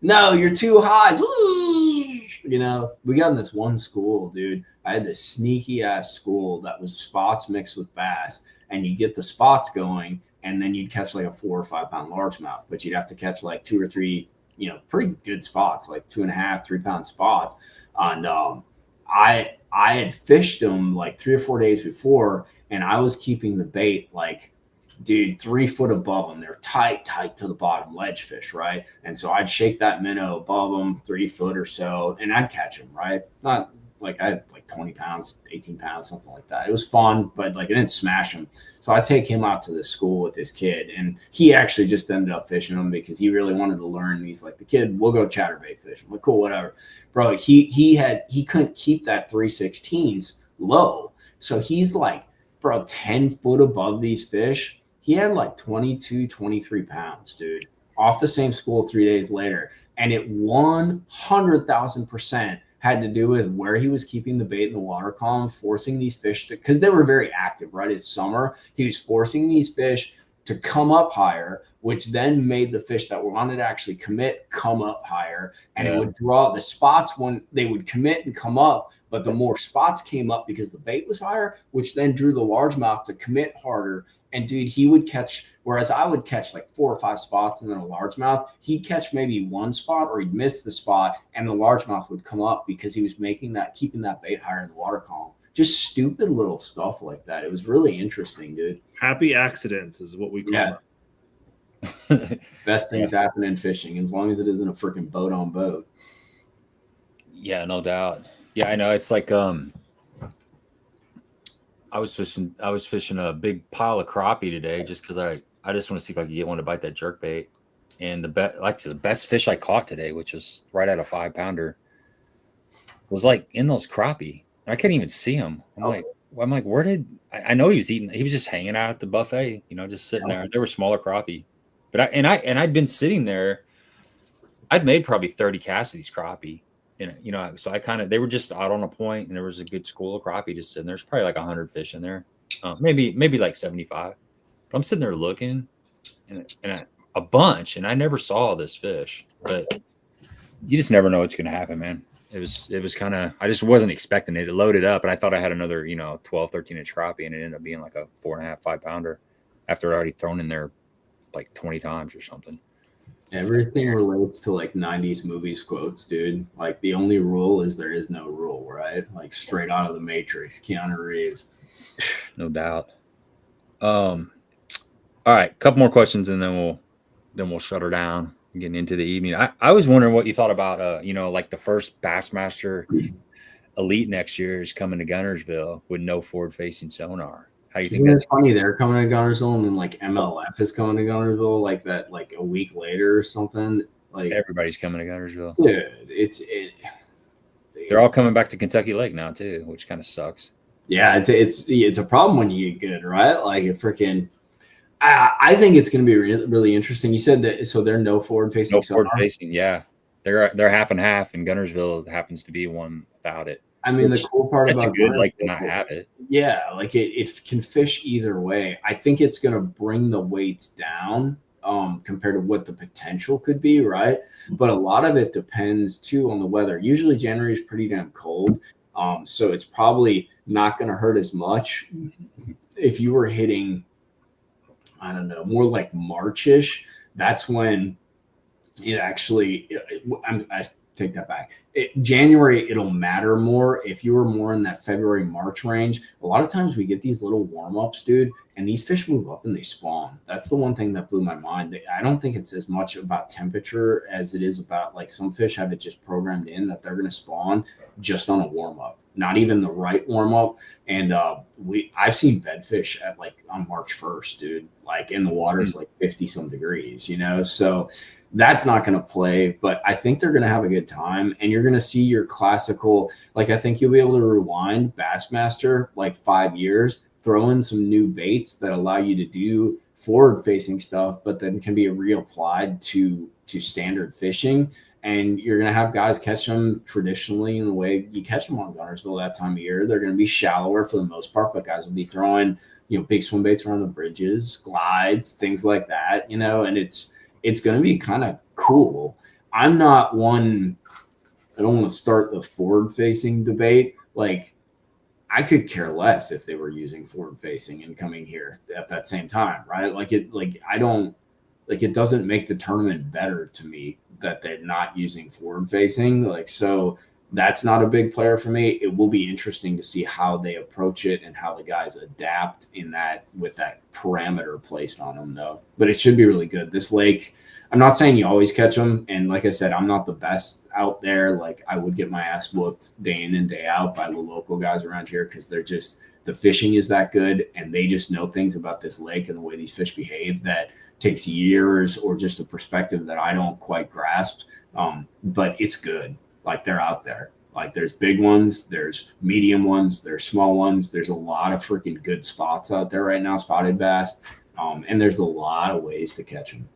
No, you're too high. We got in this one school, dude. I had this sneaky ass school that was spots mixed with bass, and you get the spots going, and then you'd catch like a 4 or 5 pound largemouth, but you'd have to catch like 2 or 3, pretty good spots, like 2.5, 3 pound spots. And I had fished them like 3 or 4 days before, and I was keeping the bait like, dude, 3 foot above them. They're tight to the bottom, ledge fish, right? And so I'd shake that minnow above them 3 foot or so, and I'd catch them, right? Not like I had like 20 pounds, 18 pounds, something like that. It was fun, but like I didn't smash him. So I take him out to the school with this kid, and he actually just ended up fishing them because he really wanted to learn. He's like, the kid, we'll go chatterbait fish. I'm like, cool, whatever. Bro, he couldn't keep that 3/16 low. So he's like, bro, 10 foot above these fish. He had like 22, 23 pounds, dude, off the same school 3 days later. And it 100,000% had to do with where he was keeping the bait in the water column, forcing these fish to, because they were very active, right? It's summer. He was forcing these fish to come up higher, which then made the fish that wanted to actually commit come up higher. And it would draw the spots when they would commit and come up. But the more spots came up because the bait was higher, which then drew the largemouth to commit harder. And dude, he would catch, whereas I would catch like 4 or 5 spots and then a largemouth, he'd catch maybe 1 spot or he'd miss the spot and the largemouth would come up because he was keeping that bait higher in the water column. Just stupid little stuff like that. It was really interesting, dude. Happy accidents is what we call it. Best things happen in fishing, as long as it isn't a freaking boat on boat. Yeah, no doubt. Yeah, I know. It's like I was fishing a big pile of crappie today just because I just want to see if I could get one to bite that jerk bait. And the best fish I caught today, which was right at a 5-pounder, was like in those crappie. I couldn't even see him. I'm like, where did I know he was eating? He was just hanging out at the buffet, just sitting there. There were smaller crappie, but I'd been sitting there. I'd made probably 30 casts of these crappie. So they were just out on a point, and there was a good school of crappie just sitting there. There's probably like 100 fish in there, maybe like 75. But I'm sitting there looking, and a bunch, and I never saw this fish. But you just never know what's going to happen, man. it was kind of, I just wasn't expecting it. It loaded up, and I thought I had another, 12, 13-inch crappie, and it ended up being like a 4.5, 5-pounder after I'd already thrown in there like 20 times or something. Everything relates to like 90s movies quotes, dude. Like the only rule is there is no rule, right? Like straight out of the Matrix, Keanu Reeves. No doubt. All right, couple more questions and then we'll shut her down, getting into the evening. I was wondering what you thought about like the first Bassmaster Elite next year is coming to Guntersville with no forward facing sonar. How do you think that's funny? They're coming to Guntersville, and then like MLF is coming to Guntersville like that, like a week later or something. Like everybody's coming to Guntersville. Dude, they're all coming back to Kentucky Lake now too, which kind of sucks. Yeah, it's a problem when you get good, right? Like it freaking. I think it's going to be really interesting. You said that, so they're no forward facing. No forward facing, yeah. They're half and half, and Guntersville happens to be one without it. I mean, the cool part about that's a good like to not have it. Yeah, like it can fish either way. I think it's going to bring the weights down compared to what the potential could be, right? But a lot of it depends too on the weather. Usually January is pretty damn cold, so it's probably not going to hurt as much if you were hitting, I don't know, more like March-ish. That's when it actually, I take that back. January, it'll matter more. If you were more in that February, March range, a lot of times we get these little warm-ups, dude, and these fish move up and they spawn. That's the one thing that blew my mind. I don't think it's as much about temperature as it is about, like, some fish have it just programmed in that they're going to spawn just on a warm-up, not even the right warm-up. And I've seen bedfish at like on March 1st, dude, like in the water's like 50 some degrees, so that's not going to play. But I think they're going to have a good time, and you're going to see your classical, like, I think you'll be able to rewind Bassmaster like 5 years, throw in some new baits that allow you to do forward facing stuff, but then can be reapplied to standard fishing. And you're going to have guys catch them traditionally in the way you catch them on Guntersville that time of year. They're going to be shallower for the most part, but guys will be throwing, big swim baits around the bridges, glides, things like that, and it's going to be kind of cool. I'm not one, I don't want to start the forward facing debate. Like, I could care less if they were using forward facing and coming here at that same time, right? It doesn't make the tournament better to me that they're not using forward facing. Like, so that's not a big player for me. It will be interesting to see how they approach it and how the guys adapt in that, with that parameter placed on them though. But it should be really good. This lake, I'm not saying you always catch them. And like I said, I'm not the best out there. Like, I would get my ass whooped day in and day out by the local guys around here, because they're just, the fishing is that good, and they just know things about this lake and the way these fish behave that takes years, or just a perspective that I don't quite grasp. But it's good. Like, they're out there. Like, there's big ones, there's medium ones, there's small ones. There's a lot of freaking good spots out there right now, spotted bass. And there's a lot of ways to catch them.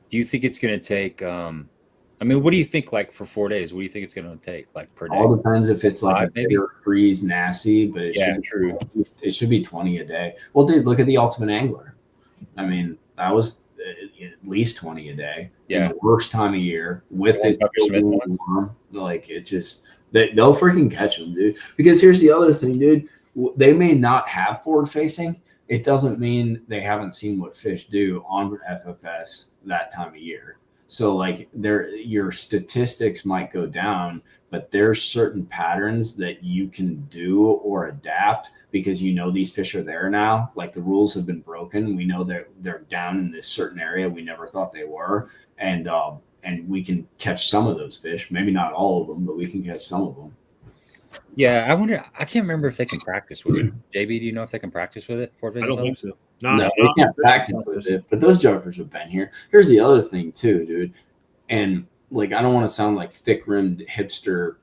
Do you think it's going to take, what do you think, like, for 4 days? What do you think it's going to take, like, per day? All depends if it's like a bigger freeze nasty, but it should be 20 a day. Well, dude, look at the Ultimate Angler. I mean, that was at least 20 a day. Yeah. In the worst time of year with it warm. Like, it just, they'll freaking catch them, dude. Because here's the other thing, dude. They may not have forward facing. It doesn't mean they haven't seen what fish do on FFS that time of year. So, like, your statistics might go down, but there's certain patterns that you can do or adapt because these fish are there now. Like, the rules have been broken. We know that they're down in this certain area we never thought they were, and we can catch some of those fish. Maybe not all of them, but we can catch some of them. Yeah, I wonder. I can't remember if they can practice with it. JB, do you know if they can practice with it? I don't think so. No, they can't practice with it. But those jokers have been here. Here's the other thing too, dude. And, like, I don't want to sound like thick-rimmed hipster.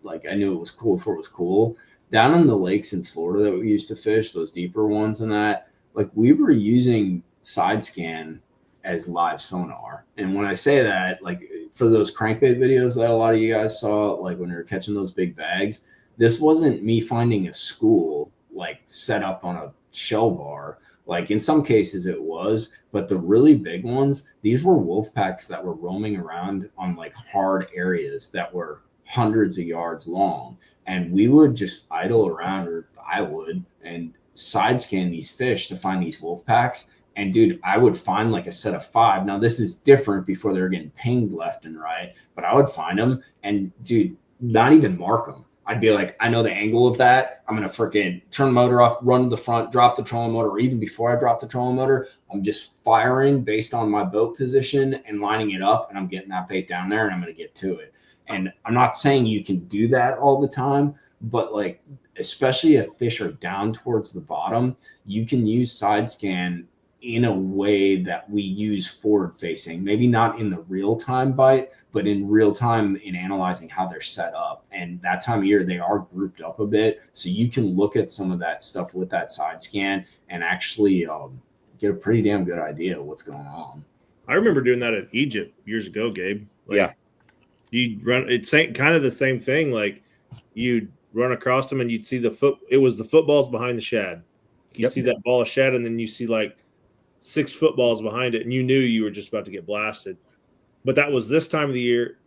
Like, I knew it was cool before it was cool. Down in the lakes in Florida that we used to fish, those deeper ones and that, like, we were using side scan as live sonar. And when I say that, like, for those crankbait videos that a lot of you guys saw, like when we were catching those big bags, this wasn't me finding a school like set up on a shell bar. Like in some cases it was, but the really big ones, these were wolf packs that were roaming around on like hard areas that were hundreds of yards long. And we would just idle around, or I would, and side scan these fish to find these wolf packs. And dude, I would find like a set of 5. Now this is different before they were getting pinged left and right, but I would find them and dude, not even mark them. I'd be like, I know the angle of that. I'm going to freaking turn the motor off, run to the front, drop the trolling motor, or even before I drop the trolling motor, I'm just firing based on my boat position and lining it up, and I'm getting that bait down there, and I'm going to get to it. And I'm not saying you can do that all the time, but like, especially if fish are down towards the bottom, you can use side scan in a way that we use forward facing, maybe not in the real time bite, but in real time in analyzing how they're set up. And that time of year, they are grouped up a bit. So you can look at some of that stuff with that side scan and actually get a pretty damn good idea of what's going on. I remember doing that in Egypt years ago, Gabe. Like, yeah. You run, it's kind of the same thing. Like you'd run across them and you'd see it was the footballs behind the shad. You'd see that ball of shad, and then you see like 6 footballs behind it, and you knew you were just about to get blasted. But that was this time of the year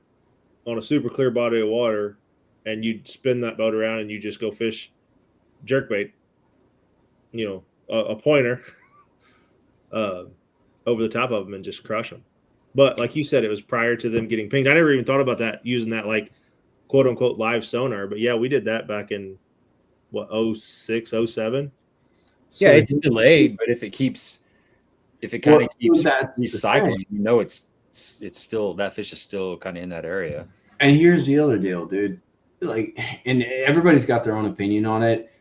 on a super clear body of water, and you'd spin that boat around and you just go fish jerkbait, a pointer over the top of them and just crush them. But like you said, it was prior to them getting pinged. I never even thought about that, using that like quote unquote live sonar. But yeah, we did that back in 06, 07. Yeah, it's delayed, but if it kind of keeps recycling, it's still, that fish is still kind of in that area. And here's the other deal, dude. Like, and everybody's got their own opinion on it.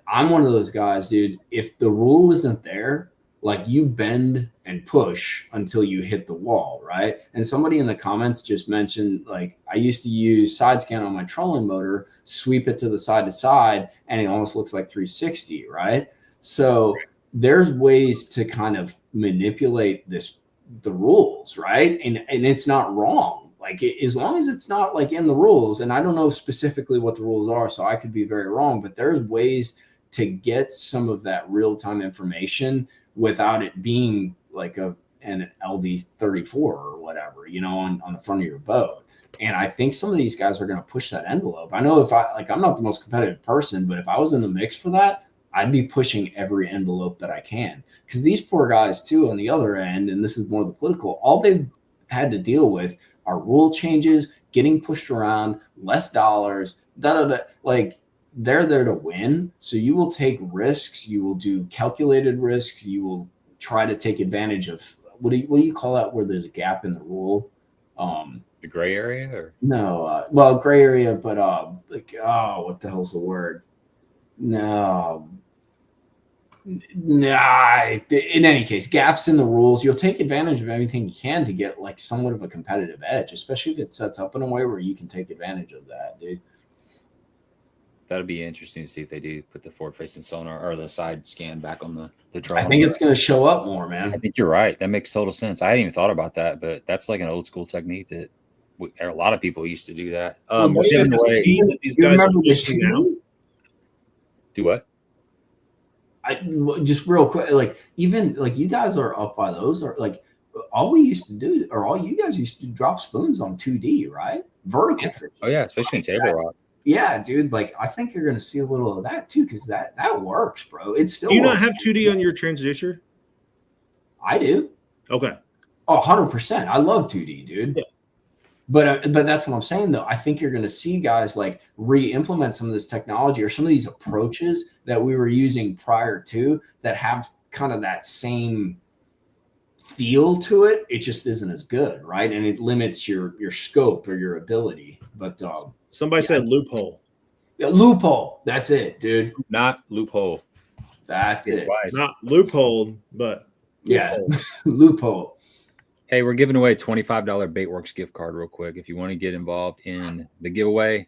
I'm one of those guys, dude. If the rule isn't there, like, you bend and push until you hit the wall, right? And somebody in the comments just mentioned, like, I used to use side scan on my trolling motor, sweep it to the side, and it almost looks like 360, right? So there's ways to kind of manipulate the rules, right? And it's not wrong. Like, as long as it's not like in the rules, and I don't know specifically what the rules are, so I could be very wrong, but there's ways to get some of that real-time information without it being like an LD34 or whatever, on the front of your boat. And I think some of these guys are going to push that envelope. I know I'm not the most competitive person, but if I was in the mix for that, I'd be pushing every envelope that I can, because these poor guys too, on the other end, and this is more the political, all they've had to deal with are rule changes, getting pushed around, less dollars, like, they're there to win. So you will take risks. You will do calculated risks. You will try to take advantage of, what do you call that, where there's a gap in the rule? The gray area? Or no, gray area, but what the hell's the word? No. Nah, in any case, gaps in the rules. You'll take advantage of anything you can to get like somewhat of a competitive edge, especially if it sets up in a way where you can take advantage of that, dude. That'll be interesting to see if they do put the forward-facing sonar or the side scan back on the trolling. I think it's going to show up more, man. I think you're right. That makes total sense. I hadn't even thought about that, but that's like an old school technique that a lot of people used to do that. We're giving away that these guys are pushing now. Do what? Just real quick, like, even like you guys are up by those, or like all we used to do, or all you guys used to drop spoons on 2D, right? Vertical fish. Oh yeah, especially in table rock. Yeah, dude. Like, I think you're going to see a little of that too, because that works, bro. It's still. Do you not have 2D on your transducer? I do. Okay. Oh, 100%. I love 2D, dude. Yeah. But that's what I'm saying, though. I think you're going to see guys like re-implement some of this technology or some of these approaches that we were using prior to that have kind of that same feel to it. It just isn't as good, right? And it limits your scope or your ability. But somebody said loophole. Yeah, loophole. That's it, dude. Not loophole. That's it. Not loophole, but yeah, loophole. Hey, we're giving away a $25 Baitworks gift card real quick. If you want to get involved in the giveaway,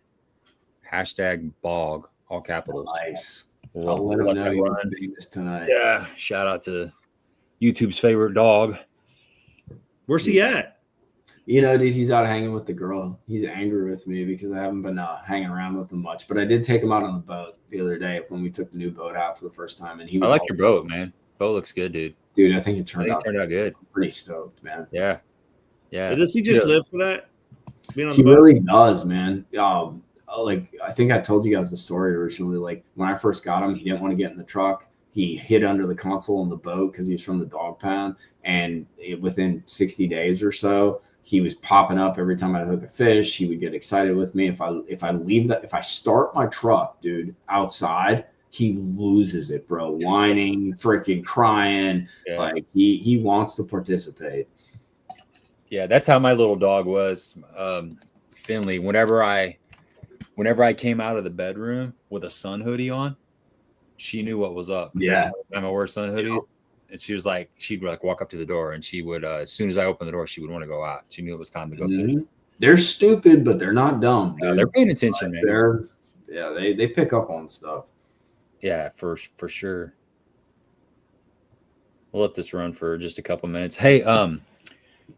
#BOG, all capitals. Nice. I'll let them know you're doing this tonight. Yeah. Shout out to YouTube's favorite dog. Where's he at? Dude, he's out hanging with the girl. He's angry with me because I haven't been hanging around with him much. But I did take him out on the boat the other day when we took the new boat out for the first time. And I like your boat, man. Bow looks good, dude. Dude, I think it I turned think it turned out good. I'm pretty stoked, man. Yeah. Yeah. Does he just live for that? Being on He the boat? really does, man. Like I think I told you guys the story originally. Like when I first got him, he didn't want to get in the truck. He hid under the console in the boat because he was from the dog pound. And within 60 days or so, he was popping up every time I'd hook a fish. He would get excited with me. If I start my truck, dude, outside, he loses it, bro. Whining, freaking crying. Yeah. Like he wants to participate. Yeah, that's how my little dog was. Finley, whenever I came out of the bedroom with a sun hoodie on, she knew what was up. Yeah. I wear sun hoodies. And she was like, she'd like walk up to the door, and she would, as soon as I opened the door, she would want to go out. She knew it was time to go fish. They're stupid, but they're not dumb. They're paying attention, man. They pick up on stuff. Yeah, for sure. We'll let this run for just a couple minutes. Hey,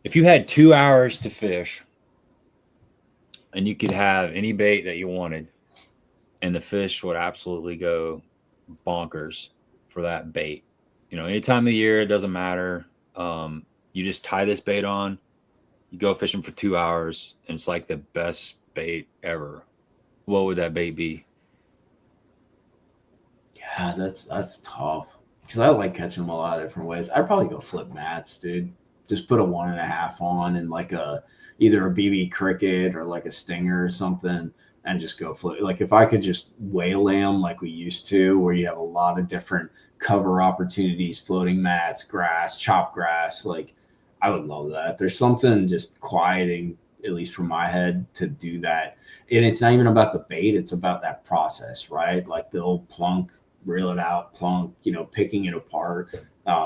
if you had 2 hours to fish and you could have any bait that you wanted, and the fish would absolutely go bonkers for that bait, you know, any time of the year, it doesn't matter. You just tie this bait on, you go fishing for 2 hours, and it's like the best bait ever. What would that bait be? Yeah, that's tough, because I like catching them a lot of different ways. I'd probably go flip mats, dude. Just put a 1.5 on and like either a BB cricket or like a stinger or something, and just go flip. Like if I could just waylay them like we used to, where you have a lot of different cover opportunities, floating mats, grass, chopped grass, like I would love that. There's something just quieting, at least from my head, to do that. And it's not even about the bait, it's about that process, right? Like the old plunk, reel it out, plunk, you know, picking it apart.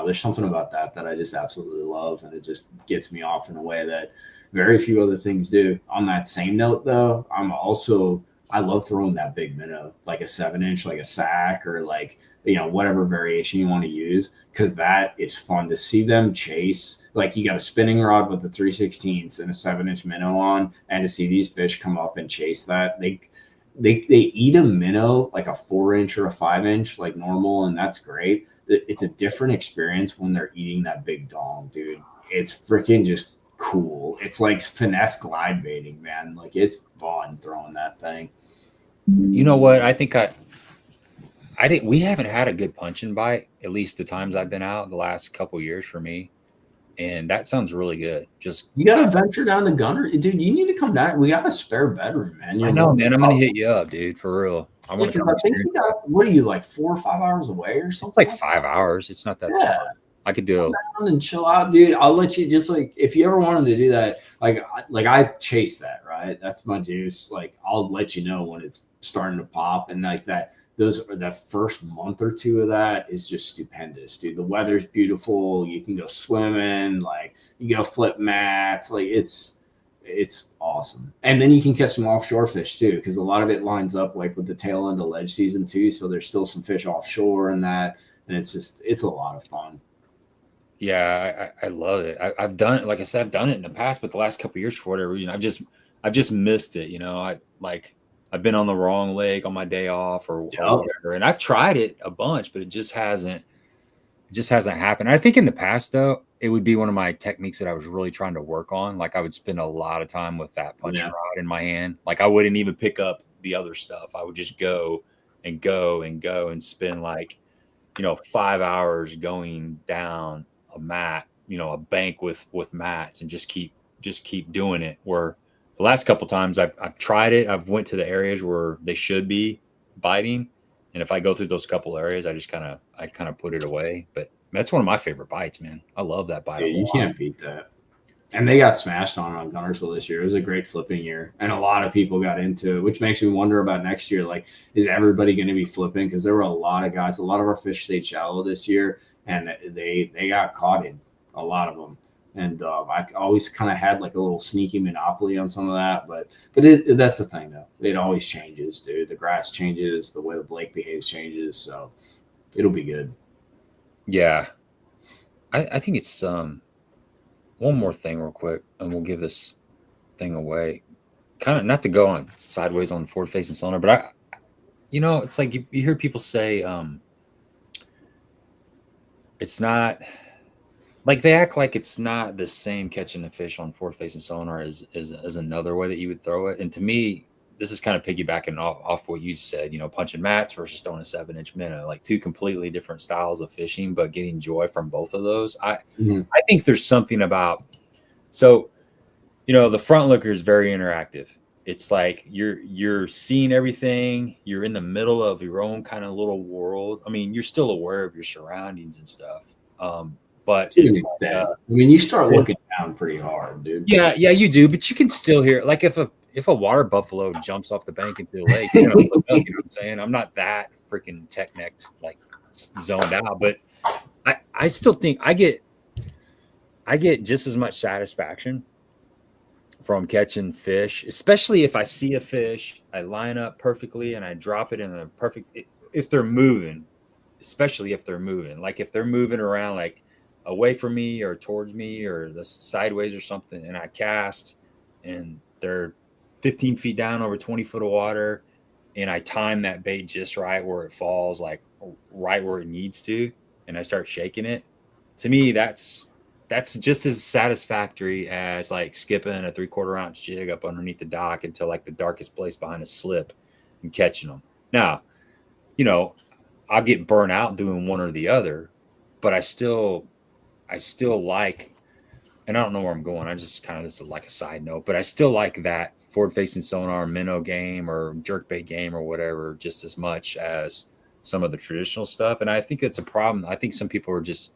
There's something about that I just absolutely love, and it just gets me off in a way that very few other things do. On that same note, though, I love throwing that big minnow, like a 7-inch, like a sack, or like, you know, whatever variation you want to use, because that is fun to see them chase. Like you got a spinning rod with the 3/16 and a 7-inch minnow on, and to see these fish come up and chase that, they eat a minnow like a 4-inch or a 5-inch like normal, and that's great. It's a different experience when they're eating that big dong, dude. It's freaking just cool. It's like finesse glide baiting, man. Like it's fun throwing that thing. You know what? I think we haven't had a good punch and bite, at least the times I've been out the last couple years for me. And that sounds really good. Just you gotta venture down to Gunner, dude. You need to come down. We got a spare bedroom, man. I know, man. I'm gonna hit you up, dude, for real. I want to come. I think you got. What are you, like 4 or 5 hours away or something? It's like 5 hours. It's not that far. I could do it and chill out, dude. I'll let you, just like if you ever wanted to do that, like I chase that, right? That's my juice. Like I'll let you know when it's starting to pop, and like that. The first month or two of that is just stupendous, dude. The weather's beautiful. You can go swimming, like you go flip mats, like it's awesome. And then you can catch some offshore fish too, because a lot of it lines up like with the tail end of ledge season too. So there's still some fish offshore and that, and it's a lot of fun. Yeah, I love it. I've done it, like I said, I've done it in the past, but the last couple of years, for whatever reason, I've just missed it. You know, I've been on the wrong leg on my day off or whatever. And I've tried it a bunch, but it just hasn't happened. I think in the past, though, it would be one of my techniques that I was really trying to work on. Like I would spend a lot of time with that punching rod in my hand. Like I wouldn't even pick up the other stuff. I would just go and go and go and spend like, 5 hours going down a mat, a bank with mats, and just keep doing it. Where the last couple times I've tried it, I've went to the areas where they should be biting, and if I go through those couple areas, I kind of put it away. But that's one of my favorite bites, man. I love that bite. Yeah, you can't beat that. And they got smashed on Gunnersville this year. It was a great flipping year, and a lot of people got into it, which makes me wonder about next year. Like, is everybody going to be flipping? Because there were a lot of guys. A lot of our fish stayed shallow this year, and they got caught in a lot of them. And I always kind of had like a little sneaky monopoly on some of that, but that's the thing though. It always changes, dude. The grass changes, the way the Blake behaves changes, so it'll be good. Yeah, I think it's one more thing real quick, and we'll give this thing away. Kind of not to go on sideways on forward facing sonar, but it's like you hear people say it's not like they act like it's not the same catching the fish on forward facing sonar as another way that you would throw it. And to me, this is kind of piggybacking off what you said, you know, punching mats versus throwing a 7-inch minnow, like two completely different styles of fishing, but getting joy from both of those. I think there's something about, so, you know, the front looker is very interactive. It's like you're seeing everything. You're in the middle of your own kind of little world. I mean, you're still aware of your surroundings and stuff. But it's, I mean, you start looking down pretty hard, dude. Yeah, you do, but you can still hear, like, if a water buffalo jumps off the bank into the lake, you know what I'm saying? I'm not that freaking tech-necked, like, zoned out, but I still think I get just as much satisfaction from catching fish, especially if I see a fish, I line up perfectly and I drop it in a perfect, if they're moving, especially if they're moving, like if they're moving around, like away from me or towards me or the sideways or something, and I cast and they're 15 feet down over 20 foot of water, and I time that bait just right where it falls, like right where it needs to, and I start shaking it. To me, that's just as satisfactory as like skipping a 3/4 ounce jig up underneath the dock until like the darkest place behind a slip and catching them. Now, you know, I'll get burnt out doing one or the other, but I still like, and I don't know where I'm going, I just kind of, this is like a side note, but I still like that forward facing sonar minnow game or jerkbait game or whatever just as much as some of the traditional stuff. And I think it's a problem. I think some people are just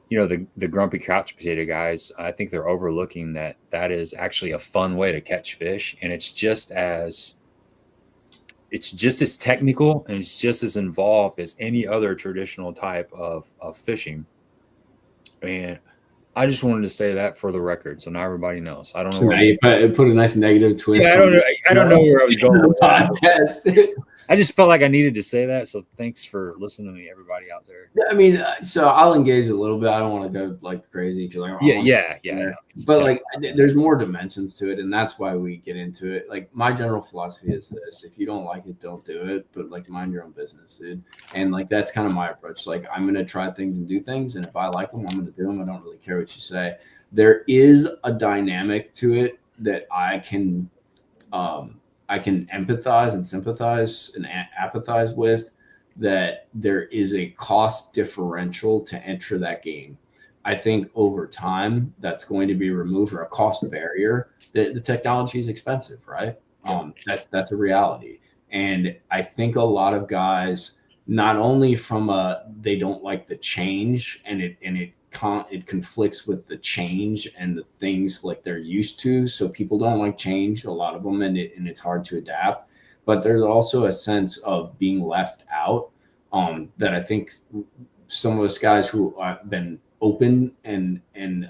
you know, the grumpy couch potato guys, I think they're overlooking that is actually a fun way to catch fish, and it's just as technical and it's just as involved as any other traditional type of fishing. And I just wanted to say that for the record, so now everybody knows. I don't know. So now you put a nice negative twist. Yeah, I don't know where I was going with that. I just felt like I needed to say that. So thanks for listening to me, everybody out there. I mean, so I'll engage a little bit. I don't want to go like crazy because but like, there's more dimensions to it, and that's why we get into it. Like, my general philosophy is this: if you don't like it, don't do it. But like, mind your own business, dude. And like, that's kind of my approach. Like, I'm gonna try things and do things, and if I like them, I'm gonna do them. I don't really care what you say. There is a dynamic to it that I can empathize and sympathize and apathize with, that there is a cost differential to enter that game. I think over time that's going to be removed, or a cost barrier. The technology is expensive, right? That's a reality. And I think a lot of guys, not only from they don't like the change, and it conflicts with the change and the things like they're used to. So people don't like change, a lot of them, and it's hard to adapt. But there's also a sense of being left out, that I think some of us guys who have been open and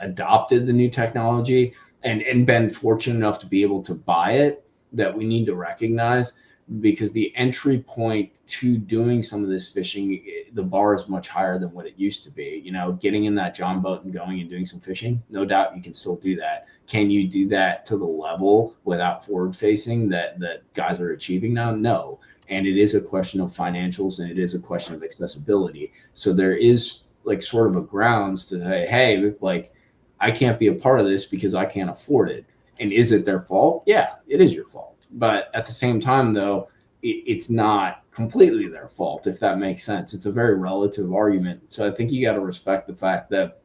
adopted the new technology and been fortunate enough to be able to buy it, that we need to recognize, because the entry point to doing some of this fishing, the bar is much higher than what it used to be. You know, getting in that John boat and going and doing some fishing, no doubt you can still do that. Can you do that to the level without forward facing that guys are achieving now? No. And it is a question of financials, and it is a question of accessibility. So there is like sort of a grounds to say, hey, like, I can't be a part of this because I can't afford it. And is it their fault? Yeah, it is your fault. But at the same time, though, it's not completely their fault, if that makes sense. It's a very relative argument. So I think you got to respect the fact that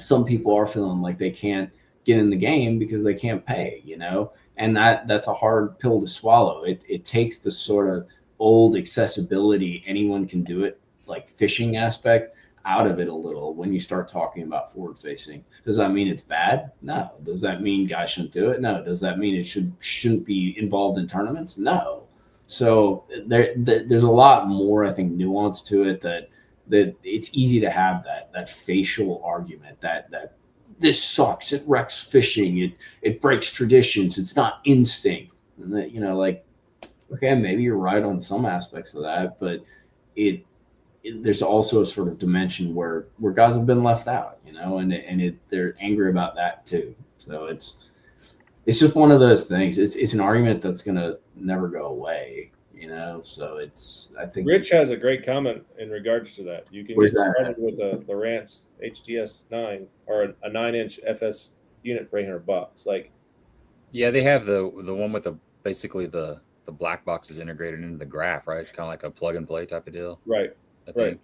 some people are feeling like they can't get in the game because they can't pay, you know, and that's a hard pill to swallow. It takes the sort of old accessibility, anyone can do it, like fishing aspect, out of it a little when you start talking about forward facing. Does that mean it's bad? No. Does that mean guys shouldn't do it? No. Does that mean it shouldn't be involved in tournaments? No. So there's a lot more, I think, nuance to it, that it's easy to have that facial argument that this sucks, it wrecks fishing, it breaks traditions, it's not instinct. And that, you know, like, okay, maybe you're right on some aspects of that, but there's also a sort of dimension where guys have been left out, you know, and they're angry about that too. So it's just one of those things. It's an argument that's gonna never go away, you know. So I think Rich has a great comment in regards to that. You can get started with a Lowrance HTS 9 or a 9-inch FS unit for $800. Like, yeah, they have the one with basically the black box is integrated into the graph, right? It's kind of like a plug and play type of deal. Right. I think.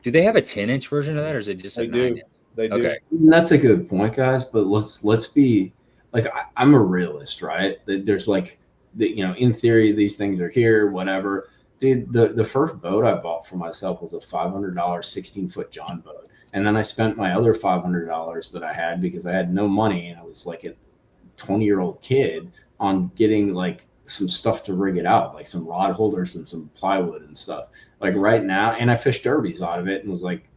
Do they have a 10-inch version of that, or is it just a 9-inch? They do. Okay. That's a good point, guys. But let's be like, I'm a realist, right? There's like, you know, in theory, these things are here, whatever. Dude, the first boat I bought for myself was a $500 16-foot John boat, and then I spent my other $500 that I had because I had no money and I was like a 20-year-old kid on getting like some stuff to rig it out, like some rod holders and some plywood and stuff. Like right now, and I fished derbies out of it and was like,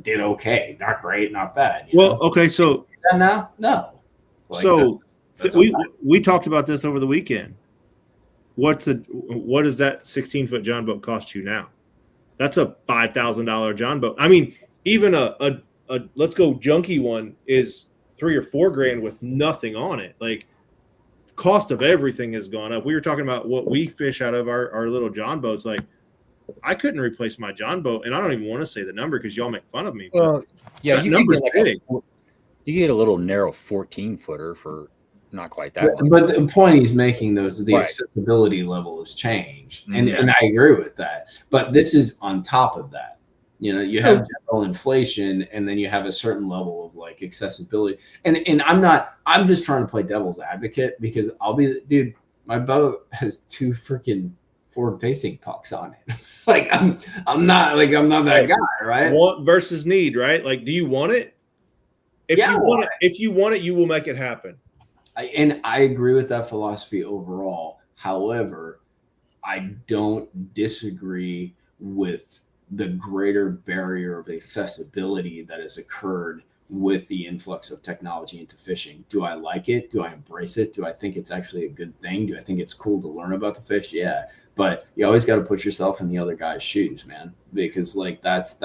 did okay, not great, not bad. Well, okay, so now, no. Like, so we talked about this over the weekend. What does that 16-foot John boat cost you now? That's a $5,000 John boat. I mean, even a let's go junky one is $3,000 or $4,000 with nothing on it. Like, cost of everything has gone up. We were talking about what we fish out of our little John boats. Like, I couldn't replace my John boat, and I don't even want to say the number because y'all make fun of me. Well, yeah, you get a little narrow 14-footer for not quite that much. But the point he's making, though, is the accessibility level has changed, and I agree with that. But this is on top of that. You know, you have general inflation, and then you have a certain level of like accessibility. And I'm just trying to play devil's advocate because dude, my boat has 2 freaking forward-facing pucks on it. Like I'm not that guy, right? Want versus need, right? Like, do you want it? If you want it, you will make it happen. And I agree with that philosophy overall. However, I don't disagree with the greater barrier of accessibility that has occurred with the influx of technology into fishing. Do I like it? Do I embrace it? Do I think it's actually a good thing? Do I think it's cool to learn about the fish? Yeah. But you always got to put yourself in the other guy's shoes, man, because like that's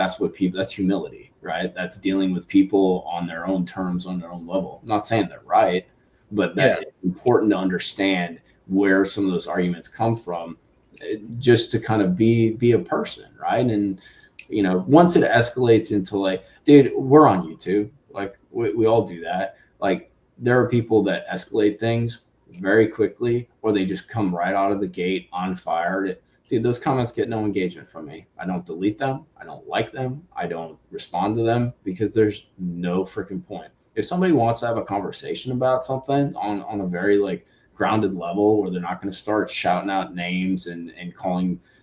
humility, right? That's dealing with people on their own terms, on their own level. I'm not saying they're right, but it's important to understand where some of those arguments come from, just to kind of be a person, right? And you know, once it escalates into like, dude, we're on YouTube, like we all do that. Like, there are people that escalate things very quickly, or they just come right out of the gate on fire. Dude, those comments get no engagement from me. I don't delete them. I don't like them. I don't respond to them because there's no freaking point. If somebody wants to have a conversation about something on a very like grounded level, where they're not going to start shouting out names and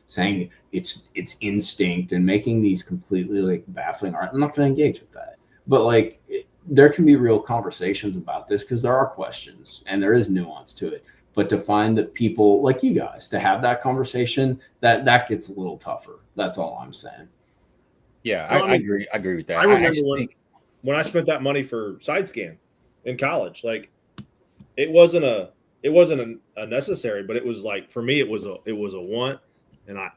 saying it's instinct and making these completely like baffling art, I'm not going to engage with that. But like, there can be real conversations about this because there are questions and there is nuance to it. But to find that people like you guys to have that conversation, that gets a little tougher. That's all I'm saying. Yeah, I agree. I agree with that. I remember when I spent that money for side scan in college. Like, it wasn't a necessary, but it was like, for me, it was a want, and I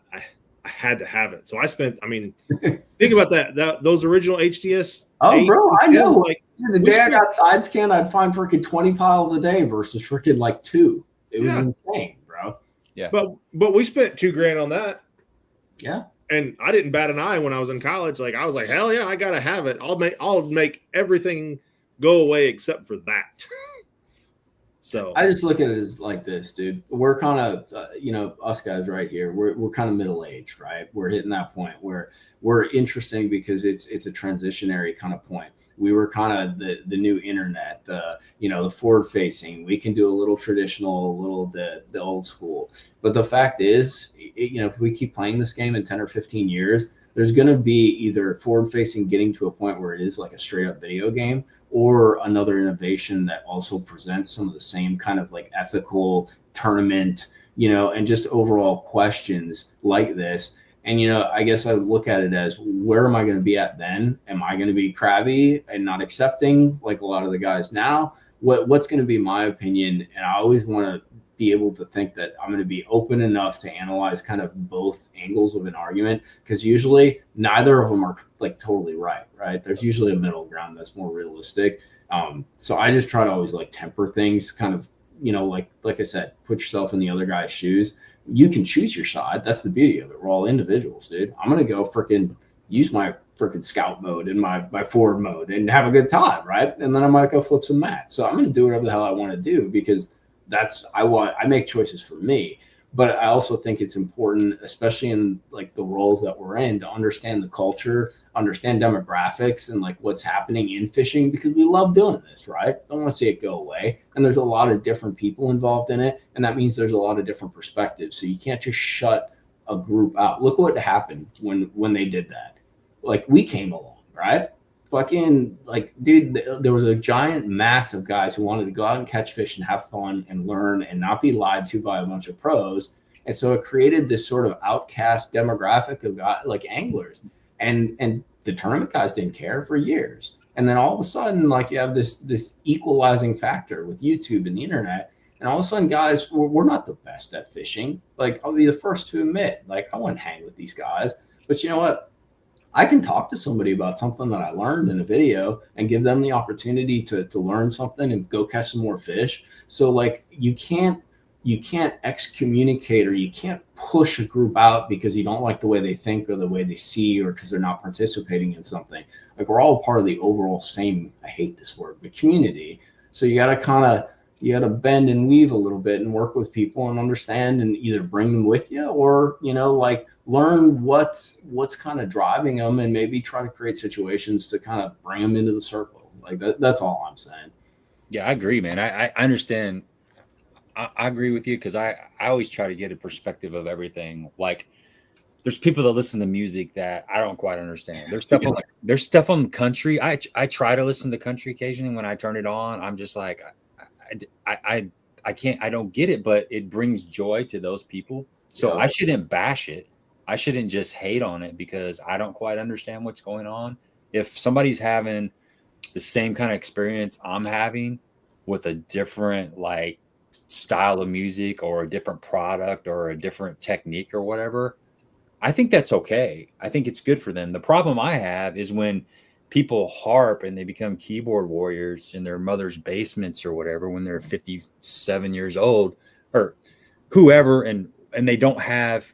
had to have it. So I spent. I mean, think about that. Those original HTS. Oh, bro, I know. Like, the day I got side scan, I'd find freaking 20 piles a day versus freaking like 2. It was insane, bro. Yeah. But we spent $2,000 on that. Yeah. And I didn't bat an eye when I was in college. Like, I was like, hell yeah, I gotta have it. I'll make everything go away except for that. So I just look at it as like this, dude. We're kind of, us guys right here, we're kind of middle-aged, right? We're hitting that point where we're interesting because it's a transitionary kind of point. We were kind of the new internet, the forward-facing. We can do a little traditional, a little the old school. But the fact is, if we keep playing this game in 10 or 15 years, there's going to be either forward-facing getting to a point where it is like a straight-up video game, or another innovation that also presents some of the same kind of like ethical tournament, and just overall questions like this. And, I guess I look at it as, where am I going to be at then? Am I going to be crabby and not accepting like a lot of the guys now? What's going to be my opinion? And I always want to be able to think that I'm going to be open enough to analyze kind of both angles of an argument, because usually neither of them are like totally right? There's usually a middle ground that's more realistic. So I just try to always like temper things, kind of, like I said, put yourself in the other guy's shoes. you can choose your side. That's the beauty of it. We're all individuals, dude. I'm going to go freaking use my freaking scout mode and my forward mode and have a good time, right? And then I might go flip some mats. So I'm going to do whatever the hell I want to do, because I make choices for me. But I also think it's important, especially in like the roles that we're in, to understand the culture, understand demographics and like what's happening in fishing, because we love doing this, right? Don't want to see it go away. And there's a lot of different people involved in it. And that means there's a lot of different perspectives. So you can't just shut a group out. Look what happened when they did that. Like, we came along, right? Fucking, like, dude, there was a giant mass of guys who wanted to go out and catch fish and have fun and learn and not be lied to by a bunch of pros. And so it created this sort of outcast demographic of guys, like anglers, and the tournament guys didn't care for years. And then all of a sudden, like, you have this equalizing factor with YouTube and the internet. And all of a sudden, guys, we're not the best at fishing. Like, I'll be the first to admit, like, I wouldn't hang with these guys. But you know what? I can talk to somebody about something that I learned in a video and give them the opportunity to learn something and go catch some more fish. So like, you can't excommunicate, or you can't push a group out because you don't like the way they think or the way they see, or because they're not participating in something. Like, we're all part of the overall same, I hate this word, but community. So you got to bend and weave a little bit and work with people and understand, and either bring them with you, or, you know, like, learn what's kind of driving them, and maybe try to create situations to kind of bring them into the circle. Like, that's all I'm saying. Yeah, I agree, man. I understand. I agree with you, because I always try to get a perspective of everything. Like, there's people that listen to music that I don't quite understand. There's stuff on the country. I try to listen to country occasionally. When I turn it on, I'm just like, I can't, I don't get it, but it brings joy to those people. So I shouldn't bash it. I shouldn't just hate on it because I don't quite understand what's going on. If somebody's having the same kind of experience I'm having with a different like style of music, or a different product, or a different technique, or whatever, I think that's okay. I think it's good for them. The problem I have is when people harp and they become keyboard warriors in their mother's basements or whatever when they're 57 years old, or whoever, and they don't have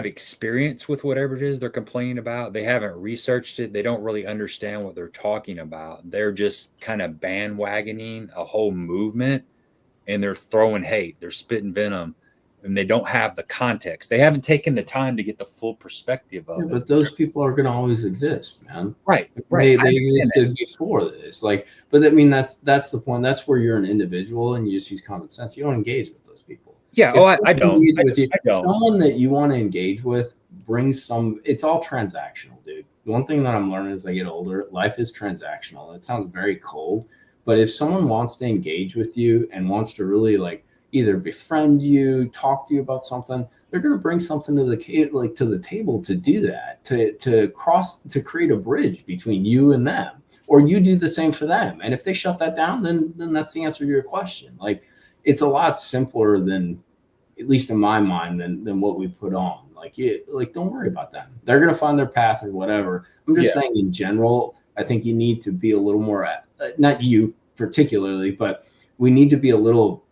experience with whatever it is they're complaining about. They haven't researched it. They don't really understand what they're talking about. They're just kind of bandwagoning a whole movement, and they're throwing hate. They're spitting venom, and they don't have the context. They haven't taken the time to get the full perspective of it. But those people are going to always exist, man. Right. They existed before this. Like, but I mean, that's the point. That's where you're an individual and you just use common sense. You don't engage with those people. Yeah. I don't. Someone that you want to engage with brings some. It's all transactional, dude. The one thing that I'm learning as I get older, life is transactional. It sounds very cold, but if someone wants to engage with you and wants to really like either befriend you, talk to you about something, they're going to bring something to the table to do that, to create a bridge between you and them, or you do the same for them. And if they shut that down, then that's the answer to your question. Like, it's a lot simpler than, at least in my mind, than what we put on. Like, don't worry about them. They're going to find their path or whatever. I'm just saying in general, I think you need to be a little more, not you particularly, but we need to be a little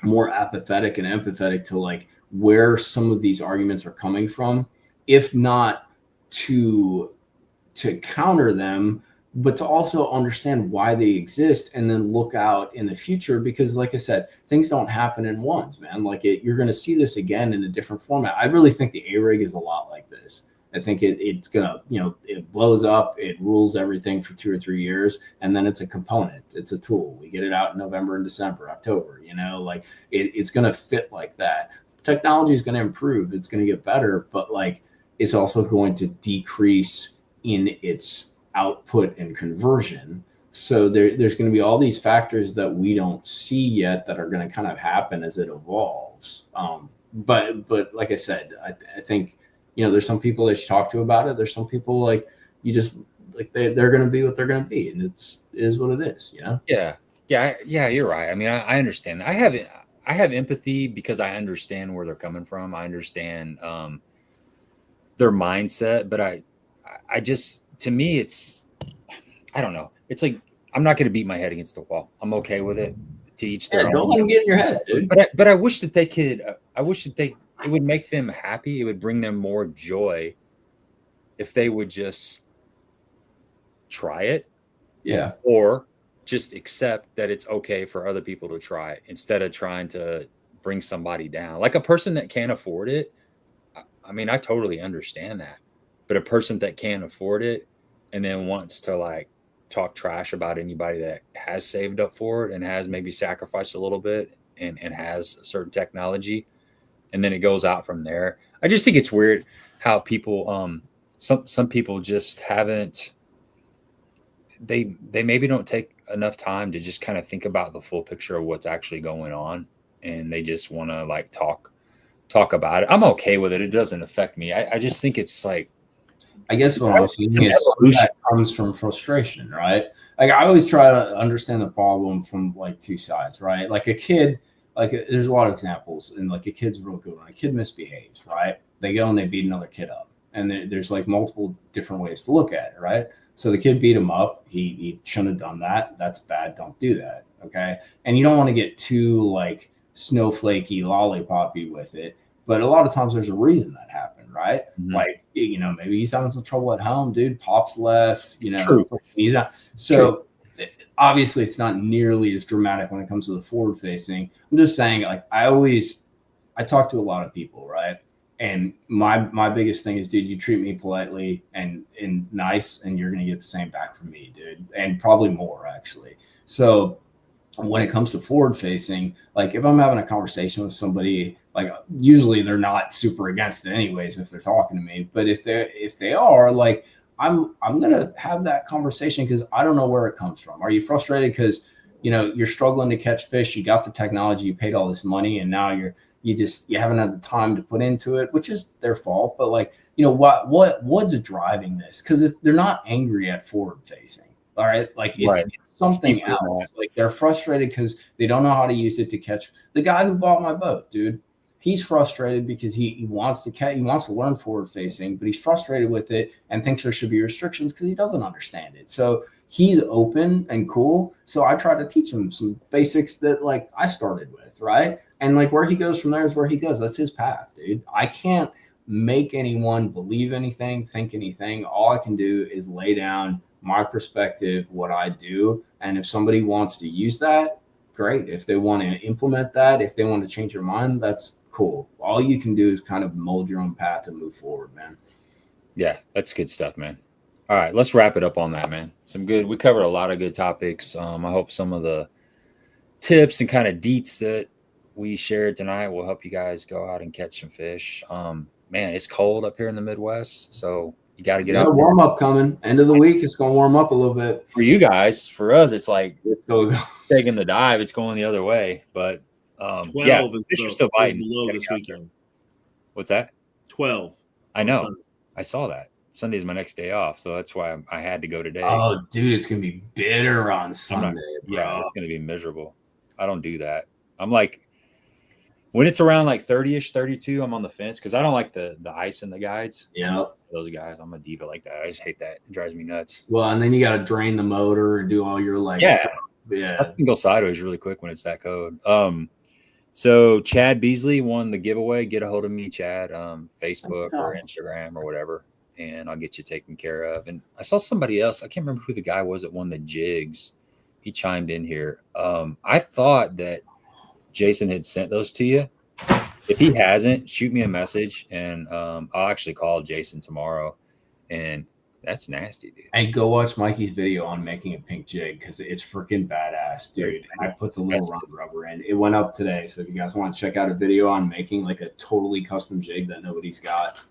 more apathetic and empathetic to like where some of these arguments are coming from, if not to counter them, but to also understand why they exist and then look out in the future. Because like I said, things don't happen in once, man. Like, you're going to see this again in a different format. I really think the A-Rig is a lot like this. I think it's gonna, it blows up, it rules everything for 2 or 3 years, and then it's a component, it's a tool. We get it out in November and December, October, like it's gonna fit like that. Technology is gonna improve, it's gonna get better, but like it's also going to decrease in its output and conversion. So there's going to be all these factors that we don't see yet that are going to kind of happen as it evolves. But like I said, I think, there's some people that you talk to about it. There's some people like you just like they're going to be what they're going to be, and it is what it is. Yeah. You're right. I mean, I understand. I have empathy because I understand where they're coming from. I understand their mindset, but I just, to me, I don't know. It's like, I'm not going to beat my head against the wall. I'm okay with it. to each their don't own. let them get in your head, dude. But I wish that they could. I wish that it would make them happy. It would bring them more joy if they would just try it. Yeah. Or just accept that it's okay for other people to try it instead of trying to bring somebody down. Like a person that can't afford it. I mean, I totally understand that. But a person that can't afford it and then wants to like talk trash about anybody that has saved up for it and has maybe sacrificed a little bit and has a certain technology, and then it goes out from there. I just think it's weird how people some people just haven't they maybe don't take enough time to just kind of think about the full picture of what's actually going on, and they just want to like talk about it. I'm okay with it. It doesn't affect me. I just think it's like, I guess what I'm saying is that comes from frustration, right? Like I always try to understand the problem from like two sides, right? Like a kid, there's a lot of examples, and like a kid's real good when a kid misbehaves, right? They go and they beat another kid up, and there's like multiple different ways to look at it, right? So the kid beat him up. He shouldn't have done that. That's bad. Don't do that. Okay. And you don't want to get too like snowflakey, lollipoppy with it. But a lot of times there's a reason that happened, right? Mm-hmm. Like, you know, maybe he's having some trouble at home, dude. Pop's left, you know. True. He's not. So obviously it's not nearly as dramatic when it comes to the forward facing. I'm just saying, like, I talk to a lot of people, right? And my biggest thing is, dude, you treat me politely and nice, and you're going to get the same back from me, dude. And probably more, actually. So when it comes to forward facing, like if I'm having a conversation with somebody, like usually they're not super against it anyways if they're talking to me. But if they are, like I'm going to have that conversation because I don't know where it comes from. Are you frustrated because, you know, you're struggling to catch fish, you got the technology, you paid all this money, and now you haven't had the time to put into it, which is their fault. But like, you know, what's driving this? Because they're not angry at forward facing. All right. Like it's something else. Like they're frustrated because they don't know how to use it to catch. The guy who bought my boat, dude, he's frustrated because he wants to catch, he wants to learn forward facing, but he's frustrated with it and thinks there should be restrictions because he doesn't understand it. So he's open and cool. So I try to teach him some basics that like I started with, right? And like where he goes from there is where he goes. That's his path, dude. I can't make anyone believe anything, think anything. All I can do is lay down my perspective, what I do. And if somebody wants to use that, great. If they want to implement that, if they want to change their mind, that's cool. All you can do is kind of mold your own path and move forward, man. Yeah, that's good stuff, man. All right, let's wrap it up on that, man. We covered a lot of good topics. I hope some of the tips and kind of deets that we shared tonight will help you guys go out and catch some fish. Man, it's cold up here in the Midwest, so you got to get out. Warm up coming. End of the week, it's going to warm up a little bit. For you guys, for us, it's like taking the dive. It's going the other way. But 12 is fish are still biting. The low this weekend. What's that? 12. I know. Sunday. I saw that. Sunday's my next day off, so that's why I had to go today. Oh, dude, it's going to be bitter on Sunday. Yeah, it's going to be miserable. I don't do that. I'm like, when it's around like 30-ish, 32, I'm on the fence because I don't like the ice in the guides. Yeah. Those guys, I'm a diva like that. I just hate that. It drives me nuts. Well, and then you got to drain the motor and do all your like stuff. Yeah. I can go sideways really quick when it's that cold. So Chad Beasley won the giveaway. Get a hold of me, Chad, Facebook or Instagram or whatever, and I'll get you taken care of. And I saw somebody else. I can't remember who the guy was that won the jigs. He chimed in here. I thought that Jason had sent those to you. If he hasn't, shoot me a message, and I'll actually call Jason tomorrow. And that's nasty, dude. And go watch Mikey's video on making a pink jig because it's freaking badass, dude. And I put the little round rubber in. It went up today, so if you guys want to check out a video on making like a totally custom jig that nobody's got,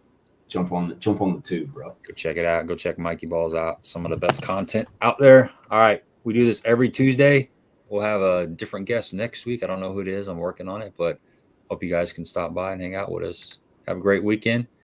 jump on the tube, bro. Go check it out. Go check Mikey Balzz out. Some of the best content out there. All right, we do this every Tuesday. We'll have a different guest next week. I don't know who it is. I'm working on it, but hope you guys can stop by and hang out with us. Have a great weekend.